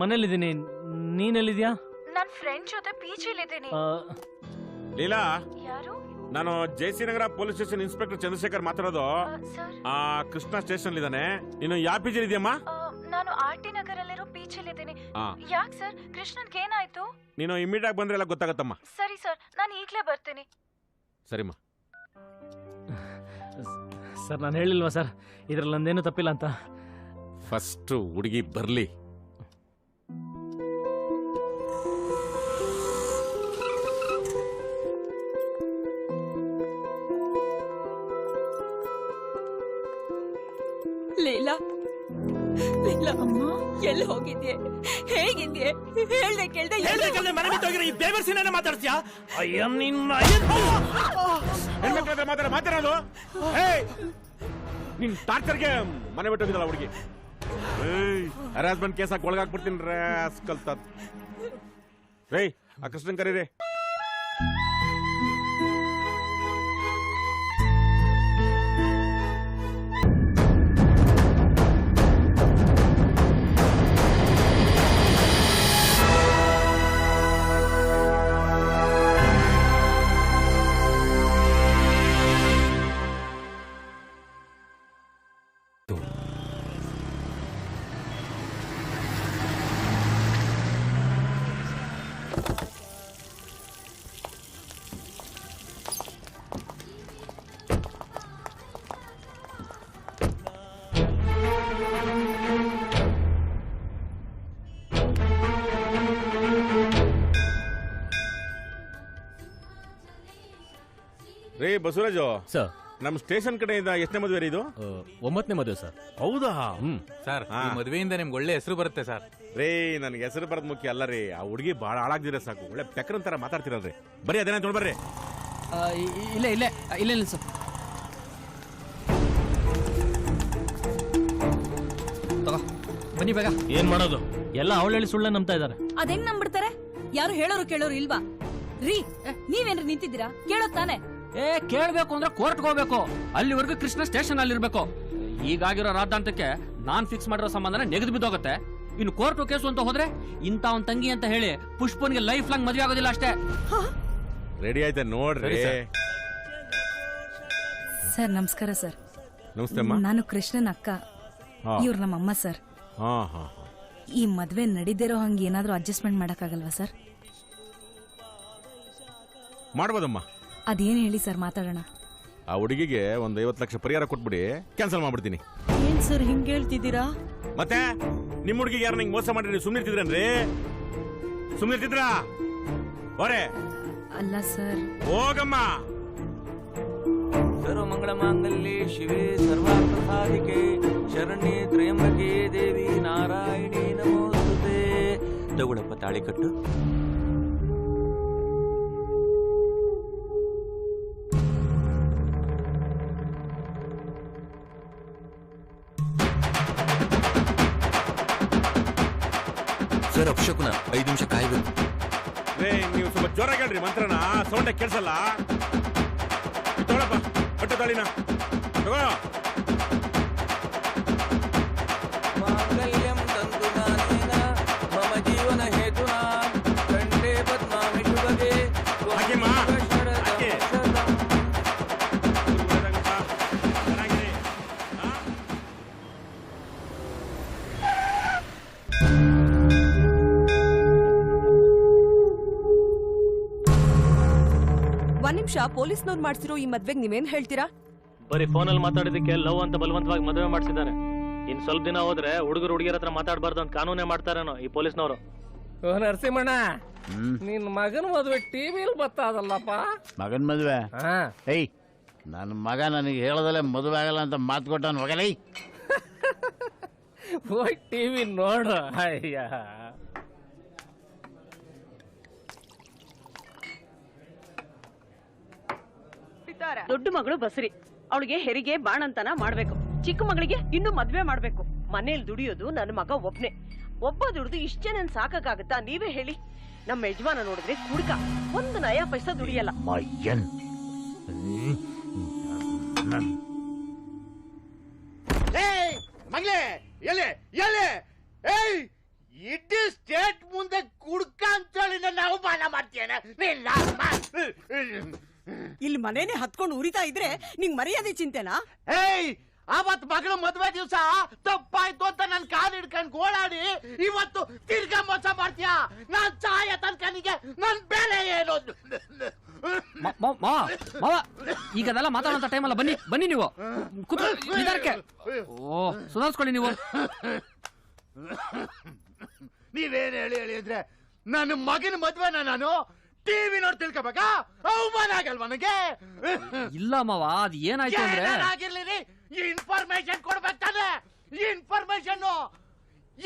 ಮನೇಲಿದ್ದೀನಿ. ನೀನೆಲ್ಲಿದ್ಯಾ? ನನ್ ಫ್ರೆಂಡ್ ಜೊತೆ ಪಿಜಿಲಿದ್ದೀನಿ. ಲೀಲಾ, ಯಾರು? ನಾನು ಜೆಸಿ ನಗರ ಪೊಲೀಸ್ ಸ್ಟೇಷನ್ ಇನ್ಸ್ಪೆಕ್ಟರ್ ಚಂದ್ರಶೇಖರ್ ಮಾತಾಡೋದು. ಆ ಕೃಷ್ಣ ಸ್ಟೇಷನ್ ಇದ್ದಾನೆ. ನೀನು ಯಾವ ಪಿಜಿ ಇದೆಯಮ್ಮ? ನಾನು ಆರ್ ಟಿ ನಗರಲ್ಲಿರೋ ಪಿಜಿಲಿದ್ದೀನಿ. ಆ. ಯಾಕೆ ಸರ್, ಕೃಷ್ಣನ್ಗೆ ಏನಾಯ್ತು? ನೀನು ಇಮಿಡಿಯೇಟ್ ಆಗಿ ಬಂದ್ರೆ ಎಲ್ಲ ಗೊತ್ತಾಗತ್ತಮ್ಮ. ಸರಿ ಸರ್, ನಾನು ಈಗ್ಲೇ ಬರ್ತೀನಿ. ಸರಿಮ್ಮ. ಸರ್, ನಾನು ಹೇಳಿಲ್ವಾ ಸರ್ ಇದ್ರಲ್ಲಿ ನಂದೇನು ತಪ್ಪಿಲ್ಲ ಅಂತ? ಫಸ್ಟ್ ಹುಡುಗಿ ಬರ್ಲಿ. ಲೀಲಾ, ಲೀಲಾ ಅಮ್ಮ, ಎಲ್ಲಿ ಹೋಗಿದ್ಯೆ? ಹೇಗಿದ್ಯೆ? ಹೇಳ್ದೆ ಕೇಳ್ದೆ ಮನೆ ಬಿಟ್ಟು ಹೋಗಿರೋ ಈ ಬೇವರ್ಸಿನ ಮಾತಾಡ್ತೀಯಾ? ಅಯ್ಯ ನಿನ್ನ ಹೆಣ್ಮಕ್ಳ ಮಾತಾಡೋದು. ನಿನ್ ಟಾರ್ಚರ್ಗೆ ಮನೆ ಬಿಟ್ಟು ಹೋಗಿದ್ದಲ್ಲ ಹುಡುಗಿ. ಹರಾಸ್ಮೆಂಟ್ ಕೇಸ್ ಹಾಕಿ ಒಳಗಾಕ್ಬಿಡ್ತೀನಿ ರಾಸ್ಕಲ್ ತತ್. ರೇ, ಆ ಕೃಷ್ಣನ್ ಕರೀರಿ. ರೇ ಬಸವರಾಜು ಸರ್, ನಮ್ಮ ಸ್ಟೇಷನ್ ಕಡೆಯಿಂದ ಎಷ್ಟನೇ ಮದುವೆ ಇದು? 9ನೇ ಮದುವೆ ಸರ್. ಹೌದಾ? ಸರ್, ಈ ಮದುವೆಯಿಂದ ನಿಮ್ಗೆ ಒಳ್ಳೆ ಹೆಸರು ಬರುತ್ತೆ ಸರ್. ರೇ, ನನಗೆ ಹೆಸರು ಬರೋದು ಮುಖ್ಯ ಅಲ್ಲ ರೀ. ಆ ಹುಡುಗಿ ಬಹಳ ಹಾಳಾಗ್ದಿರ ಸಾಕು. ಒಳ್ಳೆ ಪೆಕ್ರನ್ ತರ ಮಾತಾಡ್ತಿರಲ್ರಿ. ಬರೀ ಅದೇನ ನೋಡ್ಬರ್ರಿ. ಇಲ್ಲ ಇಲ್ಲ ಇಲ್ಲ ಇಲ್ಲ ಸರ್. ಬನ್ನಿ ಬೇಗ. ಏನ್ ಮಾಡೋದು? ಎಲ್ಲ ಅವಳು ಹೇಳಿ ಸುಳ್ಳ ನಂಬ್ತಾ ಇದಾರೆ. ಅದೆಂಗ್ ನಂಬಿಡ್ತಾರೆ? ಯಾರು ಹೇಳೋರು ಕೇಳೋರು ಇಲ್ವಾ? ರೀ, ನೀವೇನ್ರಿ ನಿಂತಿದ್ದೀರಾ? ಕೇಳೋದ್ ತಾನೆ? ಕೇಳ್ಬೇಕು ಅಂದ್ರೆ ಕೋರ್ಟ್ಗೆ ಹೋಗ್ಬೇಕು. ಅಲ್ಲಿವರೆಗೂ ಕೃಷ್ಣ ಸ್ಟೇಷನ್ ಅಲ್ಲಿ ಇರ್ಬೇಕು. ಈಗಾಗಿರೋ ರಾದ್ದಾಂತಕ್ಕೆ ನಾನ್ ಫಿಕ್ಸ್ ಮಾಡಿರೋ ಸಂಬಂಧನ ನೆಗೆದು ಬಿದ್ದೋಗತ್ತೆ. ಇನ್ನು ಕೋರ್ಟ್ ಕೇಸು ಅಂತ ಹೋದ್ರೆ ಇಂತ ಒಂದ್ ತಂಗಿ ಅಂತ ಹೇಳಿ ಪುಷ್ಪನ್ಗೆ ಲೈಫ್ ಲಾಂಗ್ ಮದುವೆ ಆಗೋದಿಲ್ಲ ಅಷ್ಟೇ. ರೆಡಿ ಆಯ್ತಾ ನೋಡ್ರಿ. ಸರ್ ನಮಸ್ಕಾರ ಸರ್. ನಮಸ್ತೆ ಅಮ್ಮ. ನಾನು ಕೃಷ್ಣನ್ ಅಕ್ಕ. ಇವ್ರು ನಮ್ಮಮ್ಮ ಸರ್. ಈ ಮದ್ವೆ ನಡೀದಿರೋ ಹಂಗೆ ಏನಾದ್ರೂ ಅಡ್ಜಸ್ಟ್ಮೆಂಟ್ ಮಾಡಕ್ಕಾಗಲ್ವಾ ಸರ್? ಮಾಡ್ಬೋದಮ್ಮ. ಅದೇನ್ ಹೇಳಿ ಸರ್, ಮಾತಾಡೋಣ. ಆ ಹುಡುಗಿಗೆ ಒಂದು 50 ಲಕ್ಷ ಪರಿಹಾರ ಕೊಟ್ಬಿಡಿ, ಕ್ಯಾನ್ಸಲ್ ಮಾಡ್ಬಿಡ್ತೀನಿ. ಏನ್ ಸರ್ ಹಿಂಗ್ ಹೇಳ್ತಿದ್ದೀರಾ? ಮತ್ತೆ ನಿಮ್ಮ ಹುಡುಗಿಗೆ ಯಾರು ನಿಂಗೆ ಮೋಸ ಮಾಡಿರಿ ಸುಮ್ಮನಿರ್ತಿದ್ರೇನ್ರಿ? ಸುಮ್ಮನಿರ್ತಿದ್ರಾ? ಹೊರೆ ಅಲ್ಲ ಸರ್. ಹೋಗಮ್ಮ. ಸರ್ವಮಂಗಳ ಮಾಂಗಲ್ಯೆ ಶಿವೆ ಸರ್ವಾರ್ಥ ಸಾಧಿಕೆ ಶರಣ್ಯೆ ತ್ರ್ಯಂಬಕೆ ದೇವಿ ನಾರಾಯಣಿ ನಮೋಸ್ತುತೆ. ತಗೊಳಪ್ಪ ತಾಳಿ ಕಟ್ಟು. ಸರ್ ಅಪಶಕುನ 5 ನಿಮಿಷ ಕಾಯ್ಬೇಕು. ನೀವು ಸ್ವಲ್ಪ ಜೋರಾಗಿ ಹೇಳ್ರಿ ಮಂತ್ರನ, ಸೌಂಡೇ ಕೇಳಿಸಲ್ಲ. ತೊಗೊಳಪ್ಪ ಬಟ್ಟೆ ತಾಳಿನ ತಗೋ. ಮಾಂಗಲ್ಯಂ ತಂತು ನಾನೇನ ಮಮ ಜೀವನ ಹೇತುನಾ ಕಂಠೆ ಪದ್ಮಾಮಿ ಶುಭಗೆ. ಒಂದ್ ನಿಮಿಷ, ಪೊಲೀಸ್ನವ್ರು ಮಾಡ್ಸಿರೋ ಈ ಮದ್ವೆಗ್ ನೀವೇನ್ ಹೇಳ್ತೀರಾ? ಬರೀ ಫೋನಲ್ಲಿ ಮಾತಾಡಿದಕ್ಕೆ ಲವ್ ಅಂತ ಬಲವಂತವಾಗಿ ಮದುವೆ ಮಾಡಿಸಿದ್ದಾರೆ. ಇನ್ ಸ್ವಲ್ಪ ದಿನ ಹೋದ್ರೆ ಹುಡುಗರು ಹುಡುಗಿಯರ ಹತ್ರ ಮಾತಾಡಬಾರ್ದು ಅಂತ ಕಾನೂನೇ ಮಾಡ್ತಾರೇನೋ ಈ ಪೊಲೀಸ್ನವರು. ನರಸಿಂಹಣ್ಣ, ನಿನ್ ಮಗನ ಮದುವೆ ಟಿವಿಲಿ ಬತ್ತಾದಲ್ಲಪ್ಪ. ಮಗನ್ ಮದುವೆ? ಏಯ್, ನನ್ನ ಮಗ ನನಗೆ ಹೇಳದಲ್ಲೇ ಮದುವೆ ಆಗಲ್ಲ ಅಂತ ಮಾತು ಕೊಟ್ಟವನು ಹೋಗಲೇ. ಹೋಗಿ ಟಿವಿ ನೋಡು. ಅಯ್ಯ, ದೊಡ್ಡ ಮಗಳು ಬಸ್ರಿ, ಅವಳಿಗೆ ಹೆರಿಗೆ ಬಾಣಂತನ ಮಾಡ್ಬೇಕು. ಚಿಕ್ಕ ಮಗಳಿಗೆ ಇನ್ನು ಮದ್ವೆ ಮಾಡ್ಬೇಕು. ಮನೇಲಿ ದುಡಿಯೋದು ನನ್ನ ಮಗ ಒಬ್ನೇ. ಒಬ್ಬ ದುಡಿದು ಇಷ್ಟ ಜನ ಸಾಕಾಗತ್ತಾ? ನೀವೇ ಹೇಳಿ. ನಮ್ಮ ಯಜಮಾನ ನೋಡಿದ್ರೆ ಕುಡ್ಕ, ಒಂದು ನಯ ಪೈಸಾ ದುಡಿಯಲ್ಲ. ಮಗ್ಲೇ, ಎಲ್ಲಿ ಎಲ್ಲಿ? ಏಯ್, ಇಡೀ ಸ್ಟೇಟ್ ಮುಂದೆ ಕುಡ್ಕ ಅಂತೇಳಿ ನನ್ನ ಅವಮಾನ ಮಾಡ್ತೇನೆ. ಇಲ್ಲಿ ಮನೇನೆ ಹತ್ಕೊಂಡು ಉರಿತಾ ಇದ್ರೆ ನಿಂಗ್ ಮರ್ಯಾದೆ ಚಿಂತೆನಾ? ಏಯ್, ಅವತ್ ಮಗಳ ಮದ್ವೆ ದಿವಸ ತಪ್ಪಾಯ್ತು ಅಂತ ನನ್ ಕಾಲ್ ಹಿಡ್ಕೊಂಡ್ ಗೋಳಾಡಿ ಇವತ್ತು ತಿರ್ಗಾ ಮೋಸ ಮಾಡ್ತೀಯಾ? ನಾನ್ ಚಾಯ ತನ್ಕನಿಗೆ ನನ್ ಬೆಲೆ ಏನು? ಈಗ ಅದೆಲ್ಲ ಮಾತಾಡೋಂತ ಟೈಮಲ್ಲ. ಬನ್ನಿ ಬನ್ನಿ, ನೀವು ನಿಧಾನಕ್ಕೆ. ಓ, ಸುಧಾರಿಸ್ಕೊಳ್ಳಿ ನೀವು. ನೀವೇನ್ ಹೇಳಿ ಅಂದ್ರೆ ನನ್ನ ಮಗನ ಮದ್ವೆನ ನಾನು ಟಿವಿ ನೋಡಿ ತಿಳ್ಕೊಬೇಕಾ? ಅವಮಾನ ಆಗಲ್ವ ನನಗೆ? ಇಲ್ಲ ಮಾವ, ಅದ್ ಏನಾಯ್ತು ಅಂದ್ರೆ ಆಗಿರ್ಲಿ, ಇನ್ಫಾರ್ಮೇಶನ್ ಕೊಡ್ಬೇಕಾದ್ರೆ. ಇನ್ಫಾರ್ಮೇಶನ್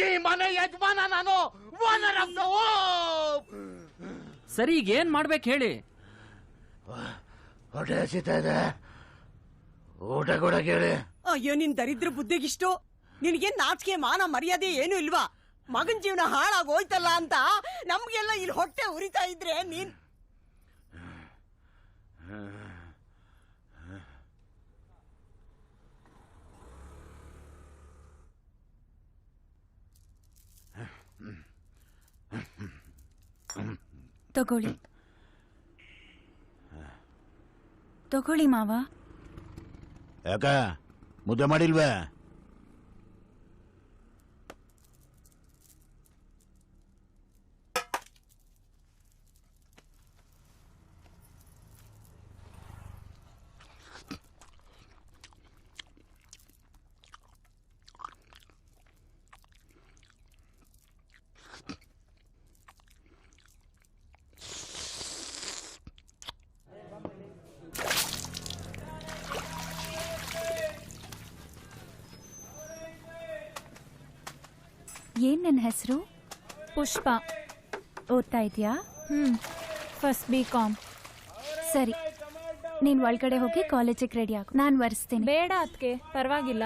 ಈ ಮನೆ ಯಜಮಾನ ನಾನು, ಓನರ್ ಆಫ್ ದ ಹೋಮ್. ಸರಿ, ಈಗ ಏನ್ ಮಾಡ್ಬೇಕು ಹೇಳಿ? ಹೊಟ್ಟೆ ಹಸಿತಾ ಇದೆ, ಊಟ ಕೂಡ ಕೇಳಿ. ಅಯ್ಯೋ, ನಿನ್ ದರಿದ್ರ ಬುದ್ಧಿಗಿಷ್ಟು. ನಿನಗೆ ನಾಚಿಕೆ ಮಾನ ಮರ್ಯಾದೆ ಏನು ಇಲ್ವಾ? ಮಗನ್ ಜೀವನ ಹಾಳಾಗೋಯ್ತಲ್ಲ ಅಂತ ನಮ್ಗೆಲ್ಲ ಇಲ್ಲಿ ಹೊಟ್ಟೆ ಉರಿತಾ ಇದ್ರೆ ನೀನ್ ತಗೊಳ್ಳಿ ತಗೊಳ್ಳಿ ಮಾವ. ಯಾಕ ಮುದ್ದೆ ಮಾಡಿಲ್ವೇ? ಏನ್ ನನ್ನ ಹೆಸರು? ಪುಷ್ಪ. ಓದ್ತಾ ಇದೆಯಾ? First BCom. ಸರಿ, ನೀನ್ ಒಳಗಡೆ ಹೋಗಿ ಕಾಲೇಜಿಗೆ ರೆಡಿ ಆಗು, ನಾನು ಒರೆಸ್ತೀನಿ. ಬೇಡ ಅದಕ್ಕೆ, ಪರವಾಗಿಲ್ಲ.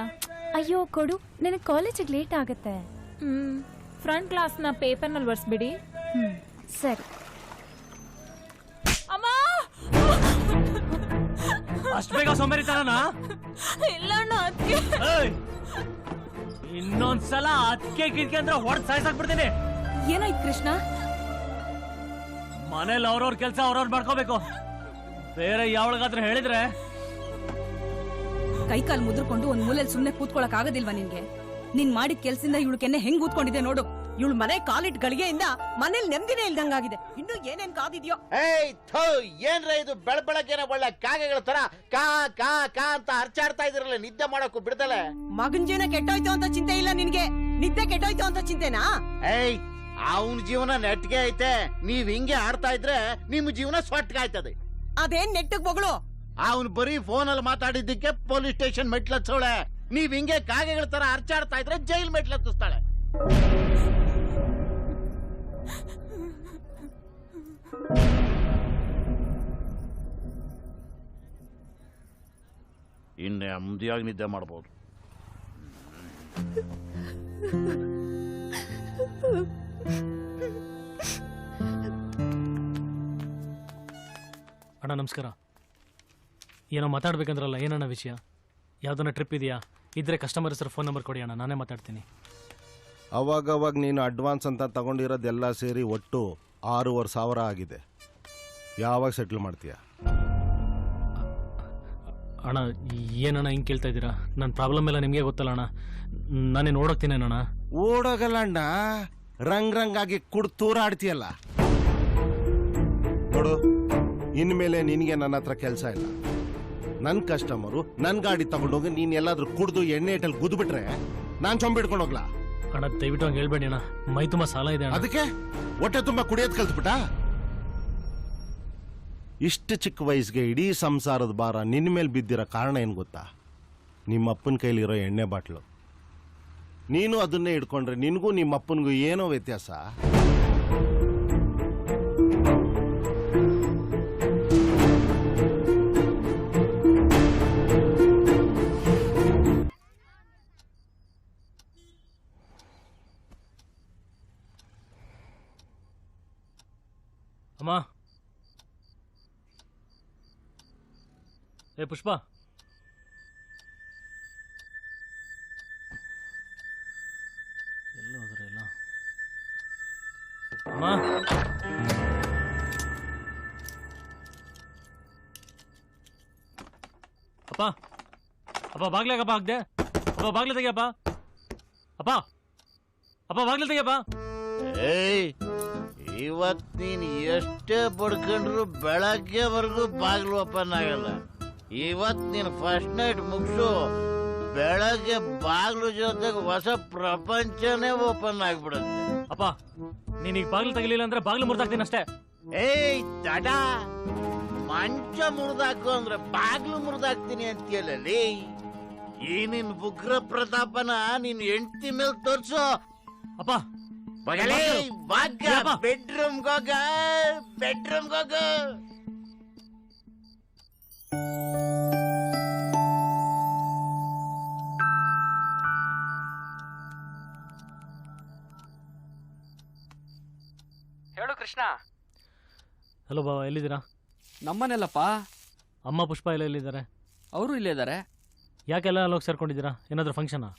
ಅಯ್ಯೋ ಕೊಡು, ನನಗೆ ಕಾಲೇಜಿಗೆ ಲೇಟ್ ಆಗುತ್ತೆ. ಫ್ರಂಟ್ ಕ್ಲಾಸ್ನ ಪೇಪರ್ನಲ್ಲಿ ಒರೆಸ್ಬಿಡಿ. ಸರಿ. ಅಮ್ಮ, ಅಷ್ಟು ಬೇಗ ಸೋಂಬೇರಿತನನಾ? ಇಲ್ಲ ಅಣ್ಣ, ಅದಕ್ಕೆ ಇನ್ನೊಂದ್ಸಲ ಅದಕ್ಕೆ ಕಿಟಕಿ ಅಂದ್ರೆ ಹೊಡೆದ್ ಸಾಯ್ಸಾಕ್ಬಿಡ್ತೀನಿ. ಏನಾಯ್ತು ಕೃಷ್ಣ? ಮನೇಲಿ ಅವ್ರವ್ರ ಕೆಲಸ ಅವ್ರವ್ರು ಮಾಡ್ಕೋಬೇಕು. ಬೇರೆ ಯಾವಳಿಗಾದ್ರೂ ಹೇಳಿದ್ರೆ ಕೈಕಾಲ್ ಮುದ್ರಕೊಂಡು ಒಂದ್ ಮೂಲೆಯಲ್ಲಿ ಸುಮ್ನೆ ಕೂತ್ಕೊಳಕ್ ಆಗೋದಿಲ್ವಾ ನಿನ್ಗೆ? ನೀನ್ ಮಾಡಿದ ಕೆಲ್ಸದಿಂದ ಇವಳು ಕೆನ್ನೆ ಹೆಂಗ್ ಕೂತ್ಕೊಂಡಿದೆ ನೋಡು. ಇವಳು ಮನೆ ಕಾಲಿಟ್ ಗಳಿಗೆಯಿಂದ ಮನೇಲಿ ನೆಮ್ಮದಿನೇ ಇಲ್ದಂಗಾಗಿದೆ. ಇನ್ನು ಏನೇನ್ ಕಾದಿದ್ಯೋ? ಏಯ್ ಥೋ, ಏನ್ರ ಇದು ಬೆಳಬೆಳಗ್ಗೆನೆ ಒಳ್ಳೆ ಕಾಗೆಗಳ ತರ ಕಾ ಕಾ ಕಾ ಅಂತ ಅರ್ಚಾಡ್ತಾ ಇದ್ರಲ್ಲ, ನಿದ್ದೆ ಮಾಡಕ್ಕೂ ಬಿಡ್ದಲೆ. ಮಗನ್ ಜೀವನ ಕೆಟ್ಟೋಯ್ತು ಅಂತ ಚಿಂತೆ ಇಲ್ಲ ನಿನ್ಗೆ, ನಿದ್ದೆ ಕೆಟ್ಟೋಯ್ತು ಅಂತ ಚಿಂತೆನಾ? ಏಯ್, ಅವನ್ ಜೀವನ ನೆಟ್ಗೆ ಐತೆ. ನೀವ್ ಹಿಂಗೆ ಆಡ್ತಾ ಇದ್ರೆ ನಿಮ್ ಜೀವನ ಸ್ವಟ್ಗಾಯ್ತದೆ. ಅದೇನ್ ನೆಟ್ಟಗ್ ಬೊಗಳು? ಅವನ್ ಬರೀ ಫೋನಲ್ಲಿ ಮಾತಾಡಿದ್ದಕ್ಕೆ ಪೊಲೀಸ್ ಸ್ಟೇಷನ್ ಮೆಟ್ಲತ್ಸೋಳೆ. ನೀವ್ ಹಿಂಗೆ ಕಾಗೆಗಳ ತರ ಅರ್ಚಾಡ್ತಾ ಇದ್ರೆ ಜೈಲ್ ಮೆಟ್ಲತ್ತಿಸ್ತಾಳೆ. ಇನ್ನೇ ನೆಮ್ಮದಿಯಾಗಿ ನಿದ್ದೆ ಮಾಡ್ಬೋದು. ಅಣ್ಣ ನಮಸ್ಕಾರ. ಏನೋ ಮಾತಾಡ್ಬೇಕಂದ್ರಲ್ಲ, ಏನಣ್ಣ ವಿಷಯ? ಯಾವ್ದನ್ನ ಟ್ರಿಪ್ ಇದೆಯಾ? ಇದ್ರೆ ಕಸ್ಟಮರ್ ಹೆಸರು ಫೋನ್ ನಂಬರ್ ಕೊಡಿ ಅಣ್ಣ, ನಾನೇ ಮಾತಾಡ್ತೀನಿ. ಅವಾಗವಾಗ ನೀನು ಅಡ್ವಾನ್ಸ್ ಅಂತ ತಗೊಂಡಿರೋದೆಲ್ಲ ಸೇರಿ ಒಟ್ಟು 6,500 ಆಗಿದೆ. ಯಾವಾಗ ಸೆಟ್ಲ್ ಮಾಡ್ತೀಯ? ಅಣ್ಣ ಏನಣ್ಣ ಹಿಂಗೆ ಕೇಳ್ತಾ ಇದ್ದೀರಾ? ನನ್ನ ಪ್ರಾಬ್ಲಮ್ ಎಲ್ಲ ನಿಮಗೆ ಗೊತ್ತಲ್ಲ ಅಣ್ಣ. ನಾನೇನು ಓಡೋಗ್ತೀನೇನಣ್ಣ? ಓಡೋಗಲ್ಲ ಅಣ್ಣ, ರಂಗ್ ರಂಗಾಗಿ ಕುಡ್ ತೂರಾಡ್ತೀಯಲ್ಲ. ನೋಡು, ಇನ್ಮೇಲೆ ನಿನಗೆ ನನ್ನ ಹತ್ರ ಕೆಲಸ ಇಲ್ಲ. ನನ್ನ ಕಸ್ಟಮರು ನನ್ನ ಗಾಡಿ ತಗೊಂಡೋಗಿ ನೀನ್ ಎಲ್ಲಾದ್ರೂ ಕುಡ್ದು ಎಣ್ಣೆ ಇಟ್ಟಲ್ಲಿ ಗುದ್ಬಿಟ್ರೆ ನಾನ್ ಚೊಂಬಿಡ್ಕೊಂಡು ಹೋಗ್ಲಾ? ಅಣ್ಣ ದಯವಿಟ್ಟು ಹಂಗೆ ಹೇಳ್ಬೇಡಿ ಅಣ್ಣ, ಮೈ ತುಂಬಾ ಸಾಲ ಇದೆ ಅಣ್ಣ. ಅದಕ್ಕೆ ಹೊಟ್ಟೆ ತುಂಬಾ ಕುಡಿಯೋದ್ ಕಲ್ತ್ಬಿಟ್ಟ? ಇಷ್ಟು ಚಿಕ್ಕ ವಯಸ್ಸಿಗೆ ಇಡೀ ಸಂಸಾರದ ಭಾರ ನಿನ್ನ ಮೇಲೆ ಬಿದ್ದಿರೋ ಕಾರಣ ಏನು ಗೊತ್ತಾ? ನಿಮ್ಮಪ್ಪನ ಕೈಲಿರೋ ಎಣ್ಣೆ ಬಾಟ್ಲು. ನೀನು ಅದನ್ನೇ ಇಟ್ಕೊಂಡ್ರೆ ನಿನಗೂ ನಿಮ್ಮಪ್ಪನಿಗೂ ಏನೋ ವ್ಯತ್ಯಾಸ? ಅಮ್ಮ, ಏ ಪುಷ್ಪ, ಎಲ್ಲ ಹೋದ್ರೆ ಎಲ್ಲ ಅಮ್ಮ. ಅಪ್ಪ ಅಪ್ಪ ಬಾಗ್ಲಾಗಪ್ಪ ಹಾಕ್ದೆ. ಅಪ್ಪ ಬಾಗ್ಲ ತೆಗಿಯಪ್ಪ. ಅಪ್ಪ ಅಪ್ಪ ಬಾಗ್ಲ ತೆಗಿಯಪ್ಪ. ಏಯ್, ಇವತ್ ನೀನ್ ಎಷ್ಟೇ ಬಡ್ಕೊಂಡ್ರು ಬೆಳಗ್ಗೆವರೆಗೂ ಬಾಗ್ಲು ಓಪನ್ ಆಗಲ್ಲ. ಇವತ್ ನೀನ್ ಫಸ್ಟ್ ನೈಟ್ ಮುಗಿಸು, ಬೆಳಗ್ಗೆ ಬಾಗ್ಲು ಜೊತೆಗೆ ಹೊಸ ಪ್ರಪಂಚನೇ ಓಪನ್ ಆಗ್ಬಿಡುತ್ತೆ. ಅಪ್ಪ ನೀನೀಗ ಬಾಗ್ಲು ತೆಗಿಲಿಲ್ಲ ಅಂದ್ರೆ ಬಾಗ್ಲು ಮುರಿದಾಕ್ತೀನಿ ಅಷ್ಟೇ. ಏಯ್ ತಡ, ಮಂಚ ಮುರಿದಾಕು ಅಂದ್ರೆ ಬಾಗ್ಲು ಮುರಿದಾಕ್ತೀನಿ ಅಂತೀಯಲ್ಲೇ. ಈ ನಿನ್ ಉಗ್ರ ಪ್ರತಾಪನ ನಿನ್ ಹೆಂಡತಿ ಮೇಲೆ ತೋರ್ಸು. ಅಪ್ಪ ಬೆಡ್ರೂಮ್ ಹೋಗ, ಬೆಡ್ರೂಮ್ ಹೋಗ. ಹೇಳು ಕೃಷ್ಣ. ಹಲೋ ಬಾವ, ಎಲ್ಲಿದ್ದೀರಾ? ನಮ್ಮನೆಲ್ಲಪ್ಪ. ಅಮ್ಮ ಪುಷ್ಪ ಎಲ್ಲ ಎಲ್ಲಿದ್ದಾರೆ? ಅವರು ಇಲ್ಲೇ ಇದ್ದಾರೆ. ಯಾಕೆಲ್ಲ ಅಲ್ಲೋಗಿ ಸೇರ್ಕೊಂಡಿದ್ದೀರಾ? ಏನಾದರೂ ಫಂಕ್ಷನಾ?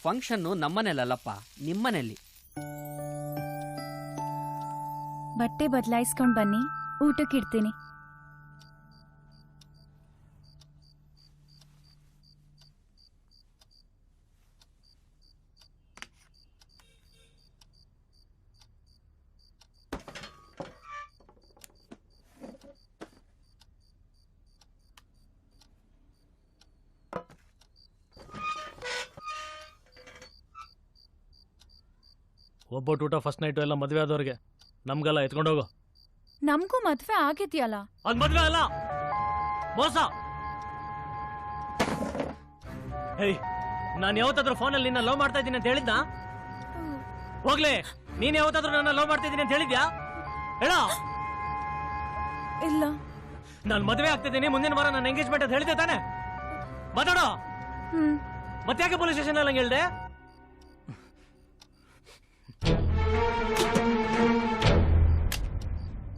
ಫಂಕ್ಷನ್ನು ನಮ್ಮನೆಲ್ಲಪ್ಪ, ನಿಮ್ಮನೆಯಲ್ಲಿ. ಬಟ್ಟೆ ಬದಲಾಯಿಸ್ಕೊಂಡ್ ಬನ್ನಿ, ಊಟಕ್ಕೆ ಇಡ್ತೀನಿ. ಒಬ್ಬಟ್ಟು ಊಟ ಫಸ್ಟ್ ನೈಟು ಎಲ್ಲ ಮದುವೆ ಆದವ್ರಿಗೆ, ನಮ್ಗೆಲ್ಲ ಎತ್ಕೊಂಡೋಗು. ನಮಗೂ ಮದ್ವೆ ಆಗಿದ್ಯಲ್ಲ. ಅದ್ ಮದ್ವೆ ಅಲ್ಲ, ಮೋಸ. ಹೇಯ್, ನಾನು ಯಾವತ್ತಾದ್ರೂ ಫೋನಲ್ಲಿ ನಿನ್ನ ಲವ್ ಮಾಡ್ತಾ ಇದ್ದೀನಿ ಅಂತ ಹೇಳಿದ್ನಾ? ಹೋಗ್ಲಿ, ನೀನ್ ಯಾವತ್ತಾದ್ರೂ ನನ್ನ ಲವ್ ಮಾಡ್ತಾ ಇದ್ದೀನಿ ಅಂತ ಹೇಳಿದ್ಯಾ? ಹೇಳ. ಇಲ್ಲ. ನಾನು ಮದುವೆ ಆಗ್ತಿದ್ದೀನಿ, ಮುಂದಿನ ವಾರ ನನ್ನ ಎಂಗೇಜ್ಮೆಂಟ್ ಅಂತ ಹೇಳಿದೆ ತಾನೆ? ಮಾತಾಡೋ. ಮತ್ತೆ ಯಾಕೆ ಪೊಲೀಸ್ ಸ್ಟೇಷನ್ ಅಲ್ಲಿ ಹಂಗೆ ಹೇಳ್ದೆ?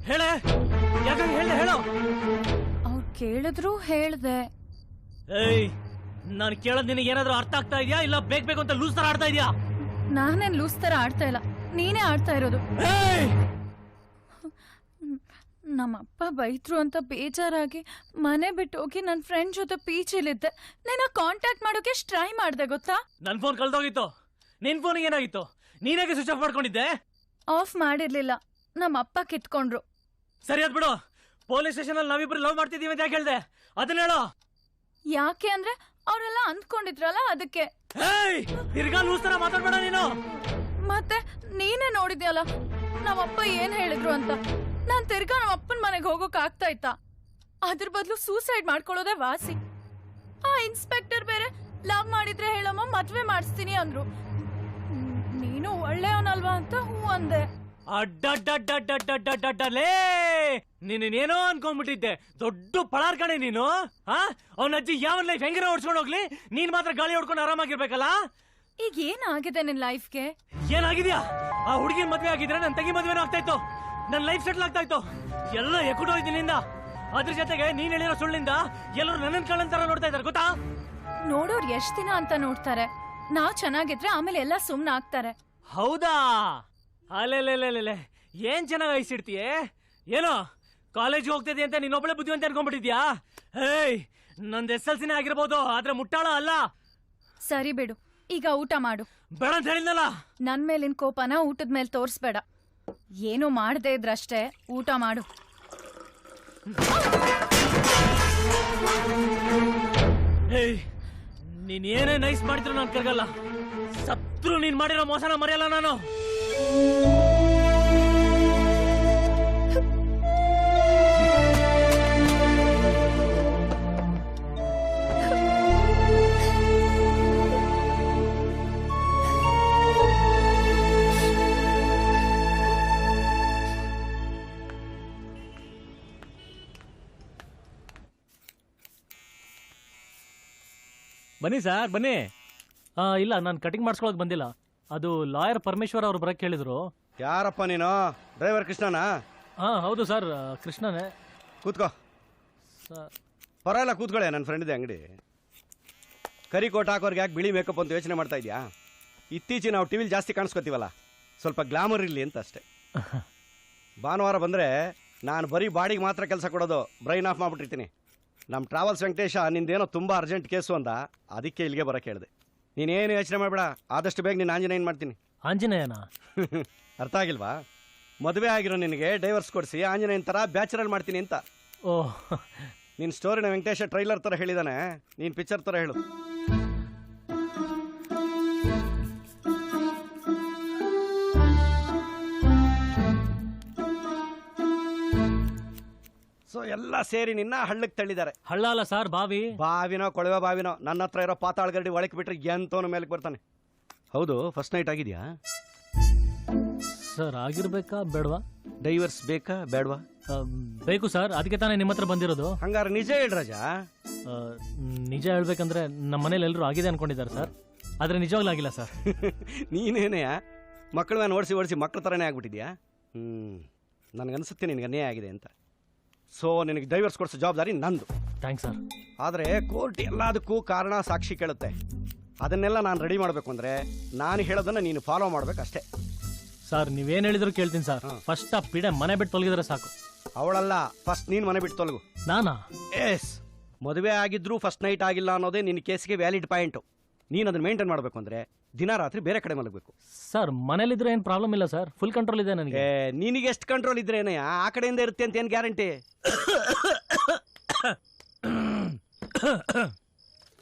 ಹೇಳೆ, ಯಾಕಂಗೆ ಹೇಳ್ದೆ ಹೇಳು. ಅವ್ರು ಕೇಳಿದ್ರು ಹೇಳ್ದೆ. ಏಯ್, ನಾನು ಕೇಳೋದ್ ನಿನಗೆ ಏನಾದ್ರೂ ಅರ್ಥ ಆಗ್ತಾ ಇದೆಯಾ, ಇಲ್ಲ ಬೇಕು ಅಂತ ಲೂಸ್ ತರ ಆಡ್ತಾ ಇದೆಯಾ? ನಾನೇನ್ ಲೂಸ್ ತರ ಆಡ್ತಾ ಇಲ್ಲ, ನೀನೇ ಆಡ್ತಾ ಇರೋದು. ನಮ್ಮಪ್ಪ ಬೈದ್ರು ಅಂತ ಬೇಜಾರಾಗಿ ಮನೆ ಬಿಟ್ಟು ಹೋಗಿ ನನ್ನ ಫ್ರೆಂಡ್ ಜೊತೆ ಪೀಚಿಲಿದ್ದೆ. ನಿನ್ನ ಕಾಂಟ್ಯಾಕ್ಟ್ ಮಾಡೋಕೆ ಟ್ರೈ ಮಾಡ್ದೆ ಗೊತ್ತಾ? ನನ್ ಫೋನ್ ಕಳ್ದೋಗಿತ್ತು. ನಿನ್ ಫೋನಿಗೆ ಏನಾಗಿತ್ತು? ನೀನಾಗೆ ಸ್ವಿಚ್ ಆಫ್ ಮಾಡ್ಕೊಂಡಿದ್ದೆ? ಆಫ್ ಮಾಡಿರ್ಲಿಲ್ಲ, ನಮ್ಮಪ್ಪ ಕಿತ್ಕೊಂಡ್ರು. ಸರಿ ಅದ್ ಬಿಡು. ಪೊಲೀಸ್ ಸ್ಟೇಷನ್ ಅಲ್ಲಿ ನಾವಿಬ್ರು ಲವ್ ಮಾಡ್ತಿದೀವಿ ಅಂತ ಯಾಕೆ ಹೇಳ್ದೆ? ಅದನ್ನ ಹೇಳು. ಯಾಕೆ ಅಂದ್ರೆ ಅವರೆಲ್ಲ ಅಂದ್ಕೊಂಡಿದ್ರಲ್ಲ, ಅದಕ್ಕೆ. ತಿರ್ಗಾ ಲೂಸ್ ತರ ಮಾತಾಡ್ಬೇಡ ನೀನು. ಮತ್ತೆ ನೀನೇ ನೋಡಿದ್ಯಲ್ಲ ನಮ್ಮಪ್ಪ ಏನ್ ಹೇಳಿದ್ರು ಅಂತ. ನಾನ್ ತಿರ್ಗಾ ನಮ್ಮ ಅಪ್ಪನ ಮನೆಗೆ ಹೋಗೋಕ್ ಆಗ್ತಾ ಇತ್ತಾ? ಅದ್ರ ಬದಲು ಸೂಸೈಡ್ ಮಾಡ್ಕೊಳ್ಳೋದೇ ವಾಸಿ. ಆ ಇನ್ಸ್ಪೆಕ್ಟರ್ ಬೇರೆ ಲವ್ ಮಾಡಿದ್ರೆ ಹೇಳಮ್ಮ, ಮದ್ವೆ ಮಾಡಿಸ್ತೀನಿ ಅಂದ್ರು. ನೀನು ಒಳ್ಳೆಯವನಲ್ವಾ ಅಂತ ಹೂ ಅಂದೆ. ಅಡ್ಡಡ್ಡಡ್ಡಡ್ಡಡ್ಡಡ್ಡಡ್ಡಲೇ, ನೀನೇನೋ ಅನ್ಕೊಂಡ್ಬಿಟ್ಟಿದ್ದೆ. ದೊಡ್ಡ ಪಳಾರ್ ಕಣೆ ನೀನು. ಅವನ ಅಜ್ಜಿ ಯಾವನ್ ಲೈಫ್ ಹೆಂಗಿರೋ ಓಡಿಸ್ಕೊಂಡು ಹೋಗ್ಲಿ, ನೀನ್ ಮಾತ್ರ ಗಾಳಿ ಹೊಡ್ಕೊಂಡು ಆರಾಮಾಗಿರ್ಬೇಕಲ್ಲ. ಈಗ ಏನಾಗಿದೆ ನಿನ್ ಲೈಫ್ಗೆ? ಏನಾಗಿದ್ಯಾ? ಆ ಹುಡುಗಿನ ಮದ್ವೆ ಆಗಿದ್ರೆ ನನ್ ತಂಗಿ ಮದ್ವೆನೂ ಆಗ್ತಾ ಇತ್ತು, ನನ್ ಲೈಫ್ ಸೆಟ್ಲ್ ಆಗ್ತಾ ಇತ್ತು. ಎಲ್ಲ ಎಕ್ಕುಟೋಯ್ತಿನಿಂದ. ಅದ್ರ ಜೊತೆಗೆ ನೀನ್ ಹೇಳಿರೋ ಸುಳ್ಳಿಂದ ಎಲ್ಲರೂ ನನ್ನ ಕಳ್ಳನ್ ತರ ನೋಡ್ತಾ ಇದಾರೆ ಗೊತ್ತಾ? ನೋಡೋರ್ ಎಷ್ಟ್ ದಿನ ಅಂತ ನೋಡ್ತಾರೆ. ನಾವ್ ಚೆನ್ನಾಗಿದ್ರೆ ಆಮೇಲೆ ಎಲ್ಲ ಸುಮ್ನ ಆಗ್ತಾರೆ. ಹೌದಾ? ಅಲ್ಲೆಲ್ಲೆಲ್ಲೆಲ್ಲೆ, ಏನ್ ಚೆನ್ನಾಗಿ ಐಸಿಡ್ತೀಯೇ ಏನೋ. ಕಾಲೇಜ್ ಹೋಗ್ತಿದ್ದೆ ಅಂತ ನೀನೊಬ್ಬಳೆ ಬುದ್ಧಿ ಅಂತ ಅನ್ಕೊಂಡ್ಬಿಟ್ಟಿದ್ಯಾ? ಹೇಯ್, ನಂದ್ SLCನೇ ಆಗಿರ್ಬೋದು, ಆದ್ರೆ ಮುಟ್ಟಾಳ ಅಲ್ಲ. ಸರಿ ಬಿಡು, ಈಗ ಊಟ ಮಾಡು. ಬೇಡ ಅಂತ ಹೇಳಿದ್ನಲ್ಲ. ನನ್ ಮೇಲಿನ ಕೋಪನ ಊಟದ ಮೇಲೆ ತೋರ್ಸ್ಬೇಡ. ಏನು ಮಾಡದೆ ಇದ್ರಷ್ಟೇ, ಊಟ ಮಾಡು. ಏಯ್ ನೀನ್ ಏನೇ ನೈಸ್ ಮಾಡಿದ್ರು ನಾನು ಕರ್ಗಲ್ಲ. ಸತ್ರು ನೀನ್ ಮಾಡಿರೋ ಮೋಸನ ಮರೆಯಲ್ಲ ನಾನು. ಬನ್ನಿ ಸರ್ ಬನ್ನಿ. ಇಲ್ಲ ನಾನು ಕಟಿಂಗ್ ಮಾಡಿಸ್ಕೊಳಕ್ ಬಂದಿಲ್ಲ. ಅದು ಲಾಯರ್ ಪರಮೇಶ್ವರ್ ಅವ್ರು ಬರಕ್ ಹೇಳಿದ್ರು. ಯಾರಪ್ಪ ನೀನು? ಡ್ರೈವರ್ ಕೃಷ್ಣನಾ? ಹೌದು ಸರ್, ಕೃಷ್ಣನೇ. ಕೂತ್ಕೋ. ಪರವಾಗಿಲ್ಲ ಕೂತ್ಕೊಳ್ಳೆ, ನನ್ನ ಫ್ರೆಂಡ್ ಇದೆ ಅಂಗಡಿ. ಕರಿ ಕೋಟ್ ಹಾಕೋರ್ಗೆ ಯಾಕೆ ಬಿಳಿ ಮೇಕಪ್ ಅಂತ ಯೋಚನೆ ಮಾಡ್ತಾ ಇದೆಯಾ? ಇತ್ತೀಚೆಗೆ ನಾವು ಟಿವಿಲಿ ಜಾಸ್ತಿ ಕಾಣಿಸ್ಕೊತೀವಲ್ಲ, ಸ್ವಲ್ಪ ಗ್ಲಾಮರ್ ಇರಲಿ ಅಂತ ಅಷ್ಟೇ. ಭಾನುವಾರ ಬಂದರೆ ನಾನು ಬರೀ ಬಾಡಿಗೆ ಮಾತ್ರ ಕೆಲಸ ಕೊಡೋದು, ಬ್ರೈನ್ ಆಫ್ ಮಾಡಿಬಿಟ್ಟಿರ್ತೀನಿ. ನಮ್ಮ ಟ್ರಾವೆಲ್ಸ್ ವೆಂಕಟೇಶ ನಿಂದೇನೋ ತುಂಬ ಅರ್ಜೆಂಟ್ ಕೇಸು ಅಂದ, ಅದಕ್ಕೆ ಇಲ್ಲಿಗೆ ಬರೋಕ್ಕೆ ಹೇಳಿದೆ. ನೀನೇನು ಯೋಚನೆ ಮಾಡಬೇಡ, ಆದಷ್ಟು ಬೇಗ ನೀನು ಆಂಜನೇಯನ್ ಮಾಡ್ತೀನಿ. ಆಂಜನೇಯನ? ಅರ್ಥ ಆಗಿಲ್ವಾ? ಮದುವೆ ಆಗಿರೋ ನಿನಗೆ ಡೈವರ್ಸ್ ಕೊಡಿಸಿ ಆಂಜನೇಯನ್ ಥರ ಬ್ಯಾಚುರಲ್ ಮಾಡ್ತೀನಿ ಅಂತ. ಓಹ್, ನಿನ್ನ ಸ್ಟೋರಿನ ವೆಂಕಟೇಶ ಟ್ರೈಲರ್ ಥರ ಹೇಳಿದಾನೆ, ನೀನು ಪಿಕ್ಚರ್ ಥರ ಹೇಳು. ಸೊ ಎಲ್ಲ ಸೇರಿ ನಿನ್ನ ಹಳ್ಳಕ್ಕೆ ತಳ್ಳಿದ್ದಾರೆ. ಹಳ್ಳ ಅಲ್ಲ ಸರ್, ಬಾವಿ. ಬಾವಿನೋ ಕೊಳವೆ ಬಾವಿನೋ, ನನ್ನ ಹತ್ರ ಇರೋ ಪಾತಾಳ ಗರಡಿ ಒಳಕ್ಕೆ ಬಿಟ್ರೆ ಎಂತೋನು ಮೇಲಕ್ಕೆ ಬರ್ತಾನೆ. ಹೌದು, ಫಸ್ಟ್ ನೈಟ್ ಆಗಿದೆಯಾ ಸರ್? ಆಗಿರ್ಬೇಕಾ ಬೇಡವಾ? ಡೈವರ್ಸ್ ಬೇಕಾ ಬೇಡವಾ? ಬೇಕು ಸರ್, ಅದಕ್ಕೆ ತಾನೇ ನಿಮ್ಮ ಹತ್ರ ಬಂದಿರೋದು. ಹಂಗಾರೆ ನಿಜ ಹೇಳಿ ರಾಜ. ನಿಜ ಹೇಳ್ಬೇಕಂದ್ರೆ ನಮ್ಮ ಮನೇಲಿ ಎಲ್ಲರೂ ಆಗಿದೆ ಅನ್ಕೊಂಡಿದ್ದಾರೆ ಸರ್, ಆದ್ರೆ ನಿಜವಾಗ್ಲೂ ಆಗಿಲ್ಲ ಸರ್. ನೀನೇನೇ ಮಕ್ಕಳ ಮೇಲೆ ಓಡಿಸಿ ಮಕ್ಕಳ ಥರನೇ ಆಗ್ಬಿಟ್ಟಿದ್ಯಾ? ನನಗನ್ಸುತ್ತೆ ನಿನಗೆ ಅನ್ಯಾಯ ಆಗಿದೆ ಅಂತ. ಸೊ ನಿನಗೆ ಡೈವರ್ಸ್ ಕೊಡಿಸೋ ಜವಾಬ್ದಾರಿ ನಂದು. Thanks sir. ಆದರೆ ಕೋರ್ಟ್ ಎಲ್ಲದಕ್ಕೂ ಕಾರಣ ಸಾಕ್ಷಿ ಕೇಳುತ್ತೆ. ಅದನ್ನೆಲ್ಲ ನಾನು ರೆಡಿ ಮಾಡಬೇಕು ಅಂದರೆ ನಾನು ಹೇಳೋದನ್ನು ನೀನು ಫಾಲೋ ಮಾಡ್ಬೇಕಷ್ಟೇ. ಸರ್ ನೀವೇನು ಹೇಳಿದ್ರು ಕೇಳ್ತೀನಿ ಸರ್. ಫಸ್ಟ್ ಆ ಪಿಡೆ ಮನೆ ಬಿಟ್ಟು ತೊಲಗಿದ್ರೆ ಸಾಕು. ಅವಳಲ್ಲ, ಫಸ್ಟ್ ನೀನು ಮನೆ ಬಿಟ್ಟು ತೊಲಗು. ನಾನಾ? ಎಸ್, ಮದುವೆ ಆಗಿದ್ರೂ ಫಸ್ಟ್ ನೈಟ್ ಆಗಿಲ್ಲ ಅನ್ನೋದೇ ನಿನ್ನ ಕೇಸಿಗೆ ವ್ಯಾಲಿಡ್ ಪಾಯಿಂಟು. ನೀನು ಅದನ್ನ ಮೇಂಟೈನ್ ಮಾಡಬೇಕು ಅಂದರೆ ದಿನ ರಾತ್ರಿ ಬೇರೆ ಕಡೆ ಮಲಗಬೇಕು. ಸರ್ ಮನೇಲಿದ್ರೆ ಏನು ಪ್ರಾಬ್ಲಮ್ ಇಲ್ಲ ಸರ್, ಫುಲ್ ಕಂಟ್ರೋಲ್ ಇದೆ ನನಗೆ. ನಿನಗೆ ಎಷ್ಟು ಕಂಟ್ರೋಲ್ ಇದ್ರೇನೆ ಆ ಕಡೆಯಿಂದ ಇರುತ್ತೆ ಅಂತ ಏನು ಗ್ಯಾರಂಟಿ?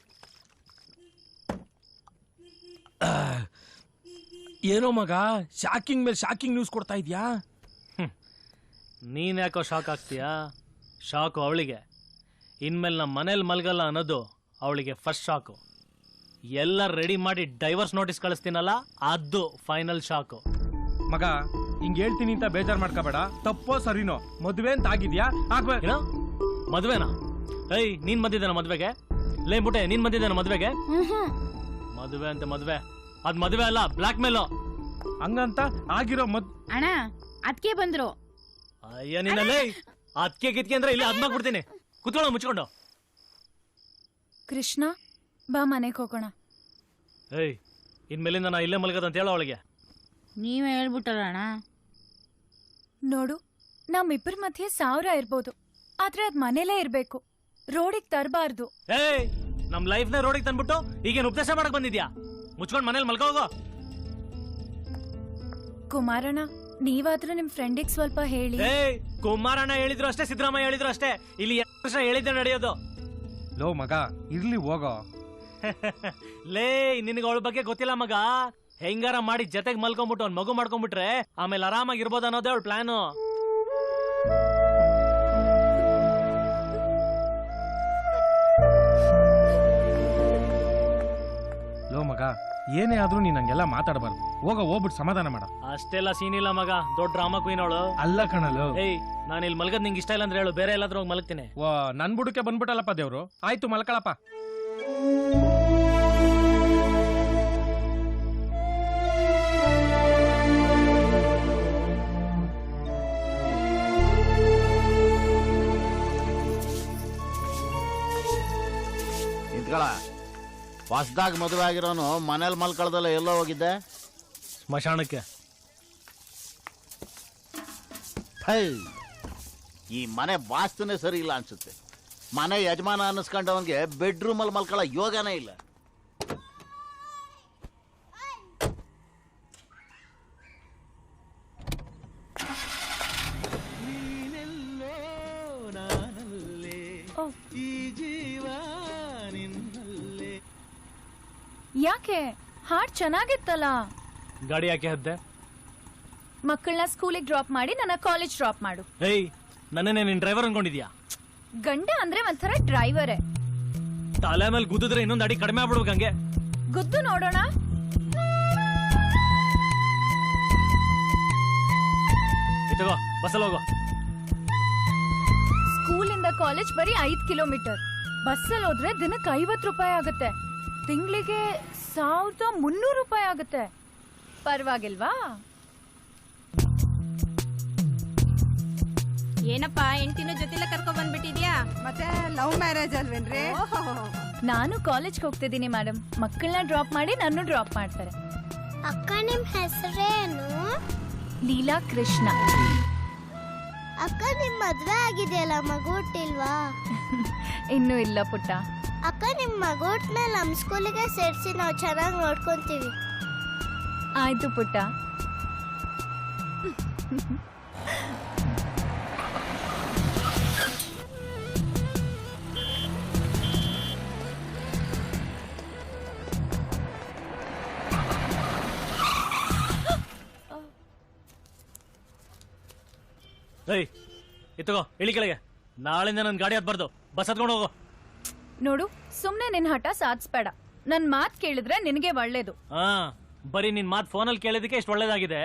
ಏನೋ ಮಗ, ಶಾಕಿಂಗ್ ಮೇಲೆ ಶಾಕಿಂಗ್ ನ್ಯೂಸ್ ಕೊಡ್ತಾ ಇದೀಯಾ? ನೀನ್ ಯಾಕೋ ಶಾಕ್ ಆಗ್ತೀಯಾ? ಶಾಕು ಅವಳಿಗೆ. ಇನ್ಮೇಲೆ ನಮ್ಮ ಮನೇಲಿ ಮಲ್ಗಲ್ಲ ಅನ್ನೋದು ಅವಳಿಗೆ ಫಸ್ಟ್ ಶಾಕು. ಎಲ್ಲ ರೆಡಿ ಮಾಡಿ ಡೈವರ್ಸ್ ನೋಟಿಸ್ ಕಳಿಸ್ತೀನಲ್ಲ, ಅದು ಫೈನಲ್ ಶಾಕು. ಮಗ ಹಿಂಗ್ ಹೇಳ್ತೀನಿ ಅಂತ ಬೇಜಾರ್ ಮಾಡ್ಕೋಬೇಡ. ತಪ್ಪೋ ಸರಿನೋ, ಮದುವೆ ಅಂತ ಆಗಿದ್ಯಾ? ಏನೋ ಮದ್ವೆನಾ? ಏಯ್ ನೀನ್ ಬಂದಿದ್ದಾನ ಮದ್ವೆಗೆ? ಲೇ ಬುಟೆ, ನೀನ್ ಬಂದಿದ್ದಾನ ಮದ್ವೆಗೆ? ಮದುವೆ ಅಂತ ಮದ್ವೆ, ಅದ್ ಮದ್ವೆ ಅಲ್ಲ, ಬ್ಲಾಕ್ ಮೇಲು. ಹಂಗಂತ ಆಗಿರೋ ಅಣ್ಣ ಅದಕ್ಕೆ ಬಂದ್ರು. ಅಯ್ಯ ನಿನ್ನಲ್ಲೇ ಅದಕ್ಕೆ ಗಿತ್ಕೆ ಅಂದ್ರೆ ಇಲ್ಲಿ ಅದ್ಮಾಗ್ಬಿಡ್ತೀನಿ. ಕುತ್ಕೊಳ್ಳೋ ಮುಚ್ಕೊಂಡು. ಕೃಷ್ಣ ಬಾ ಮನೆಗೆ ಹೋಗೋಣ. ಏಯ್ ಇನ್ಮೇಲಿಂದ ನಾ ಇಲ್ಲೇ ಮಲಗದಂತ ಹೇಳೋ ಅವಳಿಗೆ. ನೀವೇ ಹೇಳ್ಬಿಟ್ಟಲ್ಲ ಅಣ್ಣ. ನೋಡು, ನಮ್ಮಿಬ್ಬರ ಮಧ್ಯೆ 1000 ಇರ್ಬೋದು, ಆದ್ರೆ ಅದ್ ಮನೇಲೇ ಇರ್ಬೇಕು, ರೋಡಿಗೆ ತರಬಾರ್ದು. ಏಯ್ ನಮ್ ಲೈಫ್ನ ರೋಡಿಗೆ ತಂದ್ಬಿಟ್ಟು ಈಗೇನು ಉಪದೇಶ ಮಾಡಕ್ ಬಂದಿದ್ಯಾ? ಮುಚ್ಕೊಂಡ್ ಮನೇಲಿ ಮಲ್ಕೋ ಹೋಗೋ. ಕುಮಾರಣ್ಣ, ನೀವಾದ್ರೂ ನಿಮ್ ಫ್ರೆಂಡಿಗೆ ಸ್ವಲ್ಪ ಹೇಳಿ. ಏಯ್ ಕುಮಾರಣ್ಣ ಹೇಳಿದ್ರು ಅಷ್ಟೇ, ಸಿದ್ದರಾಮಯ್ಯ ಹೇಳಿದ್ರು ಅಷ್ಟೇ, ಇಲ್ಲಿ ಹೇಳಿದ್ದೆ ನಡೆಯೋದು. ಲೋ ಮಗ ಇರ್ಲಿ ಹೋಗೋ. ಲೇ ನಿನಗೆ ಅವಳ ಬಗ್ಗೆ ಗೊತ್ತಿಲ್ಲ ಮಗ. ಹೆಂಗಾರ ಮಾಡಿ ಜೊತೆಗೆ ಮಲ್ಕೊಂಡ್ಬಿಟ್ಟು ಅವ್ನ್ ಮಗು ಮಾಡ್ಕೊಂಡ್ಬಿಟ್ರೆ ಆಮೇಲೆ ಆರಾಮಾಗಿರ್ಬೋದು ಅನ್ನೋದೇ ಅವಳ ಪ್ಲಾನು. ಲೋ ಮಗ, ಏನೇ ಆದ್ರೂ ನೀನ್ ಹಂಗೆಲ್ಲ ಮಾತಾಡಬಾರ್ದು. ಹೋಗ್ಬಿಟ್ಟು ಸಮಾಧಾನ ಮಾಡ. ಅಷ್ಟೆಲ್ಲ ಸೀನ್ ಇಲ್ಲ ಮಗ, ದೊಡ್ಡ ಡ್ರಾಮಾ ಕ್ವೀನ್ ಅವಳು. ಅಲ್ಲ ಕಣಲು. ಏಯ್ ನಾನು ಇಲ್ಲಿ ಮಲ್ಗದ್ ನಿಂಗೆ ಇಷ್ಟ ಇಲ್ಲ ಅಂದ್ರೆ ಹೇಳು, ಬೇರೆ ಎಲ್ಲಾದ್ರೂ ಹೋಗಿ ಮಲಗ್ತೀನಿ. ನನ್ ಬುಡಕ್ಕೆ ಬಂದ್ಬಿಟ್ಟಲ್ಲಪ್ಪ ದೇವ್ರು. ಆಯ್ತು ಮಲ್ಕೊಳಪ್ಪ. ನಿಂತ್ಕೊಳ. ಹೊಸ್ದಾಗ ಮದುವೆ ಆಗಿರೋನು ಮನೇಲಿ ಮಲ್ಕೊಳ್ದಲ್ಲ ಎಲ್ಲೋ ಹೋಗಿದ್ದೆ? ಸ್ಮಶಾನಕ್ಕೆ. ಈ ಮನೆ ವಾಸ್ತುನೇ ಸರಿ ಇಲ್ಲ ಅನ್ಸುತ್ತೆ. ಮನೆ ಯಜಮಾನ ಅನ್ನಿಸ್ಕೊಂಡವನ್ಗೆ ಬೆಡ್ರೂಮಲ್ಲಿ ಮಲ್ಕೊಳ್ಳೋ ಯೋಗನೇ ಇಲ್ಲ. ಯಾಕೆ ಹಾಡ್ ಚೆನ್ನಾಗಿತ್ತಲ್ಲ. ಗಾಡಿ ಯಾಕೆ ಹದ್ದೆ? ಮಕ್ಕಳನ್ನ ಸ್ಕೂಲಿಗೆ ಡ್ರಾಪ್ ಮಾಡಿ ನನ್ನ ಕಾಲೇಜ್ ಡ್ರಾಪ್ ಮಾಡು. ಏಯ್, ನನ್ನೇ ನಿನ್ ಡ್ರೈವರ್ ಅನ್ಕೊಂಡಿದ್ಯಾ? ಗಂಡ ಅಂದ್ರೆ ಒಂಥರ ಡ್ರೈವರೇ. ತಲೆ ಮೇಲೆ ಗುದ್ದಿದ್ರೆ ಇನ್ನೊಂದು ಅಡಿ ಕಡಿಮೆ ಆಗ್ಬಿಡ್ಬೇಕು ಹಂಗೆ. ಗುದ್ದು ನೋಡೋಣ. ಇತಗೋ ಬಸ್ಸಲ್ಲಿ ಹೋಗೋ. ಸ್ಕೂಲಿಂದ ಕಾಲೇಜ್ ಬರೀ 5 ಕಿಲೋಮೀಟರ್. ಬಸ್ಸಲ್ಲಿ ಹೋದ್ರೆ ದಿನಕ್ಕೆ 50 ರೂಪಾಯಿ ಆಗುತ್ತೆ. ತಿಂಗಳಿಗೆ 1300 ರೂಪಾಯಿ ಆಗುತ್ತೆ. ಪರವಾಗಿಲ್ವಾ? ಏನಪ್ಪ ಹೆಂಡತಿನ ಜೊತೆಲೆ ಕರ್ಕೊಂಡ್ ಬಂದ್ಬಿಟ್ಟಿದ್ಯಾ? ಮತ್ತೆ ಲವ್ ಮ್ಯಾರೇಜ್ ಅಲ್ವೇನ್ರಿ? ನಾನು ಕಾಲೇಜ್ಗೆ ಹೋಗ್ತಿದ್ದೀನಿ ಮೇಡಮ್. ಮಕ್ಕಳನ್ನ ಡ್ರಾಪ್ ಮಾಡಿ ನನ್ನ ಡ್ರಾಪ್ ಮಾಡ್ತಾರೆ. ಅಕ್ಕ ನಿಮ್ ಹೆಸರೇನು? ಲೀಲಾ ಕೃಷ್ಣ. ಅಕ್ಕ ನಿಮ್ ಮದ್ವೆ ಆಗಿದೆಯಲ್ಲ, ಮಗು ಹುಟ್ಟಿಲ್ವಾ? ಇನ್ನೂ ಇಲ್ಲ ಪುಟ್ಟ. ಅಕ್ಕ ನಿಮ್ ಮಗು ಹುಟ್ಮೇಲೆ ನಮ್ ಸ್ಕೂಲಿಗೆ ಸೇರ್ಸಿ ನಾವು ಚೆನ್ನಾಗಿ ನೋಡ್ಕೊಂತೀವಿ. ಆಯ್ತು ಪುಟ್ಟ. ಏಯ್, ಇತ್ತಗೋ ಇಳಿ ಕೆಳಗೆ. ನಾಳೆಯಿಂದ ನನ್ ಗಾಡಿ ಹತ್ಬಾರ್ದು, ಬಸ್ ಹತ್ಕೊಂಡು ಹೋಗೋ. ನೋಡು, ಸುಮ್ನೆ ನಿನ್ ಹಠ ಸಾಧಿಸ್ಬೇಡ. ನನ್ ಮಾತ್ ಕೇಳಿದ್ರೆ ನಿನಗೆ ಒಳ್ಳೇದು. ಹಾ, ಬರೀ ನಿನ್ ಮಾತ್ ಫೋನಲ್ಲಿ ಕೇಳಿದಕ್ಕೆ ಇಷ್ಟು ಒಳ್ಳೇದಾಗಿದೆ.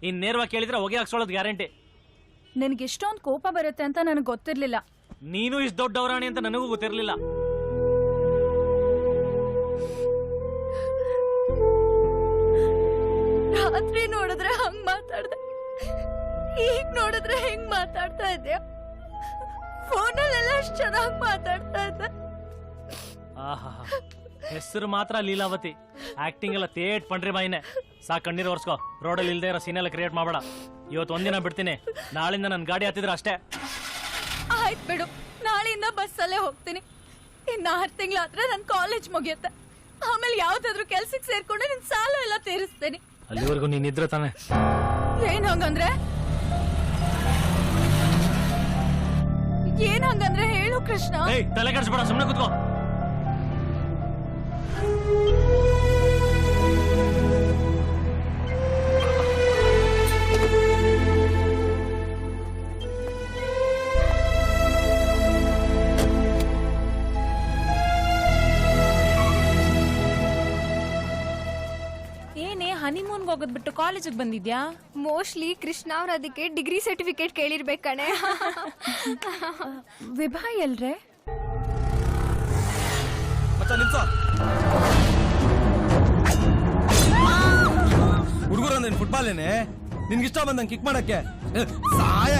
ಇನ್ ನೇರವಾಗಿ ಕೇಳಿದ್ರೆ ಹೊಗೆ ಹಾಕ್ಸೋಳೋದು ಗ್ಯಾರಂಟಿ. ನಿನಗೆ ಇಷ್ಟೊಂದು ಕೋಪ ಬರುತ್ತೆ ಅಂತ ನನಗೆ ಗೊತ್ತಿರ್ಲಿಲ್ಲ. ನೀನು ಇಷ್ಟು ದೊಡ್ಡ ಅವರಾಣಿ ಅಂತ ನನಗೂ ಗೊತ್ತಿರ್ಲಿಲ್ಲ. ರಾತ್ರಿ ನೋಡಿದ್ರೆ ಹಂಗ್ ಮಾತಾಡ್ದೆ, ಈಗ ನೋಡಿದ್ರೆ ಹೆಂಗ್ ಮಾತಾಡ್ತಾ ಇದ್ಯಾ? ಫೋನಲ್ಲೆಲ್ಲ ಅಷ್ಟು ಚೆನ್ನಾಗಿ ಮಾತಾಡ್ತಾ ಇದ್ದೆ. ಆಹಾ, ಹೆಸರು ಮಾತ್ರ ಲೀಲಾವತಿ, ಆಕ್ಟಿಂಗ್ ಎಲ್ಲ ತೇಟ್ ಪಂಡ್ರಿ ಬಾಯಿನೇ. ಸಾಕು, ಕಣ್ಣೀರು ಒರ್ಸ್ಕೋ. ರೋಡಲ್ಲಿ ಇಲ್ದೇ ಇರೋ ಸೀನ್ ಎಲ್ಲ ಕ್ರಿಯೇಟ್ ಮಾಡಬೇಡ. ಇವತ್ತು ಒಂದಿನ ಬಿಡ್ತೀನಿ, ನಾಳಿಂದ ನನ್ನ ಗಾಡಿ ಹತ್ತಿದ್ರೆ ಅಷ್ಟೇ. ಆಯ್ತು ಬಿಡು, ನಾಳೆಯಿಂದ ಬಸ್ಸಲ್ಲೇ ಹೋಗ್ತೀನಿ. ಇನ್ನು 6 ತಿಂಗಳಾದ್ರೆ ನನ್ನ ಕಾಲೇಜ್ ಮುಗಿಯುತ್ತೆ. ಆಮೇಲೆ ಯಾವ್ದಾದ್ರು ಕೆಲ್ಸಕ್ಕೆ ಸೇರ್ಕೊಂಡು ನಿನ್ ಸಾಲ ಎಲ್ಲ ತೀರಿಸ್ತೇನೆ. ಅಲ್ಲಿವರೆಗೂ ನೀನಿದ್ರೆ ತಾನೆ. ಏನ್ ಹಂಗಂದ್ರೆ? ಏನ್ ಹಂಗಂದ್ರೆ ಹೇಳು ಕೃಷ್ಣ. ತಲೆ ಕೆಡಿಸ್ಬೇಡ, ಸುಮ್ಮನೆ ಕೂತ್ಕೋ. ಏನೇ ಹನಿಮೂನ್ಗೆ ಹೋಗೋದ್ ಬಿಟ್ಟು ಕಾಲೇಜಿಗೆ ಬಂದಿದ್ಯಾ? ಮೋಸ್ಟ್ಲಿ ಕೃಷ್ಣ ಅವ್ರ ಅದಕ್ಕೆ ಡಿಗ್ರಿ ಸರ್ಟಿಫಿಕೇಟ್ ಕೇಳಿರ್ಬೇಕು ಕಣೆ. ವಿಭಾ ಎಲ್ರೆ? ಹುಡುಗರು ಅಂದ್ರೆ ಫುಟ್ಬಾಲ್ ಏನೇ ನಿನ್ಗಿಷ್ಟ ಬಂದಂಗೆ ಕಿಕ್ ಮಾಡಕ್ಕೆ ಸಹಾಯ.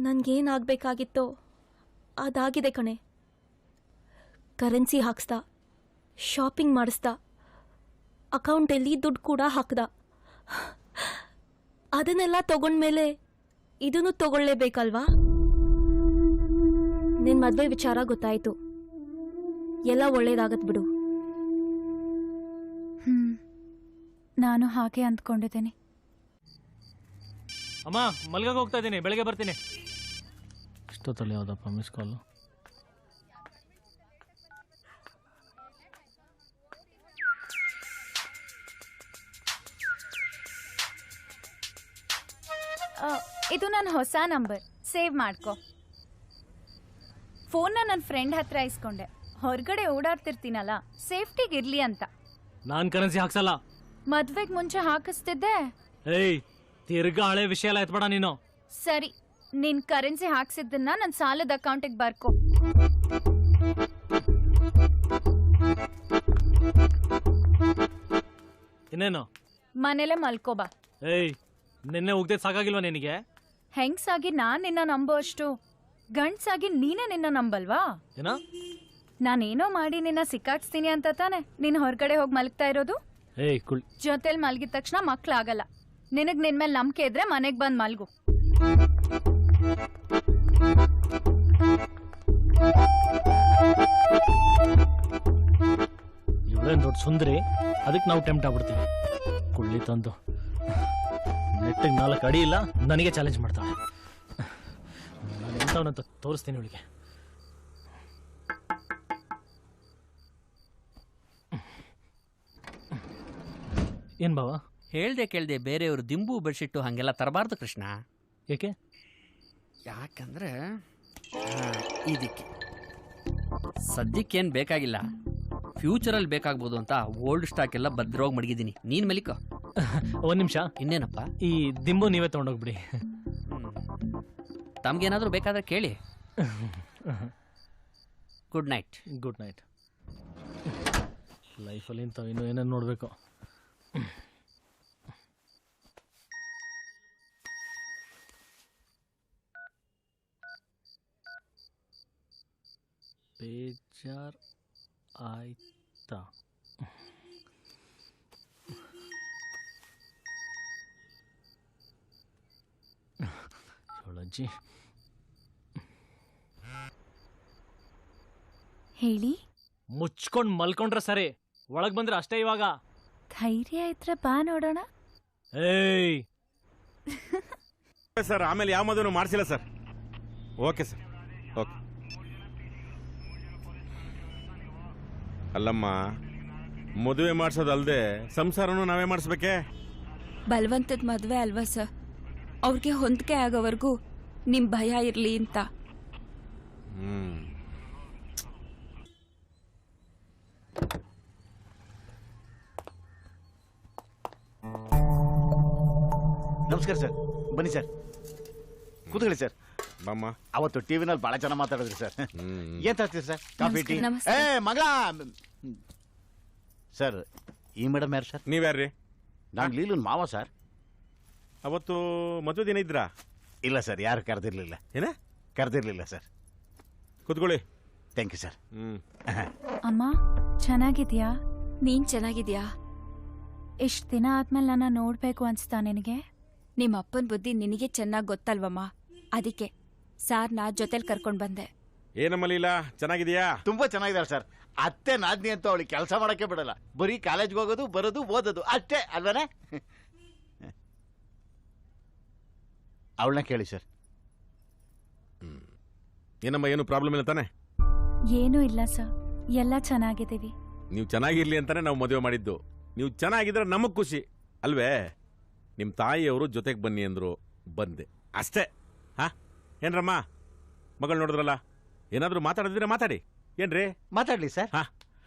ನನ್ಗೇನಾಗಬೇಕಾಗಿತ್ತೋ ಅದಾಗಿದೆ ಕಣೆ. ಕರೆನ್ಸಿ ಹಾಕ್ಸ್ದ, ಶಾಪಿಂಗ್ ಮಾಡಿಸ್ದ, ಅಕೌಂಟಲ್ಲಿ ದುಡ್ಡು ಕೂಡ ಹಾಕ್ದ. ಅದನ್ನೆಲ್ಲ ತಗೊಂಡ್ಮೇಲೆ ಇದನ್ನು ತಗೊಳ್ಳೇಬೇಕಲ್ವಾ? ನಿನ್ ಮದ್ವೆ ವಿಚಾರ ಗೊತ್ತಾಯ್ತು, ಎಲ್ಲ ಒಳ್ಳೇದಾಗತ್ ಬಿಡು. ನಾನು ಹಾಗೆ ಅಂದ್ಕೊಂಡಿದ್ದೀನಿ. ಅಮ್ಮ, ಮಲ್ಗಾಗ ಹೋಗ್ತಾ ಇದ್ದೀನಿ, ಬೆಳಗ್ಗೆ ಬರ್ತೀನಿ. ಇಷ್ಟೊತ್ತಲ್ಲಿ ಯಾವ್ದಪ್ಪ ಮಿಸ್ ಕಾಲು? ಇದು ನನ್ನ ಹೊಸ ನಂಬರ್, ಸೇವ್ ಮಾಡ್ಕೊ. ಫೋನ್ನ ನನ್ನ ಫ್ರೆಂಡ್ ಹತ್ರ ಇಸ್ಕೊಂಡೆ. ಹೊರಗಡೆ ಓಡಾಡ್ತಿರ್ತೀನಲ್ಲ, ಸೇಫ್ಟಿಗಿರ್ಲಿ ಅಂತ. ನಾನ್ ಕರೆನ್ಸಿ ಹಾಕ್ಸಲ್ಲ. ಮದ್ವೆಗ್ ಮುಂಚೆ ಹಾಕಿಸ್ತಿದ್ದೆ. ಏಯ್, ತಿರ್ಗಾ ಹಳೆ ವಿಷಯ ಎಲ್ಲ ಎತ್ಬೇಡ ನೀನು. ಸರಿ, ನಿನ್ ಕರೆನ್ಸಿ ಹಾಕ್ಸಿದ್ದನ್ನ ನನ್ನ ಸಾಲದ ಅಕೌಂಟಿಗೆ ಬರ್ಕೊ. ಇನ್ನೇನು? ಮನೇಲೆ ಮಲ್ಕೋಬಾ. ಏಯ್, ನಿನ್ನೆ ಹೋಗ್ದೆ ಸಾಕಾಗಿಲ್ವಾ ನಿನಗೆ? ಹೆಂಗ್ಸಾಗಿ ನಾನ್ ನಿನ್ನ ನಂಬೋ ಅಷ್ಟು ಗಂಡ್ಸಾಗಿ ನೀನೇ ನಿನ್ನ ನಂಬಲ್ವಾ? ಏನ? ನಾನೇನೋ ಮಾಡಿ ನಿನ್ನ ಸಿಕ್ಕಾಕ್ಸ್ತೀನಿ ಅಂತ ತಾನೆ ನೀನ್ ಹೊರಗಡೆ ಹೋಗಿ ಮಲಗ್ತಾ ಇರೋದು? ಏಯ್ ಕುಳ್. ಜೊತೆಲ್ ಮಲ್ಗಿದ ತಕ್ಷಣ ಮಕ್ಳಾಗಲ್ಲ. ನಿನಗ್ ನಿನ್ ಮೇಲೆ ನಂಬಿಕೆ ಇದ್ರೆ ಮನೆಗ್ ಬಂದ್ ಮಲ್ಗು. ಇವಳೇನ್ ದೊಡ್ಡ ಸುಂದರಿ, ಅದಕ್ಕೆ ನಾವು ಟೆಂಪ್ಟ್ ಆಗ್ಬಿಡ್ತೀವಿ. ಕುಳ್ಳಿ ತಂದು ನೆಟ್ಟಿಗೆ 4 ಅಡಿ ಇಲ್ಲ, ನನಗೆ ಚಾಲೆಂಜ್ ಮಾಡ್ತಾಳೆ. ನಾನು ಎಂಥವನಂತ ತೋರಿಸ್ತೀನಿ ಅವಳಿಗೆ. ಏನ್ ಬಾವ? ಹೇಳ್ದೆ ಕೇಳ್ದೆ ಬೇರೆಯವರು ದಿಂಬು ಬೆಡ್ಶೀಟು ಹಂಗೆಲ್ಲ ತರಬಾರ್ದು ಕೃಷ್ಣ. ಏಕೆ? ಯಾಕಂದ್ರೆ ಇದಕ್ಕೆ ಸದ್ಯಕ್ಕೇನು ಬೇಕಾಗಿಲ್ಲ, ಫ್ಯೂಚರಲ್ಲಿ ಬೇಕಾಗ್ಬೋದು ಅಂತ ಓಲ್ಡ್ ಸ್ಟಾಕ್ ಎಲ್ಲ ಭದ್ರವಾಗಿ ಮಡಗಿದ್ದೀನಿ. ನೀನ್ ಮೆಲಿಕೋ. ಒಂದ್ ನಿಮಿಷ. ಇನ್ನೇನಪ್ಪ? ಈ ದಿಂಬು ನೀವೇ ತಗೊಂಡೋಗ್ಬಿಡಿ. ತಮ್ಗೇನಾದ್ರೂ ಬೇಕಾದ್ರೆ ಕೇಳಿ. Good night. Good night. ಲೈಫಲ್ಲಿ ಇಂಥವು ಇನ್ನೂ ಏನೇನು ನೋಡಬೇಕು. ಬೇಜಾರ್ ಆಯ್ತಾ? ಅಜ್ಜಿ ಹೇಳಿ. ಮುಚ್ಕೊಂಡ್ ಮಲ್ಕೊಂಡ್ರೆ ಸರಿ, ಒಳಗ್ ಬಂದ್ರೆ ಅಷ್ಟೇ. ಇವಾಗ ಧೈರ್ಯ ಇದ್ರೆ ಬಾ ನೋಡೋಣ. ಏಯ್ ಸರ್, ಆಮೇಲೆ ಯಾವ ಮದುವೆ ಮಾಡಿಸಿಲ್ಲ ಸರ್. Okay sir, okay. ಅಲ್ಲಮ್ಮ, ಮದುವೆ ಮಾಡಿಸೋದಲ್ದೆ ಸಂಸಾರನೂ ನಾವೇ ಮಾಡಿಸ್ಬೇಕೆ? ಬಲವಂತದ ಮದ್ವೆ ಅಲ್ವಾ ಸರ್, ಅವ್ರಿಗೆ ಹೊಂದಿಕೆ ಆಗೋವರೆಗೂ ನಿಮ್ ಭಯ ಇರ್ಲಿ ಅಂತ. ನಮಸ್ಕಾರ ಸರ್, ಬನ್ನಿ ಸರ್, ಕೂತ್ಕೊಳ್ಳಿ ಸರ್. ಬಾಮ್ಮ. ಅವತ್ತು ಟಿವಿನಲ್ಲಿ ಬಹಳ ಚೆನ್ನಾಗಿ ಮಾತಾಡಿದ್ರಿ ಸರ್. ಏನ್ ತರ್ತೀರಿ ಸರ್? Coffee, tea? ಏ ಮಗ ಸರ್, ಈ ಮೇಡಮ್ ಯಾರು ಸರ್? ನೀವ್ಯಾರ್ರಿ? ನಾನು ಲೀಲುನ್ ಮಾವ ಸರ್. ಅವತ್ತು ಮದುವೆ ದಿನ ಇದ್ರಾ? ಇಲ್ಲ ಸರ್, ಯಾರು ಕರೆದಿರ್ಲಿಲ್ಲ. ಏನ? ಕರೆದಿರ್ಲಿಲ್ಲ ಸರ್. ಕೂತ್ಕೊಳ್ಳಿ. Thank you sir. ಅಮ್ಮ ಚೆನ್ನಾಗಿದ್ಯಾ? ನೀನ್ ಚೆನ್ನಾಗಿದ್ಯಾ? ಇಷ್ಟ್ ದಿನ ಆದ್ಮೇಲೆ ನನ್ನ ನೋಡ್ಬೇಕು ಅನ್ಸ್ತಾ ನಿನಗೆ? ನಿಮ್ಮ ಅಪ್ಪನ ಬುದ್ಧಿ ನಿನಗೆ ಚೆನ್ನಾಗಿ ಗೊತ್ತಲ್ವಮ್ಮ, ಅದಕ್ಕೆ ಸಾರ್ನ ಜೊತೆಲಿ ಕರ್ಕೊಂಡ್ ಬಂದೆ. ಏನಮ್ಮ ಲೀಲಾ, ಚೆನ್ನಾಗಿದೆಯಾ? ತುಂಬಾ ಚೆನ್ನಾಗಿದ್ದಾರೆ ಸರ್. ಅತ್ತೆ ನಾದ್ನಿ ಅಂತ ಅವಳಿಗೆ ಕೆಲಸ ಮಾಡಕ್ಕೆ ಬಿಡಲ್ಲ. ಬರೀ ಕಾಲೇಜ್ಗೆ ಹೋಗೋದು, ಬರೋದು, ಓದೋದು ಅಷ್ಟೇ ಅಲ್ವನೇ? ಅವಳನ್ನ ಕೇಳಿ ಸರ್. ಏನಮ್ಮ, ಏನು ಪ್ರಾಬ್ಲಮ್ ಇಲ್ಲ ತಾನೆ? ಏನೂ ಇಲ್ಲ ಸರ್, ಎಲ್ಲ ಚೆನ್ನಾಗಿದ್ದೀವಿ. ನೀವು ಚೆನ್ನಾಗಿರ್ಲಿ ಅಂತಾನೆ ನಾವು ಮದುವೆ ಮಾಡಿದ್ದು. ನೀವು ಚೆನ್ನಾಗಿದ್ರೆ ನಮಗ್ ಖುಷಿ ಅಲ್ವೇ? ನಿಮ್ಮ ತಾಯಿಯವರು ಜೊತೆಗೆ ಬನ್ನಿ ಅಂದ್ರು, ಬಂದೆ ಅಷ್ಟೇ. ಹಾ ಏನ್ರಮ್ಮ, ಮಗಳು ನೋಡಿದ್ರಲ್ಲ, ಏನಾದರೂ ಮಾತಾಡಿದ್ರೆ ಮಾತಾಡಿ. ಏನ್ರಿ? ಮಾತಾಡ್ಲಿ ಸರ್. ಹಾ,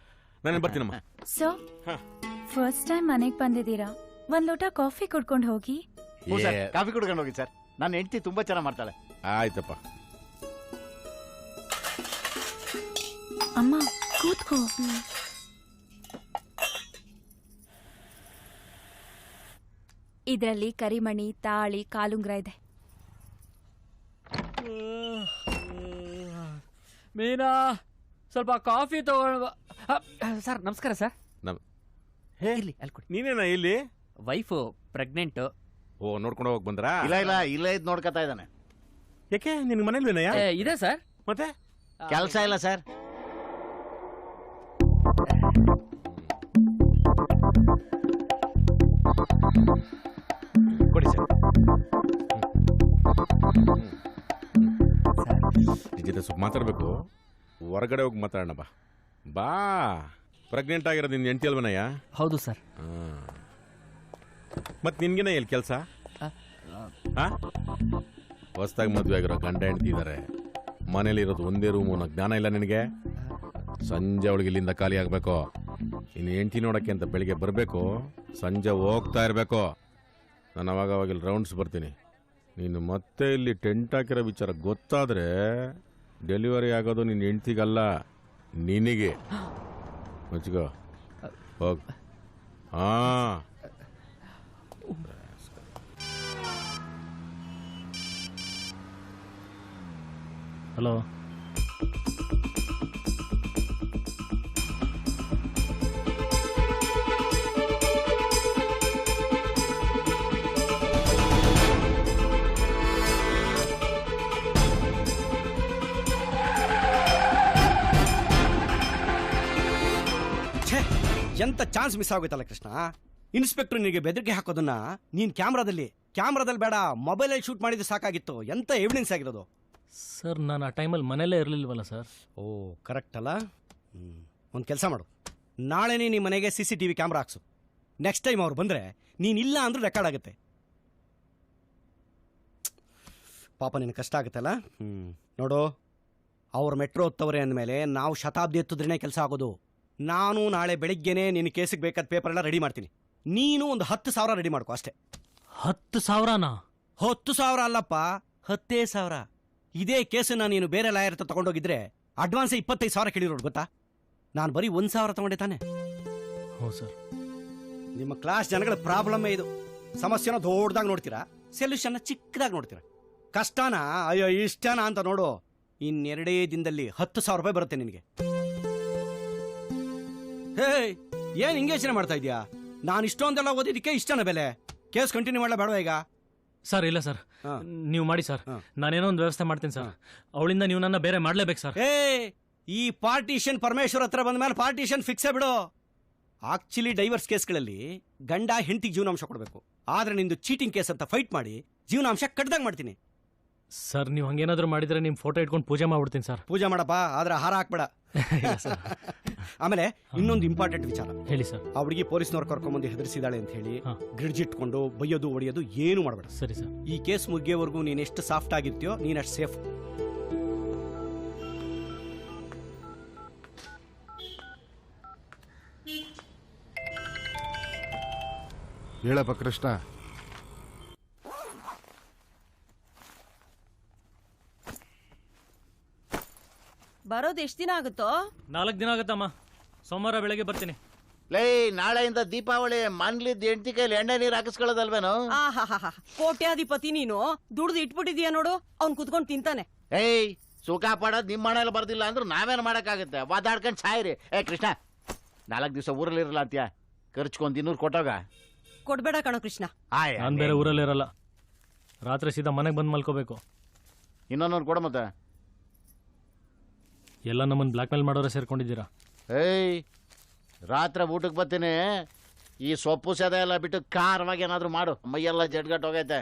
ನಾನು ಬರ್ತೀನಮ್ಮ. ಸೊ ಫಸ್ಟ್ ಟೈಮ್ ಮನೆಗೆ ಬಂದಿದ್ದೀರಾ, ಒಂದ್ ಲೋಟ ಕಾಫಿ ಕುಡ್ಕೊಂಡು ಹೋಗಿ. ಕಾಫಿ ಕುಡ್ಕೊಂಡು ಹೋಗಿ ಸರ್. ನನ್ನ ಹೆಂಡತಿ ತುಂಬಾ ಚೆನ್ನಾಗಿ ಮಾಡ್ತಾಳೆ. ಆಯ್ತಪ್ಪ. ಅಮ್ಮ ಕೂತ್ಕೋ. ಇದರಲ್ಲಿ ಕರಿಮಣಿ, ತಾಳಿ, ಕಾಲುಂಗ್ರ ಇದೆ. ಮೀನಾ, ಸ್ವಲ್ಪ ಕಾಫಿ ತಗೊಂಡು. ಸರ್ ನಮಸ್ಕಾರ ಸರ್. ಇಲ್ಲಿ ಅಲ್ಲಿ ಕೊಡಿ. ನೀನೇನಾ ಇಲ್ಲಿ? Wife pregnant. ಓ, ನೋಡ್ಕೊಂಡು ಹೋಗಿ ಬಂದ್ರಾ? ಇಲ್ಲ ಇಲ್ಲ, ಇಲ್ಲೇ ಇದ್ ನೋಡ್ಕೊತಾ ಇದ್ದಾನೆ. ಯಾಕೆ, ನಿನ್ ಮನೇಲಿ ಇದೆ ಸರ್. ಮತ್ತೆ ಕೆಲಸ ಇಲ್ಲ ಸರ್. ಕೊಡಿ ಸರ್. ನಿನ್ ಜೊತೆ ಸ್ವಲ್ಪ ಮಾತಾಡ್ಬೇಕು. ಹೊರಗಡೆ ಹೋಗಿ ಮಾತಾಡೋಣ ಬಾ. ಬಾ. ಪ್ರೆಗ್ನೆಂಟ್ ಆಗಿರೋದು ನಿನ್ನ ಹೆಂಡತಿ ಅಲ್ವನಯ್ಯ? ಹೌದು ಸರ್. ಮತ್ತೆ ನಿನ್ಗೇನ ಇಲ್ಲಿ ಕೆಲಸ? ಹೊಸ್ದಾಗಿ ಮದುವೆ ಆಗಿರೋ ಗಂಡ ಹೆಂಡತಿ ಇದ್ದಾರೆ, ಮನೇಲಿ ಇರೋದು ಒಂದೇ ರೂಮು ಅನ್ನೋ ಜ್ಞಾನ ಇಲ್ಲ ನಿನಗೆ? ಸಂಜೆ ಅವಳಿಗೆ ಇಲ್ಲಿಂದ ಖಾಲಿ ಆಗಬೇಕು. ಇನ್ನು ಹೆಂಡತಿ ನೋಡೋಕ್ಕೆ ಅಂತ ಬೆಳಿಗ್ಗೆ ಬರಬೇಕು, ಸಂಜೆ ಹೋಗ್ತಾ ಇರಬೇಕು. ನಾನು ಅವಾಗ ಇಲ್ಲಿ ರೌಂಡ್ಸ್ ಬರ್ತೀನಿ. ನೀನು ಮತ್ತೆ ಇಲ್ಲಿ ಟೆಂಟ್ ಹಾಕಿರೋ ವಿಚಾರ ಗೊತ್ತಾದರೆ ಡೆಲಿವರಿ ಆಗೋದು ನಿನ್ನ ಹೆಂಡ್ತಿಗಲ್ಲ, ನಿನಗೆ. ಮುಚ್ಕೋ, ಹೋಗ್. ಹಲೋ, ಎಂತ ಚಾನ್ಸ್ ಮಿಸ್ ಆಗೋಯ್ತಲ್ಲ ಕೃಷ್ಣ. ಇನ್ಸ್ಪೆಕ್ಟರ್ ನಿನಗೆ ಬೆದರಿಕೆ ಹಾಕೋದನ್ನ ನೀನ್ ಕ್ಯಾಮ್ರಾದಲ್ಲಿ ಬೇಡ, ಮೊಬೈಲಲ್ಲಿ ಶೂಟ್ ಮಾಡಿದ್ರೆ ಸಾಕಾಗಿತ್ತು. ಎಂತ ಎವಿಡೆನ್ಸ್ ಆಗಿರೋದು. ಸರ್ ನಾನು ಆ ಟೈಮಲ್ಲಿ ಮನೇಲೇ ಇರಲಿಲ್ವಲ್ಲ ಸರ್. ಓ ಕರೆಕ್ಟ್ ಅಲ್ಲ. ಒಂದು ಕೆಲಸ ಮಾಡು, ನಾಳೆನೇ ನಿಮ್ಮ ಮನೆಗೆ CCTV ಕ್ಯಾಮ್ರಾ ಹಾಕ್ಸು. ನೆಕ್ಸ್ಟ್ ಟೈಮ್ ಅವ್ರು ಬಂದರೆ ನೀನಿಲ್ಲ ಅಂದ್ರೂ ರೆಕಾರ್ಡ್ ಆಗುತ್ತೆ. ಪಾಪ ನಿನಗೆ ಕಷ್ಟ ಆಗುತ್ತಲ್ಲ. ನೋಡು, ಅವ್ರು ಮೆಟ್ರೋ ಹೊತ್ತವ್ರೆ ಅಂದಮೇಲೆ ನಾವು ಶತಾಬ್ದಿ ಎತ್ತಿದ್ರೇ ಕೆಲಸ ಆಗೋದು. ನಾನು ನಾಳೆ ಬೆಳಿಗ್ಗೆನೇ ನಿನ್ನ ಕೇಸಿಗೆ ಬೇಕಾದ ಪೇಪರ್ ಎಲ್ಲ ರೆಡಿ ಮಾಡ್ತೀನಿ. ನೀನು ಒಂದು 10,000 ರೆಡಿ ಮಾಡ್ಕೊ ಅಷ್ಟೇ. 10,000ನಾ? 10,000 ಅಲ್ಲಪ್ಪ, 10,000. ಇದೇ ಕೇಸನ್ನ ನೀನು ಬೇರೆ ಲಾಯರ್ ಹತ್ರ ತಗೊಂಡೋಗಿದ್ರೆ ಅಡ್ವಾನ್ಸ್ 25,000 ಕೇಳಿರೋದು ಗೊತ್ತಾ? ನಾನು ಬರೀ 1,000 ತಗೊಂಡೆ ತಾನೆ. ಹ್ಞೂ ಸರ್. ನಿಮ್ಮ ಕ್ಲಾಸ್ ಜನಗಳ ಪ್ರಾಬ್ಲಮ್ಮೇ ಇದು. ಸಮಸ್ಯೆನ ದೊಡ್ಡದಾಗಿ ನೋಡ್ತೀರಾ, ಸೊಲ್ಯೂಷನ್ನ ಚಿಕ್ಕದಾಗಿ ನೋಡ್ತೀರಾ. ಕಷ್ಟನ ಅಯ್ಯೋ ಇಷ್ಟನಾ ಅಂತ ನೋಡು. ಇನ್ನೆರಡೇ ದಿನದಲ್ಲಿ 10,000 ರೂಪಾಯಿ ಬರುತ್ತೆ ನಿನಗೆ. ಹೇ, ಏನ್ ಹಿಂಗೆ ಯೋಚನೆ ಮಾಡ್ತಾ ಇದೀಯಾ? ನಾನು ಇಷ್ಟೊಂದೆಲ್ಲ ಓದಿದ್ದಕ್ಕೆ ಇಷ್ಟನ ಬೆಲೆ. ಕೇಸ್ ಕಂಟಿನ್ಯೂ ಮಾಡಲೇ ಬೇಡವಾ ಈಗ? ಸರ್ ಇಲ್ಲ ಸರ್, ನೀವು ಮಾಡಿ ಸರ್. ನಾನೇನೋ ಒಂದು ವ್ಯವಸ್ಥೆ ಮಾಡ್ತೀನಿ ಸರ್. ಅವಳಿಂದ ನೀವು ನನ್ನ ಬೇರೆ ಮಾಡ್ಲೇಬೇಕು ಸರ್. ಈ ಪಾರ್ಟಿಷನ್ ಪರಮೇಶ್ವರ್ ಹತ್ರ ಬಂದ ಮೇಲೆ ಪಾರ್ಟಿಷನ್ ಫಿಕ್ಸೇ ಬಿಡು. ಆಕ್ಚುಲಿ ಡೈವರ್ಸ್ ಕೇಸ್ಗಳಲ್ಲಿ ಗಂಡ ಹೆಂಡತಿಗೆ ಜೀವನಾಂಶ ಕೊಡಬೇಕು. ಆದ್ರೆ ನಿಂದು ಚೀಟಿಂಗ್ ಕೇಸ್ ಅಂತ ಫೈಟ್ ಮಾಡಿ ಜೀವನಾಂಶ ಕಡ್ದಂಗ್ ಮಾಡ್ತೀನಿ. ಸರ್ ನೀವು ಹಂಗೇನಾದ್ರೂ ಮಾಡಿದ್ರೆ ನಿಮ್ಮ ಫೋಟೋ ಇಟ್ಕೊಂಡು ಪೂಜೆ ಮಾಡ್ಬಿಡ್ತೀನಿ ಸರ್. ಪೂಜೆ ಮಾಡಪ್ಪ, ಆದ್ರೆ ಹಾರ ಹಾಕ್ಬೇಡ. ಆಮೇಲೆ ಇನ್ನೊಂದು ಇಂಪಾರ್ಟೆಂಟ್ ವಿಚಾರ ಹೇಳಿ ಸರ್. ಆ ಹುಡುಗಿ ಪೊಲೀಸ್ನವ್ರು ಕರ್ಕೊಂಬಂದು ಹೆದರಿಸಿದಾಳೆ ಅಂತ ಹೇಳಿ ಗ್ರಿಡ್ಜ್ ಇಟ್ಕೊಂಡು ಬೈಯೋದು ಹೊಡೆಯೋದು ಏನು ಮಾಡಬೇಡ. ಸರಿ ಸರ್. ಈ ಕೇಸ್ ಮುಗಿಯೋವರೆಗೂ ನೀನು ಎಷ್ಟು ಸಾಫ್ಟ್ ಆಗಿರ್ತೀಯೋ ನೀನಷ್ಟು ಸೇಫ್. ಹೇಳಪ್ಪ ಕೃಷ್ಣ. ಬರೋದು ಎಷ್ಟು ದಿನ ಆಗುತ್ತೋ? 4 ದಿನ ಆಗುತ್ತಮ್ಮ. ಸೋಮವಾರ ಬೆಳಗ್ಗೆ ಬರ್ತೀನಿ. ಲೇ, ನಾಳೆಯಿಂದ ದೀಪಾವಳಿ. ಮನ್ಲಿದ್ ಹೆಂಡತಿ ಕೈಲಿ ಎಣ್ಣೆ ನೀರು ಹಾಕಿಸ್ಕೊಳ್ಳೋದಲ್ವೇನು? ಕೋಟ್ಯಾಧಿಪತಿ ನೀನು, ದುಡ್ದು ಇಟ್ಬಿಟ್ಟಿದೀಯ ನೋಡು. ಅವ್ನ್ ಕುತ್ಕೊಂಡು ತಿಂತಾನೆ. ಏಯ್, ಸುಖ ಪಡೋದ್ ನಿಮ್ ಮನೇಲಿ ಬರ್ದಿಲ್ಲ ಅಂದ್ರೆ ನಾವೇನ್ ಮಾಡಕ್ಕಾಗತ್ತೆ? ಒದ್ದಾಡ್ಕೊಂಡ್ ಸಾಯ್ರಿ. ಕೃಷ್ಣ, 4 ದಿವಸ ಊರಲ್ಲಿ ಇರಲ್ಲ ಅಂತ್ಯ, ಖರ್ಚ್ಕೊಂಡ್ 200 ಕೊಟ್ಟೋಗ. ಕೊಡ್ಬೇಡ ಕಣೋ ಕೃಷ್ಣ. ನಾನು ಬೇರೆ ಊರಲ್ಲಿ ಇರಲ್ಲ. ರಾತ್ರಿ ಸೀದಾ ಮನೆಗೆ ಬಂದು ಮಲ್ಕೋಬೇಕು. ಇನ್ನೊಂದು ಕೊಡ ಮತ್ತೆ. ಎಲ್ಲ ನಮ್ಮನ್ನು ಬ್ಲ್ಯಾಕ್ ಮೇಲ್ ಮಾಡೋರೆ ಸೇರ್ಕೊಂಡಿದ್ದೀರಾ? ಏಯ್, ರಾತ್ರಿ ಊಟಕ್ಕೆ ಬರ್ತೀನಿ. ಈ ಸೊಪ್ಪು ಸದ ಎಲ್ಲ ಬಿಟ್ಟು ಖಾರವಾಗಿ ಏನಾದ್ರು ಮಾಡು. ಮೈಯೆಲ್ಲ ಜಡ್ಗಟ್ ಹೋಗೈತೆ.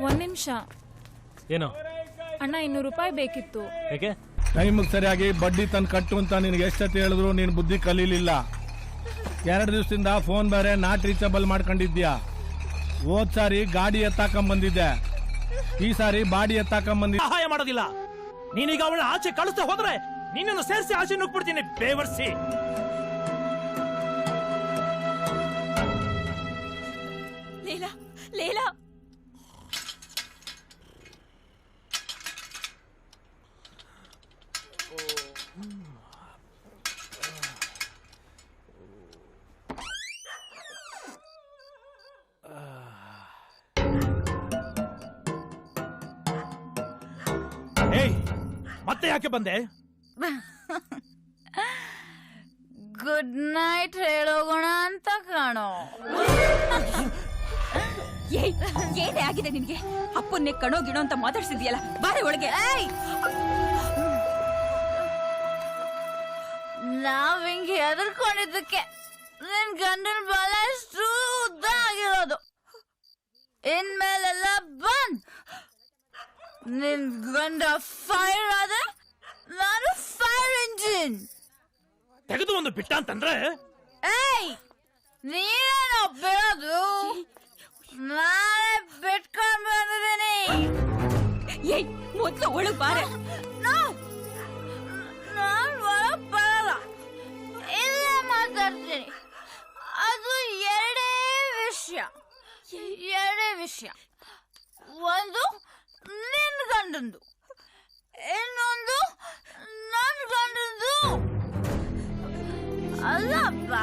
ಒಂದ್ ನಿಮಿಷ. ಏನೋ ಅಣ್ಣ, 200 ರೂಪಾಯಿ ಬೇಕಿತ್ತು. ಯಾಕೆ? ಟೈಮಿಗೆ ಸರಿಯಾಗಿ ಬಡ್ಡಿ ತಂದು ಕಟ್ಟು ಅಂತ ನಿನಗೆ ಎಷ್ಟೊತ್ತು ಹೇಳಿದ್ರು ನೀನು ಬುದ್ಧಿ ಕಲೀಲಿಲ್ಲ. 2 ದಿವಸದಿಂದ ಫೋನ್ ಬೇರೆ ನಾಟ್ ರೀಚಬಲ್ ಮಾಡ್ಕೊಂಡಿದ್ಯಾ. ಹೋದ್ ಸಾರಿ ಗಾಡಿ ಎತ್ತಾಕೊಂಬಂದಿದ್ದೆ, ಈ ಸಾರಿ ಬಾಡಿ ಎತ್ತಾಕೊಂಬಂದಿದ್ದೆ. ಸಹಾಯ ಮಾಡೋದಿಲ್ಲ. ನೀನೀಗ ಅವಳ ಆಚೆ ಕಳಿಸ್ತಾ ಹೋದ್ರೆ ನಿನ್ನನ್ನು ಸೇರಿಸಿ ಆಚೆ ನುಗ್ಬಿಡ್ತೀನಿ. ಬೇವರ್ಸಿ. ಲೀಲಾ, ಲೀಲಾ, ಏಯ್, ಮತ್ತೆ ಯಾಕೆ ಬಂದೆ? ಗುಡ್ ನೈಟ್ ಹೇಳೋಗೋಣ ಅಂತ ಕಾಣೋ. ಏನೇ ಆಗಿದೆ ನಿನ್ಗೆ? ಅಪ್ಪನ್ನೇ ಕಣೋ ಗಿಣೋ ಅಂತ ಮಾತಾಡ್ಸಿದ್ಯಲ್ಲ, ಬಾರೆ ಒಳಗೆ. ನಾವ್ ಹಿಂಗೆ ಹೆದರ್ಕೊಂಡಿದ್ದಕ್ಕೆ ನಿನ್ ಗಂಡನ ಬಾಲ ಅಷ್ಟು ಉದ್ದ ಆಗಿರೋದು. ಇನ್ಮೇಲೆಲ್ಲ ಬಂದ್. ನಿನ್ ಗಂಡ ಫೈರ್ ಆದ್ರೆ ನಾನು ಫೈರ್ ಇಂಜಿನ್ ತೆಗೆದು ಒಂದು ಬಿಟ್ಟ ಅಂತಂದ್ರೆ. ಏಯ್, ನೀನೇನೋ ಬಿಡೋದು? ನಾಳೆ ಬಿಟ್ಕೊಂಡ್ ಬಂದಿದ್ದೀನಿ. ಏಯ್, ಮೊದ್ಲು ಒಳಗ್ ಬಾರೆ. ನಾನ್ ಒಳಗ್ ಬರಲ್ಲ, ಇಲ್ಲೇ ಮಾತಾಡ್ತೀನಿ. ಅದು ಎರಡೇ ವಿಷಯ. ಒಂದು ನಿನ್ ಗಂಡಂದು, ಇನ್ನೊಂದು ನನ್ ಗಂಡಂದು. ಅಲ್ಲಪ್ಪ,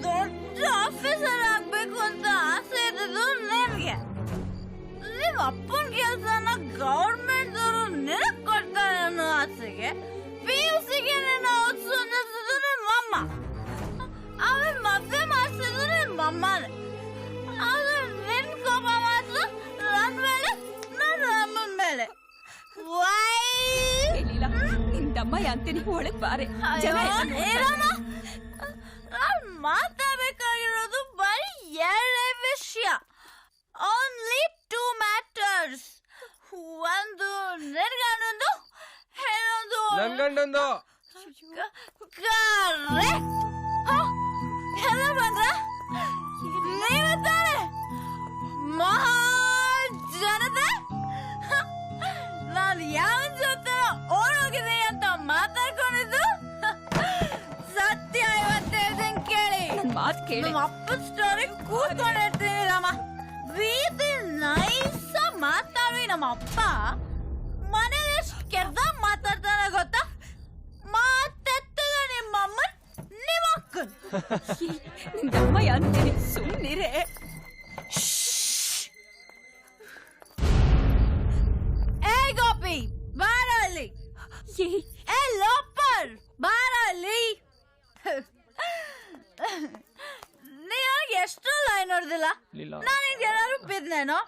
ದೊಡ್ಡ ಆಫೀಸರ್ ಆಗ್ಬೇಕು ಅಂತ ಆಸೆ ಇದ್ದು ನಿನ್ಗೆ. ನಿಮ್ ಅಪ್ಪನ ಕೆಲ್ಸನ ಗೌರ್ಮೆಂಟ್ ಅವರು ನಿನಗ್ ಕೊಡ್ತಾರೆ ಅನ್ನೋ ಆಸೆಗೆ PUCಗೆ ನಿನ್ನ ಓದಿಸು ನಿಲ್ಸಿದ್ರು ನಿಮ್ಮಮ್ಮ. ಆಮೇಲೆ ಮದ್ವೆ ಮಾಡಿಸಿದ್ರು ನಿಮ್ಮಮ್ಮನೇ. ಆದ್ರೆ ನಿನ್ ಕೋಪ ಮಾತ್ರ ನನ್ ಮೇಲೆ, ನನ್ನ ಅಮ್ಮನ ಮೇಲೆ. ನಿನ್ ತಮ್ಮಯ್ಯ ಅಂತೀನಿ, ಒಳಗ್ ಬಾರೆ. ಜನ ನಾನ್ ಮಾತಾಡಬೇಕಾಗಿರೋದು ಬರೀ 2 ವಿಷಯ. Only 2 matters. ಒಂದು ನೆರ್ಗಣ್ಣಂದು, ಇನ್ನೊಂದು ನನ್ ಗಂಡಂದು. ಎಲ್ಲ ಬಂದ್ರ ನೀವು ತಾನೆ ಮಹಾಜನತೆ. ನಾನು ಯಾವ ಜೊತೆ ಓಡೋಗಿದ್ದೀನಿ ಅಂತ ಮಾತಾಡ್ಕೊಂಡಿದ್ದು ಸತ್ಯ ಇವತ್ತು ಹೇಳ್ತೀನಿ ಕೇಳಿ. ಮಾತು ಕೇಳಿ. ನಮ್ಮ ಅಪ್ಪನ ಸ್ಟೋರಿ ಕೂತ್ಕೊಂಡಿರ್ತೀನಿ ರಾಮ. ರೀತಿ ನೈಸ್ ಮಾತಾಡಿ ನಮ್ಮ ಅಪ್ಪ ಮನೇಲಿ ಎಷ್ಟು ಕೆರ್ದ ಮಾತಾಡ್ತಾನೆ ಗೊತ್ತಾ? ಮಾತೆತ್ತದ ನಿಮ್ಮಮ್ಮ ನಿಮ್ಮ ಅಕ್ಕನ್. ನಿಮ್ಮಮ್ಮ ಅಂತೀನಿ ಸುಮ್ಮನಿರೇ. ಏ ಗೋಪಿ ಬಾರಲ್ಲಿ. ಏ ಲೋಪರ್ ಬಾರಲ್ಲಿ. ನೀನು ಎಷ್ಟು ಲೈನ್ ನೋಡ್ದಿಲ್ಲ. ನಾನು ಏನಾದ್ರು ಬಿದ್ನೇನೋ?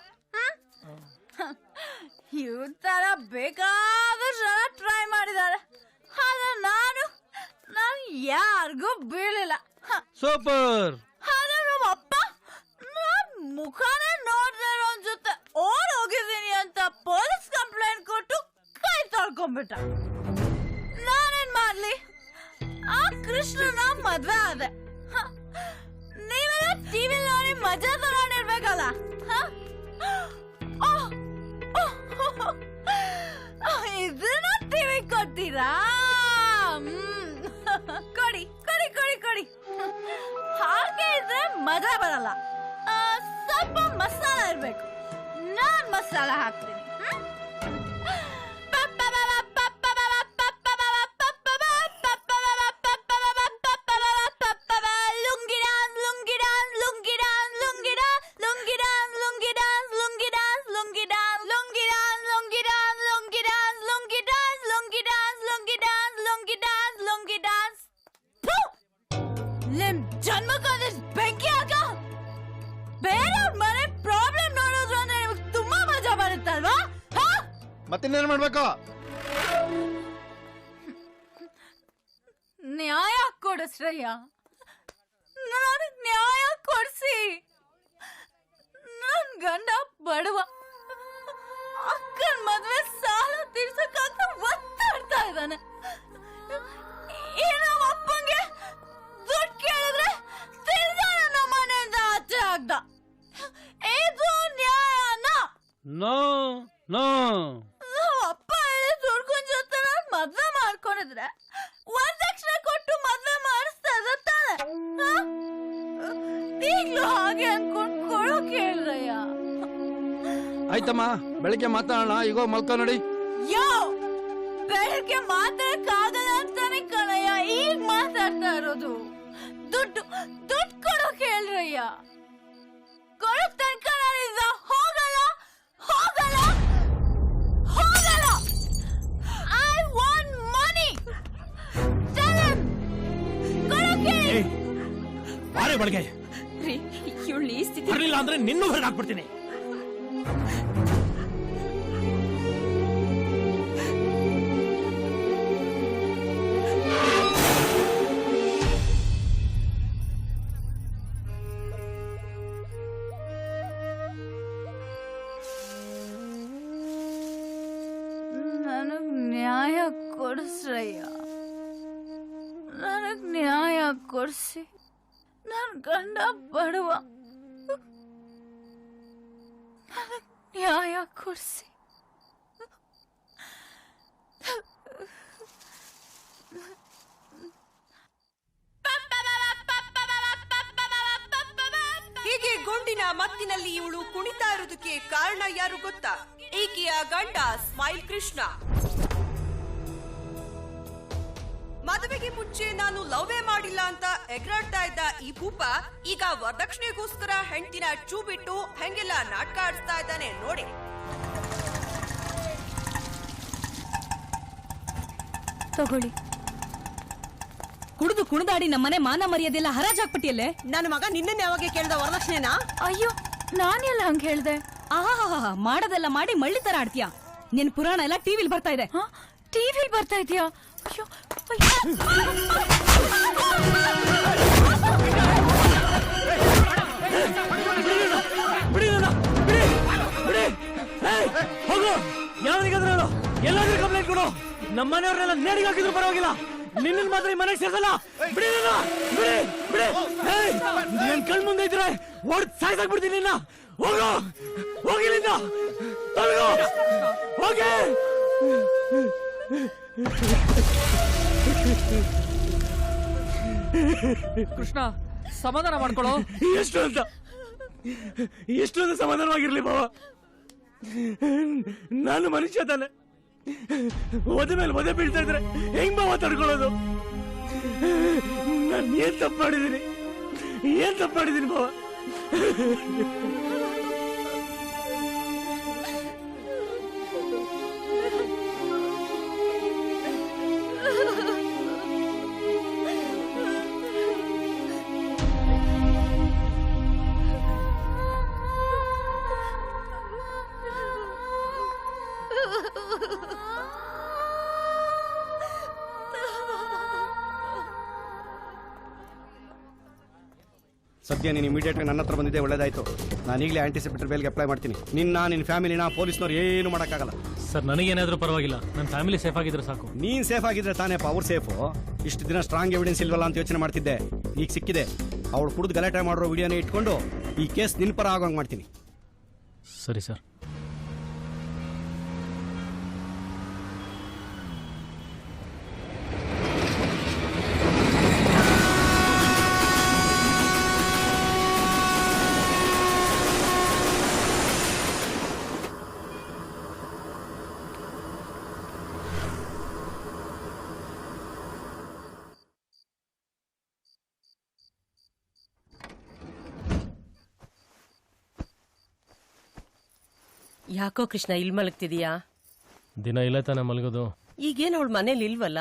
ಇವ್ ತರ ಬೇಕಾದಷ್ಟು ಜನ ಟ್ರೈ ಮಾಡಿದ್ದಾರೆ, ಆದ್ರೆ ನಾನು ಯಾರಿಗೂ ಬೀಳಿಲ್ಲ. ಸೂಪರ್. ಆದ್ರೆ ನಮ್ಮ ಅಪ್ಪ ನಾನ್ ಮುಖನೇ ನೋಡ್ದೆ ಇರೋನ್ ಜೊತೆ ಓಡ್ ಹೋಗಿದ್ದೀನಿ ಅಂತ ಪೊಲೀಸ್ ಕಂಪ್ಲೇಂಟ್ ಕೊಟ್ಟು ಕೈ ತೊಳ್ಕೊಂಡ್ಬಿಟ್ಟ. ನಾನೇನ್ ಮಾಡ್ಲಿ? ಆ ಕೃಷ್ಣನ ಮದ್ವೆ ಆದೆ. ನೀವೆಲ್ಲ ಟಿವಿ ನೋಡಿ ಮಜಾ ತಗೊಂಡಿರ್ಬೇಕಲ್ಲ. ಇದನ್ನ ಟಿವಿ ಕೊಡ್ತೀರಾ? ಕೊಡಿ ಕೊಡಿ ಕೊಡಿ ಕೊಡಿ. ಹಾಗೆ ಇದ್ರೆ ಮಜಾ ಬರಲ್ಲ. ಸ್ವಲ್ಪ ಮಸಾಲ ಇರ್ಬೇಕು. ನಾನ್ ಮಸಾಲ ಹಾಕ್ತೀನಿ. ನಿಮ್ ಜನ್ಮಕ್ಕೊಂದು ಬೆಂಕಿ ಹಾಕ. ಬೇರೆಯವ್ರ ಮನೆ ಪ್ರಾಬ್ಲಮ್ ನೋಡೋದು ಅಂದ್ರೆ ನಿಮ್ಗೆ ತುಂಬಾ ಮಜಾ ಬರುತ್ತಲ್ವಾ? ಮತ್ತಿನ್ನೇನ್ ಮಾಡ್ಬೇಕು? ನ್ಯಾಯ ಕೊಡಿಸ್ರಯ್ಯ, ನನಗೆ ನ್ಯಾಯ ಕೊಡ್ಸಿ. ನನ್ ಗಂಡ ಬಡವ, ಅಕ್ಕನ ಮದ್ವೆ ಸಾಲ ತೀರ್ಸಕ್ಕಾಗ ಒತ್ತಾಡ್ತಾ ಇದ್ದಾನೆ. ನಮ್ಮ ಅಪ್ಪಂಗೆ ದುಡ್ಡು ಕೇಳಿದ್ರೆ ತಿರ್ಗಾ ನನ್ನ ಮನೆಯಿಂದ ಆಚೆ ಆಗ್ದ. ಇದು ನ್ಯಾಯನಾ? No no. ಅಪ್ಪ ಹೇಳಿ ದುಡ್ಕೊಂಡ್ ಜೊತೆ ನಾನು ಮದ್ವೆ ಮಾಡ್ಕೊಂಡಿದ್ರೆ ವರದಕ್ಷಿಣೆ ಕೊಟ್ಟು ಮದ್ವೆ ಮಾಡಿಸ್ತಾ ಇದ್ದ ತಾನೆ. ಈಗ್ಲೂ ಹಾಗೆ ಅನ್ಕೊಂಡ್ ಕೊಡೋ ಕೇಳ್ರಯ್ಯ. ಆಯ್ತಮ್ಮ, ಬೆಳಿಗ್ಗೆ ಮಾತಾಡೋಣ. ಈಗ ಮಲ್ಕ ನೋಡಿ. ಯೋ, ಬೆಳಗ್ಗೆ ಮಾತಾಡಕ್ಕಾಗಲ್ಲ ಅಂತಾನೆ ಕಣಯ್ಯ ಈಗ ಮಾತಾಡ್ತಾ ಇರೋದು. ದುಡ್ಡು ದುಡ್ಡು ಕೊಡೋ ಕೇಳ್ರಯ್ಯ. ಕೊಡೋ ತನಕ ನಾನಿಂದ ಹೋಗಲ್ಲ ಹೋಗಲ್ಲ ಹೋಗಲ್ಲ. I want money. ಕೊಡೋ ಕೇಳಿ. ಬಾರೆ ಒಳಗೆ. ಇವಳು ಈ ಸ್ಥಿತಿ ಬರಲಿಲ್ಲ ಅಂದ್ರೆ ನಿನ್ನೂ ಹೊರಗೆ ಹಾಕ್ಬಿಡ್ತೀನಿ. ನನಗ್ ನ್ಯಾಯ ಕೊಡಿಸ್ರಯ್ಯ, ನನಗ್ ನ್ಯಾಯ ಕೊಡ್ಸಿ. ನನ್ ಗಂಡ ಬಡವ, ನನಗ್ ನ್ಯಾಯ ಕೊಡ್ಸಿ. ಹೀಗೆ ಗುಂಡಿನ ಮತ್ತಿನಲ್ಲಿ ಇವಳು ಕುಣಿತಾ ಇರೋದಕ್ಕೆ ಕಾರಣ ಯಾರು ಗೊತ್ತಾ? ಈಕೆಯ ಗಂಡ ಸ್ಮೈಲ್ ಕೃಷ್ಣ. ಮದುವೆಗೆ ಮುಂಚೆ ನಾನು ಲವ್ವೇ ಮಾಡಿಲ್ಲ ಅಂತ ಎಗರಾಡ್ತಾ ಇದ್ದ ಈ ಭೂಪ ಈಗ ವರದಕ್ಷಿಣೆಗೋಸ್ಕರ ಹೆಂಡತಿನ ಚೂ ಬಿಟ್ಟು ಹೆಂಗೆಲ್ಲ ನಾಟಕ ಆಡಿಸ್ತಾ ಇದ್ದಾನೆ ನೋಡಿ. ತಗೊಳ್ಳಿ. ಕುಡಿದು ಕುಣಿದಾಡಿ ನಮ್ಮನೆ ಮಾನ ಮರ್ಯಾದೆಲ್ಲ ಹರಾಜಾಕ್ಬಿಟ್ಟಿಯಲ್ಲೇ. ನನ್ನ ಮಗ ನಿನ್ನೆ ಯಾವಾಗ ಕೇಳ್ದ ವರದಕ್ಷಿಣೆನಾ? ಅಯ್ಯೋ, ನಾನೆಲ್ಲ ಹಂಗ ಹೇಳ್ದೆ? ಮಾಡೋದೆಲ್ಲ ಮಾಡಿ ಮಳ್ಳಿ ತರ ಆಡ್ತೀಯ. ನಿನ್ ಪುರಾಣ ಎಲ್ಲ ಟಿವಿಲ್ ಬರ್ತಾ ಇದೆ. ಟಿವಿಲ್ ಬರ್ತಾ ಇದೆಯಾ? ಅಯ್ಯೋ ನಮ್ಮನೆಯವ್ರನ್ನೆಲ್ಲ ನೇಣಿಗೆ ಹಾಕಿದ್ರು ಪರವಾಗಿಲ್ಲ, ನಿನ್ನ ಮಾತ್ರ ಈ ಮನೆಗೆ ಸೇರ್ಸಲ್ಲ. ಬಿಡಿ ನನ್ನ, ಬಿಡಿ ಬಿಡಿ. ಏಯ್, ನನ್ ಕಣ್ ಮುಂದೆ ಇದ್ರೆ ಹೊಡೆದು ಸಾಯ್ಸಾಕ್ಬಿಡ್ತೀನಿ ನಿನ್ನ. ಹೋಗು, ಹೋಗಿಲ್ಲಿಂದ, ತೊಲಗು, ಹೋಗಿ. ಕೃಷ್ಣ ಸಮಾಧಾನ ಮಾಡ್ಕೊಳ್ಳೋ. ಎಷ್ಟು ಅಂತ ಸಮಾಧಾನವಾಗಿರ್ಲಿ ಬಾವ. ನಾನು ಮನುಷ್ಯ ತಾನೆ, ಒದೆ ಮೇಲೆ ಒದೆ ಬೀಳ್ತಾ ಇದ್ರೆ ಹೆಂಗ್ ಬಾವ ತಡ್ಕೊಳ್ಳೋದು? ನಾನು ಏನ್ ತಪ್ಪು ಮಾಡಿದೀನಿ ಬಾವ? ಸದ್ಯ ನೀನು ಇಮಿಡಿಯೇಟ್ ನನ್ನ ಹತ್ರ ಬಂದಿದ್ದೆ, ಒಳ್ಳೇದಾಯ್ತು. ನಾನು ಈಗಲೇ ಆಂಟಿಸಿಪೇಟರ್ ಬೇಲ್ಗೆ ಅಪ್ಲೈ ಮಾಡ್ತೀನಿ. ನಿನ್ನ ಫ್ಯಾಮಿಲಿನ ಪೊಲೀಸ್ನವ್ರು ಏನು ಮಾಡೋಕ್ಕಾಗಲ್ಲ. ಸರ್ ನನಗೇನಾದ್ರೂ ಪರವಾಗಿಲ್ಲ, ನನ್ನ ಫ್ಯಾಮಿಲಿ ಸೇಫ್ ಆಗಿದ್ರೆ ಸಾಕು. ನೀನ್ ಸೇಫ್ ಆಗಿದ್ರೆ ತಾನೇಪ್ಪ ಅವ್ರು ಸೇಫು. ಇಷ್ಟು ದಿನ ಸ್ಟ್ರಾಂಗ್ ಎವಿಡೆನ್ಸ್ ಇಲ್ವಲ್ಲ ಅಂತ ಯೋಚನೆ ಮಾಡ್ತಿದ್ದೆ, ಈಗ ಸಿಕ್ಕಿದೆ. ಅವಳು ಕುಡಿದು ಗಲಾಟೆ ಮಾಡಿರೋ ವಿಡಿಯೋನೇ ಇಟ್ಕೊಂಡು ಈ ಕೇಸ್ ನಿನ್ ಪರ ಆಗೋಂಗ್ ಮಾಡ್ತೀನಿ. ಸರಿ ಸರ್. ಯಾಕೋ ಕೃಷ್ಣ ಇಲ್ಲಿ ಮಲಗ್ತಿದೀಯಾ? ದಿನ ಇಲ್ಲ ತಾನೆ ಮಲಗೋದು. ಈಗೇನು ಅವಳು ಮನೇಲಿ ಇಲ್ವಲ್ಲ?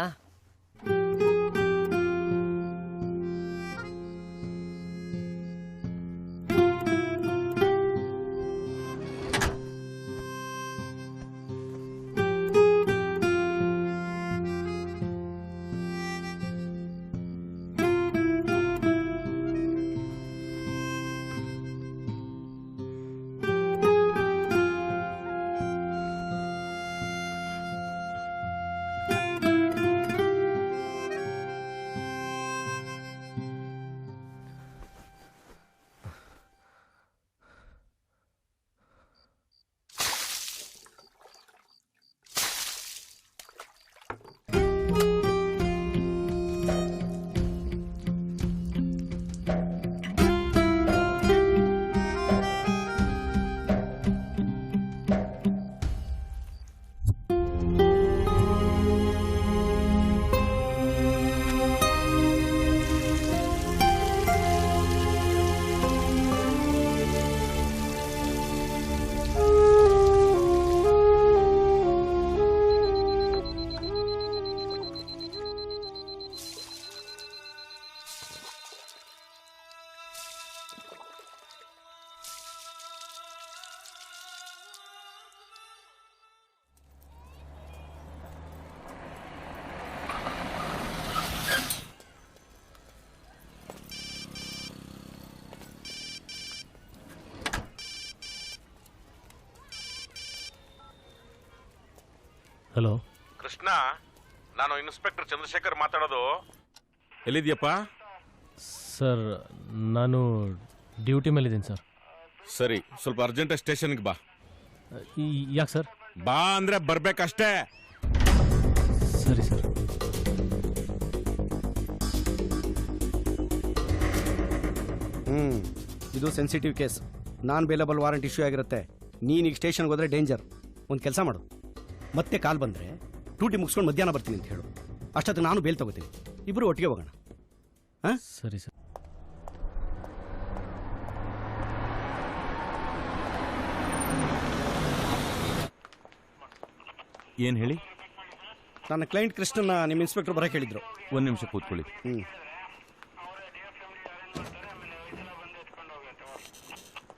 ಹಲೋ ಕೃಷ್ಣ, ನಾನು ಇನ್ಸ್ಪೆಕ್ಟರ್ ಚಂದ್ರಶೇಖರ್ ಮಾತಾಡೋದು. ಎಲ್ಲಿದ್ಯಪ್ಪ? ಸರ್ ನಾನು ಡ್ಯೂಟಿ ಮೇಲಿದ್ದೀನಿ ಸರ್. ಸರಿ, ಸ್ವಲ್ಪ ಅರ್ಜೆಂಟ್ ಸ್ಟೇಷನ್ಗೆ ಬಾ. ಯಾಕೆ ಸರ್? ಬಾ ಅಂದ್ರೆ ಬರ್ಬೇಕಷ್ಟೇ. ಸರಿ ಸರ್. ಇದು sensitive case, non bailable warrant issue ಆಗಿರುತ್ತೆ. ನೀನೀಗ ಸ್ಟೇಷನ್ಗೆ ಹೋದ್ರೆ ಡೇಂಜರ್. ಒಂದು ಕೆಲಸ ಮಾಡು, ಮತ್ತೆ ಕಾಲ್ ಬಂದರೆ ಡ್ಯೂಟಿ ಮುಗಿಸ್ಕೊಂಡು ಮಧ್ಯಾಹ್ನ ಬರ್ತೀನಿ ಅಂತ ಹೇಳು. ಅಷ್ಟೊತ್ತಿಗೆ ನಾನು ಬೇಲ್ ತಗೋತೀನಿ, ಇಬ್ಬರು ಒಟ್ಟಿಗೆ ಹೋಗೋಣ. ಹಾಂ ಸರಿ ಸರ್. ಏನು ಹೇಳಿ? ನನ್ನ ಕ್ಲೈಂಟ್ ಕೃಷ್ಣನ್ನ ನಿಮ್ಮ ಇನ್ಸ್ಪೆಕ್ಟರ್ ಬರಕ್ಕೆ ಹೇಳಿದ್ರು. ಒಂದು ನಿಮಿಷ ಕೂತ್ಕೊಳ್ಳಿ.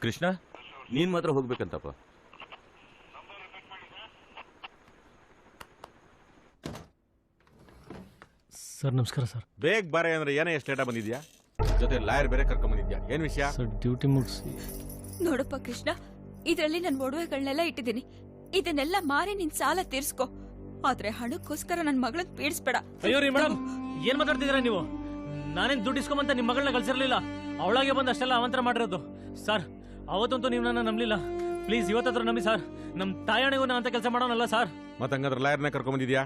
ಕೃಷ್ಣ, ನೀನ್ ಮಾತ್ರ ಹೋಗ್ಬೇಕಂತಪ್ಪ. ಸರ್ ನಮಸ್ಕಾರ ಸರ್. ಬೇಗ ಬಾರೆ ಅಂದ್ರೆ ಏನೇ ಎಷ್ಟು ಲೇಟ ಬಂದಿದ್ಯಾ? ಜೊತೆ ಲಾಯರ್ ಬೇರೆ ಕರ್ಕೊಂಡ್ ಬಂದಿದ್ಯಾ? ಏನ್ ವಿಷಯ? ಸರ್ ಡ್ಯೂಟಿ ಮುಗಿಸಿ. ನೋಡಪ್ಪ ಕೃಷ್ಣ, ಇದರಲ್ಲಿ ನನ್ನ ಒಡವೆಗಳನ್ನೆಲ್ಲ ಇಟ್ಟಿದ್ದೀನಿ. ಇದನ್ನೆಲ್ಲ ಮಾರಿ ನಿನ್ ಸಾಲ ತೀರ್ಸ್ಕೊ. ಆದ್ರೆ ಹಣಕ್ಕೋಸ್ಕರ ನನ್ ಮಗಳನ್ನ ಪೀಡಿಸ್ಬೇಡ. ಅಯ್ಯೋ ರೀ ಮೇಡಮ್, ಏನ್ ಮಾತಾಡ್ತಿದ್ದೀರಾ ನೀವು? ನಾನೇನ್ ದುಡ್ಡು ಇಸ್ಕೊಂಬಂತ ನಿಮ್ ಮಗಳನ್ನ ಕಳ್ಸಿರ್ಲಿಲ್ಲ. ಅವಳಾಗೆ ಬಂದು ಅಷ್ಟೆಲ್ಲ ಅವಂತರ ಮಾಡಿರೋದು. ಸರ್, ಅವತ್ತಂತೂ ನೀವು ನನ್ನ ನಂಬಲಿಲ್ಲ. ಪ್ಲೀಸ್ ಇವತ್ತಾದ್ರೂ ನಂಬಿ ಸರ್. ನಮ್ ತಾಯಣೆಗೂ ನಾ ಅಂತ ಕೆಲಸ ಮಾಡೋನಲ್ಲ ಸರ್. ಮತ್ತೆ ಹಂಗಂದ್ರೆ ಲಾಯರ್ನ ಕರ್ಕೊಂಬಂದಿದ್ಯಾ?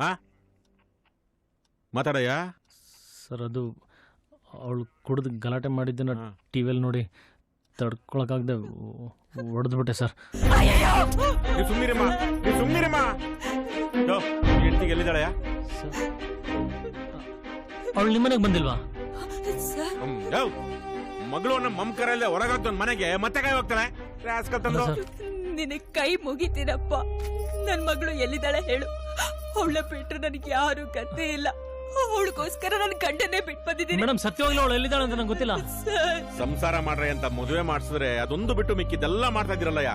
ಹಾ, ಮಾತಾಡಯ್ಯ. ಸರ್, ಅದು ಅವಳು ಕುಡಿದು ಗಲಾಟೆ ಮಾಡಿದ್ದನ್ನ ಟಿವಿಯಲ್ಲಿ ನೋಡಿ ತಡ್ಕೊಳಕಾಗ್ದೆ ಹೊಡೆದ್ಬಿಟ್ಟೆ ಸರ್. ನೀವು ಸುಮ್ಮನಿರಮ್ಮ, ನೀವು ಸುಮ್ಮನಿರಮ್ಮ. ಹೆಂಡತಿಗೆ ಎಲ್ಲಿದ್ದಾಳೆಯ? ಅವಳು ನಿಮ್ಮನೆಗೆ ಬಂದಿಲ್ವಾ? ಮಗಳು ನಮ್ಮ ಮಮಕಾರ ಇಲ್ಲದೆ ಹೊರಗಾಗ್ತ ಮನೆಗೆ ಮತ್ತೆ ಕೈ ಹೋಗ್ತಾಳೆ. ನಿನಗೆ ಕೈ ಮುಗಿತೀನಪ್ಪ. ನನ್ ಮಗಳು ಎಲ್ಲಿದ್ದಾಳೆ ಹೇಳು. ಅವಳ ಬಿಟ್ರೆ ನನಗೆ ಯಾರು ಗತಿ ಇಲ್ಲ. ಅವಳಿಗೋಸ್ಕರ ನನ್ನ ಗಂಡನೇ ಬಿಟ್ಟು ಬಂದಿದ್ದೀನಿ. ಮೇಡಮ್, ಸತ್ಯವಾಗ್ಲೂ ಅವಳು ಎಲ್ಲಿದ್ದಾಳೆ ಅಂತ ನಂಗೆ ಗೊತ್ತಿಲ್ಲ. ಸಂಸಾರ ಮಾಡ್ರಿ ಅಂತ ಮದುವೆ ಮಾಡಿಸಿದ್ರೆ ಅದೊಂದು ಬಿಟ್ಟು ಮಿಕ್ಕಿದ್ದೆಲ್ಲ ಮಾಡ್ತಾ ಇದ್ದೀರಲ್ಲಯ್ಯ.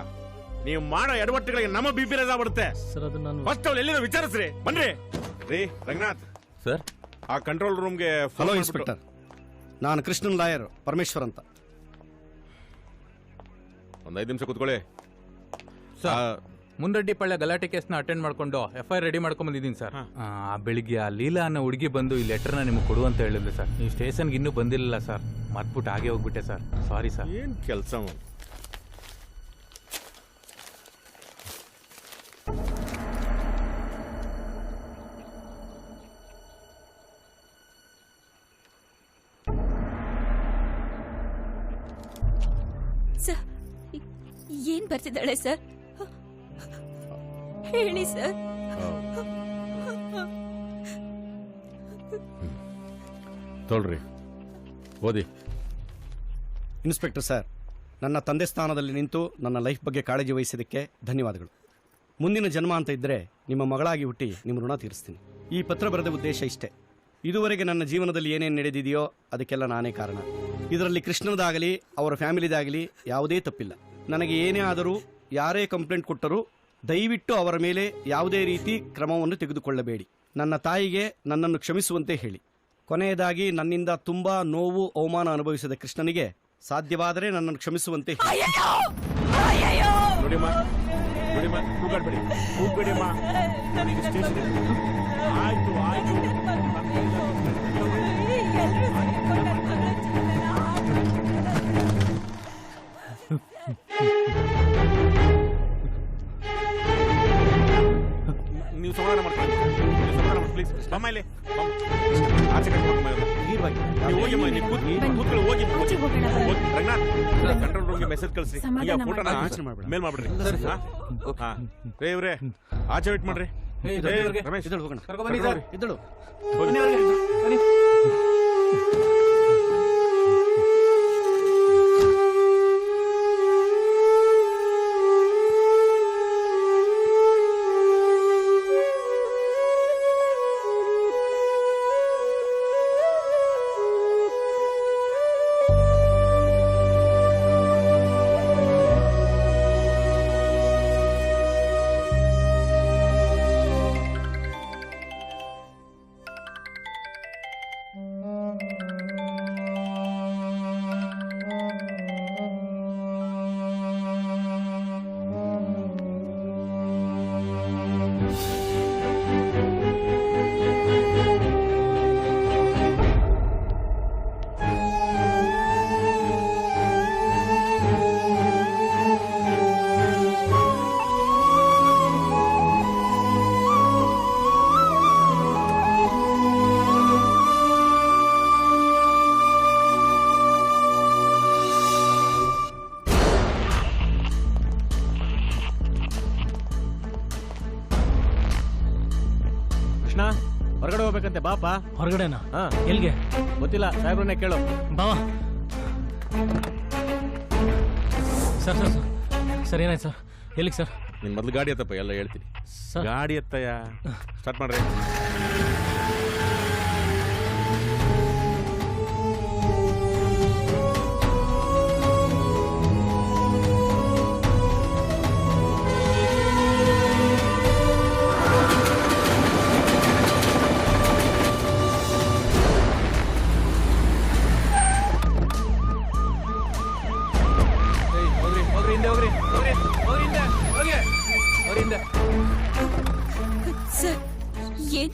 ನೀವು ಮಾಡೋ ಎಡವಟ್ಟುಗಳಿಗೆ ನಮ್ಮ ಬಿಪಿ ಬಿಡುತ್ತೆ. ಫಸ್ಟ್ ಅವಳು ಎಲ್ಲಿರೋ ವಿಚಾರಿಸ್ರಿ. ಬನ್ರಿ ರೀ. ರಂಗನಾಥ್ ಸರ್, ಆ ಕಂಟ್ರೋಲ್ ರೂಮ್ಗೆ. ಹಲೋ ಇನ್ಸ್ಪೆಕ್ಟರ್, ನಾನು ಕೃಷ್ಣನ್ ಲಾಯರ್ ಪರಮೇಶ್ವರ್ ಅಂತ. ಒಂದ್ 5 ನಿಮಿಷ ಕೂತ್ಕೊಳ್ಳಿ. ಮುಂದಡ್ಡಿಪಳ್ಳ ಗಲಾಟೆ ಕೇಸ್ನ ಅಟೆಂಡ್ ಮಾಡ್ಕೊಂಡು FIR ರೆಡಿ ಮಾಡ್ಕೊಂಡ್ ಬಂದಿದ್ದೀನಿ ಸರ್. ಬೆಳಿಗ್ಗೆ ಆ ಲೀಲಾ ಅನ್ನೋ ಹುಡುಗಿ ಬಂದು ಈ ಲೆಟರ್ನ ನಿಮ್ಗೆ ಕೊಡು ಅಂತ ಹೇಳಿದ್ಲು ಸರ್. ನೀವು ಸ್ಟೇಷನ್ಗೆ ಇನ್ನೂ ಬಂದಿರಲಿಲ್ಲ ಸರ್. ಮರ್ತ್ಬಿಟ್ಟು ಹಾಗೆ ಹೋಗ್ಬಿಟ್ಟೆ ಸರ್. Sorry sir. ಏನ್ ಕೆಲಸ ಸರ್, ಏನ್ ಬರ್ತಿದ್ದಾಳೆ ಸರ್? ಹೇಳಿ ಸರ್. ತೊಳ್ರಿ, ಓದಿ. ಇನ್ಸ್ಪೆಕ್ಟರ್ ಸರ್, ನನ್ನ ತಂದೆ ಸ್ಥಾನದಲ್ಲಿ ನಿಂತು ನನ್ನ ಲೈಫ್ ಬಗ್ಗೆ ಕಾಳಜಿ ವಹಿಸಿದ್ದಕ್ಕೆ ಧನ್ಯವಾದಗಳು. ಮುಂದಿನ ಜನ್ಮ ಅಂತ ಇದ್ದರೆ ನಿಮ್ಮ ಮಗಳಾಗಿ ಹುಟ್ಟಿ ನಿಮ್ಮ ಋಣ ತೀರಿಸ್ತೀನಿ. ಈ ಪತ್ರ ಬರೆದ ಉದ್ದೇಶ ಇಷ್ಟೇ. ಇದುವರೆಗೆ ನನ್ನ ಜೀವನದಲ್ಲಿ ಏನೇನು ನಡೆದಿದೆಯೋ ಅದಕ್ಕೆಲ್ಲ ನಾನೇ ಕಾರಣ. ಇದರಲ್ಲಿ ಕೃಷ್ಣದಾಗಲಿ ಅವರ ಫ್ಯಾಮಿಲಿದಾಗಲಿ ಯಾವುದೇ ತಪ್ಪಿಲ್ಲ. ನನಗೆ ಏನೇ ಆದರೂ ಯಾರೇ ಕಂಪ್ಲೇಂಟ್ ಕೊಟ್ಟರೂ ದಯವಿಟ್ಟು ಅವರ ಮೇಲೆ ಯಾವುದೇ ರೀತಿ ಕ್ರಮವನ್ನು ತೆಗೆದುಕೊಳ್ಳಬೇಡಿ. ನನ್ನ ತಾಯಿಗೆ ನನ್ನನ್ನು ಕ್ಷಮಿಸುವಂತೆ ಹೇಳಿ. ಕೊನೆಯದಾಗಿ ನನ್ನಿಂದ ತುಂಬಾ ನೋವು ಅವಮಾನ ಅನುಭವಿಸಿದ ಕೃಷ್ಣನಿಗೆ ಸಾಧ್ಯವಾದರೆ ನನ್ನನ್ನು ಕ್ಷಮಿಸುವಂತೆ ಹೇಳಿ. ಆಯ್ತು ಆಯ್ತು. ನೀವು ಸಮಾಧಾನ ಮಾಡ್ಕೊಳ್ಳಿ. ಪ್ಲೀಸ್ ಬಮ್ಮ ಇಲ್ಲಿ. ಆಚೆ ಕಂಟ್ರೋಲ್ ರೂಮ್ಗೆ ಮೆಸೇಜ್ ಕಳಿಸಿ. ಫೋಟೋನ ಮೇಲ್ ಮಾಡ್ಬಿಡ್ರಿ. ಇವ್ರೆ ಆಚೆ ವೇಟ್ ಮಾಡ್ರಿ. ರಮೇಶ್ ಇದ್ದಳು. ಹೊರಗಡೆ ಹೋಗ್ಬೇಕಂತೆ, ಬಾಪಾ. ಹೊರಗಡೆನಾ? ಎಲ್ಗೆ ಗೊತ್ತಿಲ್ಲ, ಸಾಹೇಬ್ರನ್ನೇ ಕೇಳು. ಬಾವಾ. ಸರ್ ಸರ್ ಸರ್ ಸರ್ ಏನಾಯ್ತು ಸರ್? ಎಲ್ಲಿಗೆ ಸರ್? ನಿನ್ ಮೊದಲು ಗಾಡಿ ಎತ್ತಪ್ಪ, ಎಲ್ಲ ಹೇಳ್ತೀನಿ. ಗಾಡಿ ಎತ್ತಯ್ಯ. ಸ್ಟಾರ್ಟ್ ಮಾಡ್ರಿ.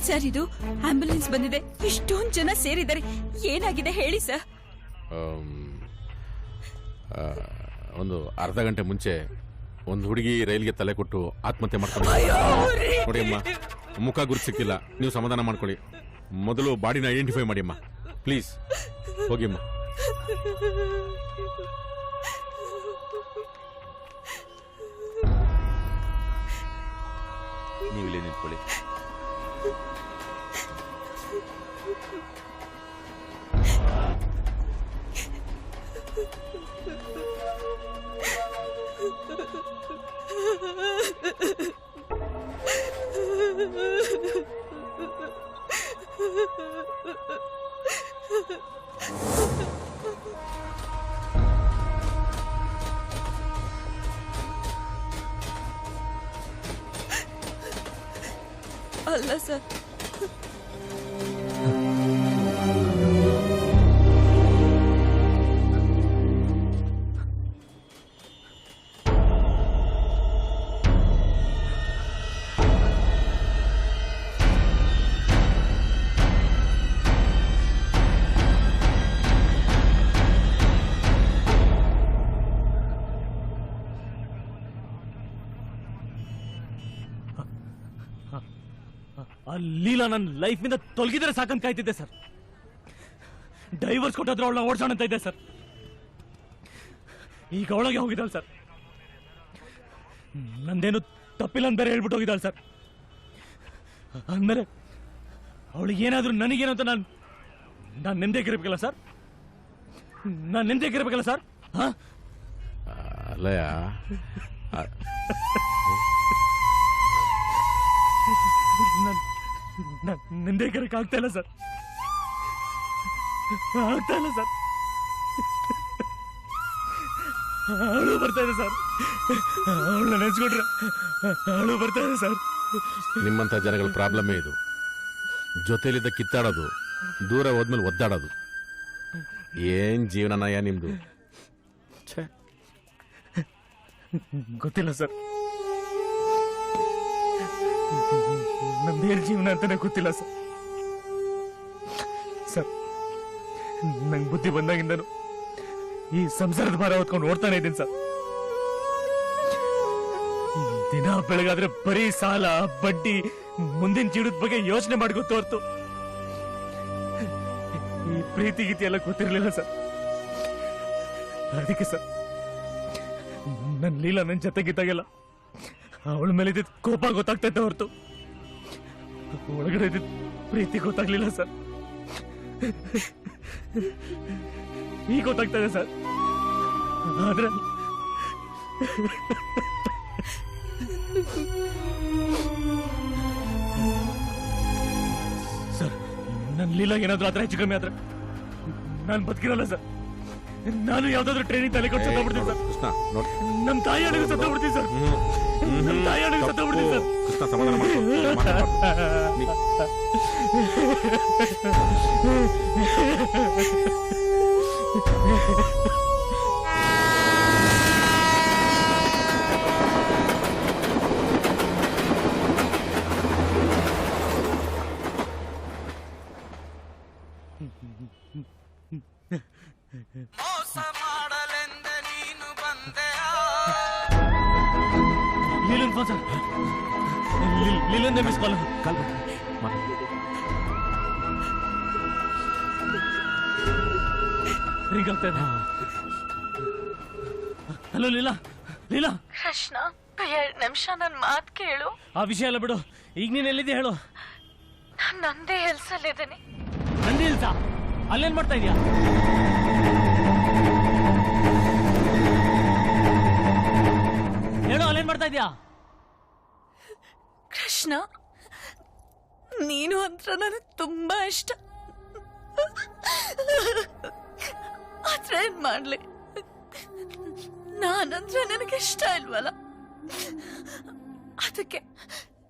ಸರ್ ಇದು ಆಂಬ್ಯುಲೆನ್ಸ್ ಬಂದಿದೆ, ಇಷ್ಟೊಂದು ಜನ ಸೇರಿದ್ದಾರೆ, ಏನಾಗಿದೆ ಹೇಳಿ ಸರ್. ಒಂದು ಅರ್ಧ ಗಂಟೆ ಮುಂಚೆ ಒಂದು ಹುಡುಗಿ ರೈಲ್ಗೆ ತಲೆ ಕೊಟ್ಟು ಆತ್ಮಹತ್ಯೆ ಮಾಡ್ಕೊಂಡು ನೋಡಿ ಅಮ್ಮ, ಮುಖ ಗುರುತು ಸಿಕ್ಕಿಲ್ಲ, ನೀವು ಸಮಾಧಾನ ಮಾಡ್ಕೊಳ್ಳಿ. ಮೊದಲು ಬಾಡಿನ ಐಡೆಂಟಿಫೈ ಮಾಡಿ ಅಮ್ಮ, ಪ್ಲೀಸ್ ಹೋಗಿ ಅಮ್ಮ. ನೀವಿಲ್ಲೇ ನಿಂತ್ಕೊಳ್ಳಿ. ಅಲ್ಲ ಸರ್, ಆ ಲೀಲಾ ನನ್ನ ಲೈಫ್ನಿಂದ ತೊಲಗಿದ್ರೆ ಸಾಕಂತ ಕಾಯ್ತಿದ್ದೆ ಸರ್. ಡೈವರ್ಸ್ ಕೊಟ್ಟಾದ್ರೂ ಅವಳನ್ನ ಓಡಿಸೋಣ ಅಂತ ಇದ್ದೆ ಸರ್. ಈಗ ಅವಳಗೆ ಹೋಗಿದ್ದಾಳೆ ಸರ್. ನಂದೇನು ತಪ್ಪಿಲ್ಲ ಅಂತ ಬೇರೆ ಹೇಳ್ಬಿಟ್ಟು ಹೋಗಿದ್ದಾಳೆ ಸರ್. ಅಂದಮೇಲೆ ಅವಳಿಗೆ ಏನಾದ್ರೂ ನನಗೇನು ಅಂತ ನಾನು ನೆಮ್ಮದಿಯಾಗಿರ್ಬೇಕಲ್ಲ ಸರ್. ನಾನು ನೆಮ್ಮದಿಯಾಗಿರ್ಬೇಕಲ್ಲ ಸರ್. ಅಲ್ಲಯ್ಯ, ನೆಮ್ಮದಿಯಾಗಿರಕ್ಕೆ ಆಗ್ತಾ ಇಲ್ಲ ಸರ್, ಆಗ್ತಾ ಇಲ್ಲ ಸರ್. ಅವಳು ಬರ್ತಾ ಇದೆ ಸರ್, ಅವಳನ್ನ ನೆನೆಸ್ಕೊಂಡ್ರೆ ಅವಳು ಬರ್ತಾ ಇದೆ ಸರ್. ನಿಮ್ಮಂಥ ಜನಗಳ ಪ್ರಾಬ್ಲಮ್ಮೇ ಇದು. ಜೊತೆಲಿದ್ದ ಕಿತ್ತಾಡೋದು, ದೂರ ಹೋದ್ಮೇಲೆ ಒದ್ದಾಡೋದು. ಏನ್ ಜೀವನನಯ್ಯ ನಿಮ್ದು? ಗೊತ್ತಿಲ್ಲ ಸರ್, ನಮ್ದೇನು ಜೀವನ ಅಂತಾನೆ ಗೊತ್ತಿಲ್ಲ ಸರ್. ಸರ್, ನಂಗೆ ಬುದ್ಧಿ ಬಂದಾಗಿಂದನು ಈ ಸಂಸಾರದ ಭಾರ ಹೊತ್ಕೊಂಡು ಓಡ್ತಾನೆ ಇದ್ದೀನಿ ಸರ್. ದಿನ ಬೆಳಗಾದ್ರೆ ಬರೀ ಸಾಲ, ಬಡ್ಡಿ, ಮುಂದಿನ ಜೀವನದ ಬಗ್ಗೆ ಯೋಚನೆ ಮಾಡಿ ಗೊತ್ತು ಹೊರ್ತು ಈ ಪ್ರೀತಿ ಗೀತಿ ಎಲ್ಲ ಗೊತ್ತಿರಲಿಲ್ಲ ಸರ್. ಅದಕ್ಕೆ ಸರ್ ನನ್ನ ಲೀಲಾ ನನ್ನ ಜೊತೆಗಿದ್ದಾಗೆಲ್ಲ ಅವಳ ಮೇಲೆ ಇದ್ದಿದ್ದ ಕೋಪ ಗೊತ್ತಾಗ್ತಾ ಇದ್ದ ಹೊರತು ಒಳಗಡೆ ಇದ್ದಿದ್ದ ಪ್ರೀತಿ ಗೊತ್ತಾಗ್ಲಿಲ್ಲ ಸರ್. ಈಗ ಗೊತ್ತಾಗ್ತಾ ಇದೆ ಸರ್. ಆದ್ರೆ ಸರ್, ನನ್ನ ಲೀಲಾಗ ಏನಾದ್ರೂ ಆದ್ರೆ ಹೆಚ್ಚು ಕಮ್ಮಿ ಆದ್ರೆ ನಾನು ಬದುಕಿರಲ್ಲ ಸರ್. ನಾನು ಯಾವ್ದಾದ್ರು ಟ್ರೈನಿಂಗ್ ತಲೆ ಕೊಟ್ಟು ಸತ್ತೋಗ್ಬಿಡ್ತೀನಿ ಸರ್. ನಮ್ಮ ತಾಯಿ ಅಣ್ಣಗೂ ಸತ್ತೋಗ್ಬಿಡ್ತೀನಿ ಸರ್. ನಮ್ಮ ತಾಯಿ ಅಣ್ಣಗೂ ಸತ್ತೋಗ್ಬಿಡ್ತೀನಿ ಸರ್. ಕೃಷ್ಣ, ಸಮಾಧಾನ ಮಾಡ್ಕೊ. ಲೀಲನ್ ಫೋನ್ ಸರ್. ಲೀಲಂದೇ ಮಿಸ್ ಕಾಲ್. ರಿಂಗ್ ಆಗ್ತಾ ಇದೆ. ಹಲೋ ಲೀಲಾ. ಲೀಲಾ ಕೃಷ್ಣ, 2 ನಿಮಿಷ ನನ್ ಮಾತ್ ಕೇಳು. ಆ ವಿಷಯ ಎಲ್ಲ ಬಿಡು. ಈಗ ನೀನ್ ಎಲ್ಲಿದೆ ಹೇಳು. ನಾನ್ ನಂದೇ ಹೆಲ್ಸಲ್ಲಿದ್ದೀನಿ. ನಂದಿ ಹಿಲ್ಸ? ಅಲ್ಲೇನ್ ಮಾಡ್ತಾ ಇದೀಯಾ? ಹೇಳು, ಅಲ್ಲೇನ್ ಮಾಡ್ತಾ ಇದೀಯಾ? ಕೃಷ್ಣ, ನೀನು ಅಂದ್ರೆ ನನಗೆ ತುಂಬಾ ಇಷ್ಟ. ಆದ್ರೆ ಏನ್ ಮಾಡ್ಲಿ, ನಾನಂದ್ರೆ ನನಗೆ ಇಷ್ಟ ಇಲ್ವಲ್ಲ. ಅದಕ್ಕೆ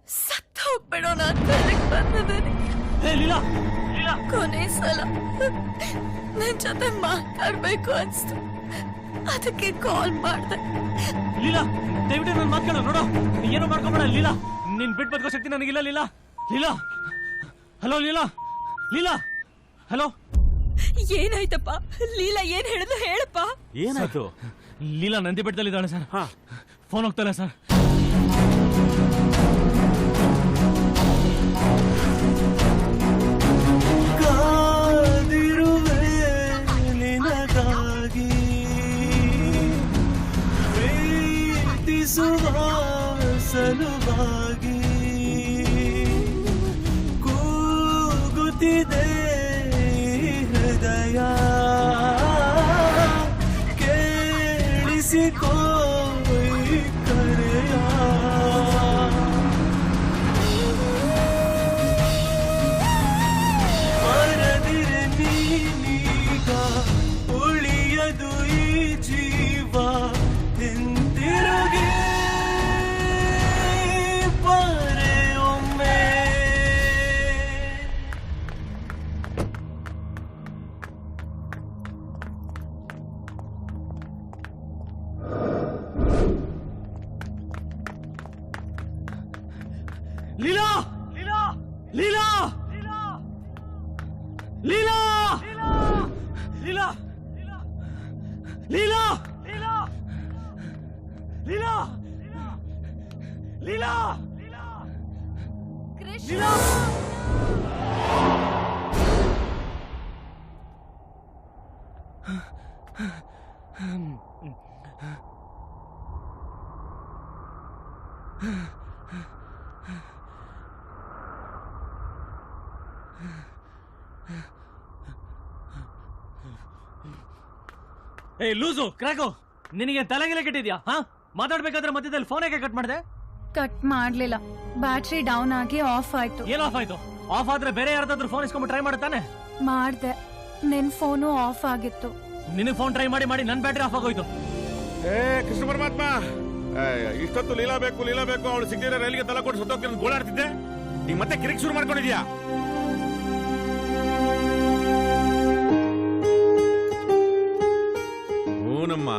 ಸತ್ತ ಹೋಗ್ಬೇಡೋಣ ಅಂತ ಬಂದಿದ್ದೀನಿ. ಕೊನೆ ಸಲ ನಿನ್ ಜೊತೆ ಮಾತಾಡ್ಬೇಕು ಅನ್ಸ್ತು, ಅದಕ್ಕೆ ಕಾಲ್ ಮಾಡ್ದೆ. ಲೀಲಾ, ದಯವಿಟ್ಟು ನನ್ನ ಮಾತು ಕೇಳು. ನೋಡು, ಏನೋ ಮಾಡ್ಕೊಂಬೇಡ ಲೀಲಾ. ನಿನ್ ಬಿಟ್ಟು ಬದುಕೋ ಶಕ್ತಿ ನನಗಿಲ್ಲ ಲೀಲಾ. Leela hello Leela, Leela, hello. ಏನಾಯ್ತಪ್ಪ? ಲೀಲಾ ಏನ್ ಹೇಳಿದ್ರು ಹೇಳಪ್ಪ. ಏನಾಯ್ತು? ಲೀಲಾ ನಂದಿ ಬೆಟ್ಟದಲ್ಲಿದ್ದಾಳೆ ಸರ್. ಫೋನ್ ಹೋಗ್ತಾಳೆ ಸರ್. ಕಾದಿರುವೆ ನಿನಗಾಗಿ ಪ್ರೀತಿಸುವ ಸಲುವಾಗಿ ಕೂಗುತ್ತಿದೆ ಹೃದಯ ಕೇಳಿಸಿಕೋ ಕರೆಯ ಮರದಿರೆ ನೀನೀಗ ಉಳಿಯದು ಈ ಜೀವ ಹಿಂತಿರುಗಿ ಬಾರೆ ಒಮ್ಮೆ. ಲೀಲಾ, ಲೀಲಾ, ಲೀಲಾ, ಲೀಲಾ, ಲೀಲಾ, ಲೀಲಾ, ಲೀಲಾ, ಲೀಲಾ. ಏ ಲೂಸು ಕ್ರ್ಯಾಕು, ನಿನಗೆ ತಲೆಗೆಲೆ ಕೆಟ್ಟಿದ್ಯಾ? ಮಾತಾಡ್ಬೇಕಾದ್ರೆ ಮಧ್ಯದಲ್ಲಿ ಫೋನ್ ಯಾಕೆ ಕಟ್ ಮಾಡಿದೆ? ಕಟ್ ಮಾಡ್ಲಿಲ್ಲ, ಬ್ಯಾಟ್ರಿ ಡೌನ್ ಆಗಿ ಆಫ್ ಆಯ್ತು. ಏನ್ ಆಫ್ ಆಯ್ತು? ಆಫ್ ಆದ್ರೆ ಬೇರೆ ಯಾರ್ದಾದ್ರೂ ಫೋನ್ ಇಸ್ಕೊಂಡು ಟ್ರೈ ಮಾಡ್ತಾನೆ. ಮಾಡ್ದೆ, ನಿನ್ ಫೋನು ಆಫ್ ಆಗಿತ್ತು. ನಿನಗೆ ಫೋನ್ ಟ್ರೈ ಮಾಡಿ ಮಾಡಿ ನನ್ ಬ್ಯಾಟ್ರಿ ಆಫ್ ಆಗೋಯ್ತು. ಏ ಕೃಷ್ಣ ಪರಮಾತ್ಮ, ಇಷ್ಟೊತ್ತು ಲೀಲಾ ಬೇಕು ಲೀಲಾ ಬೇಕು ಅವಳು ಸಿಕ್ಕಿದ್ರೆ ರೈಲಿಗೆ ತಲೆ ಕೊಟ್ಟು ಸುತ್ತೋಗ್ತಿರೋ ಗೋಳಾಡ್ತಿದ್ದೆ. ಈಗ ಮತ್ತೆ ಕಿರಿಕ್ ಶುರು ಮಾಡ್ಕೊಂಡಿದ್ಯಾ? ಹೂನಮ್ಮ.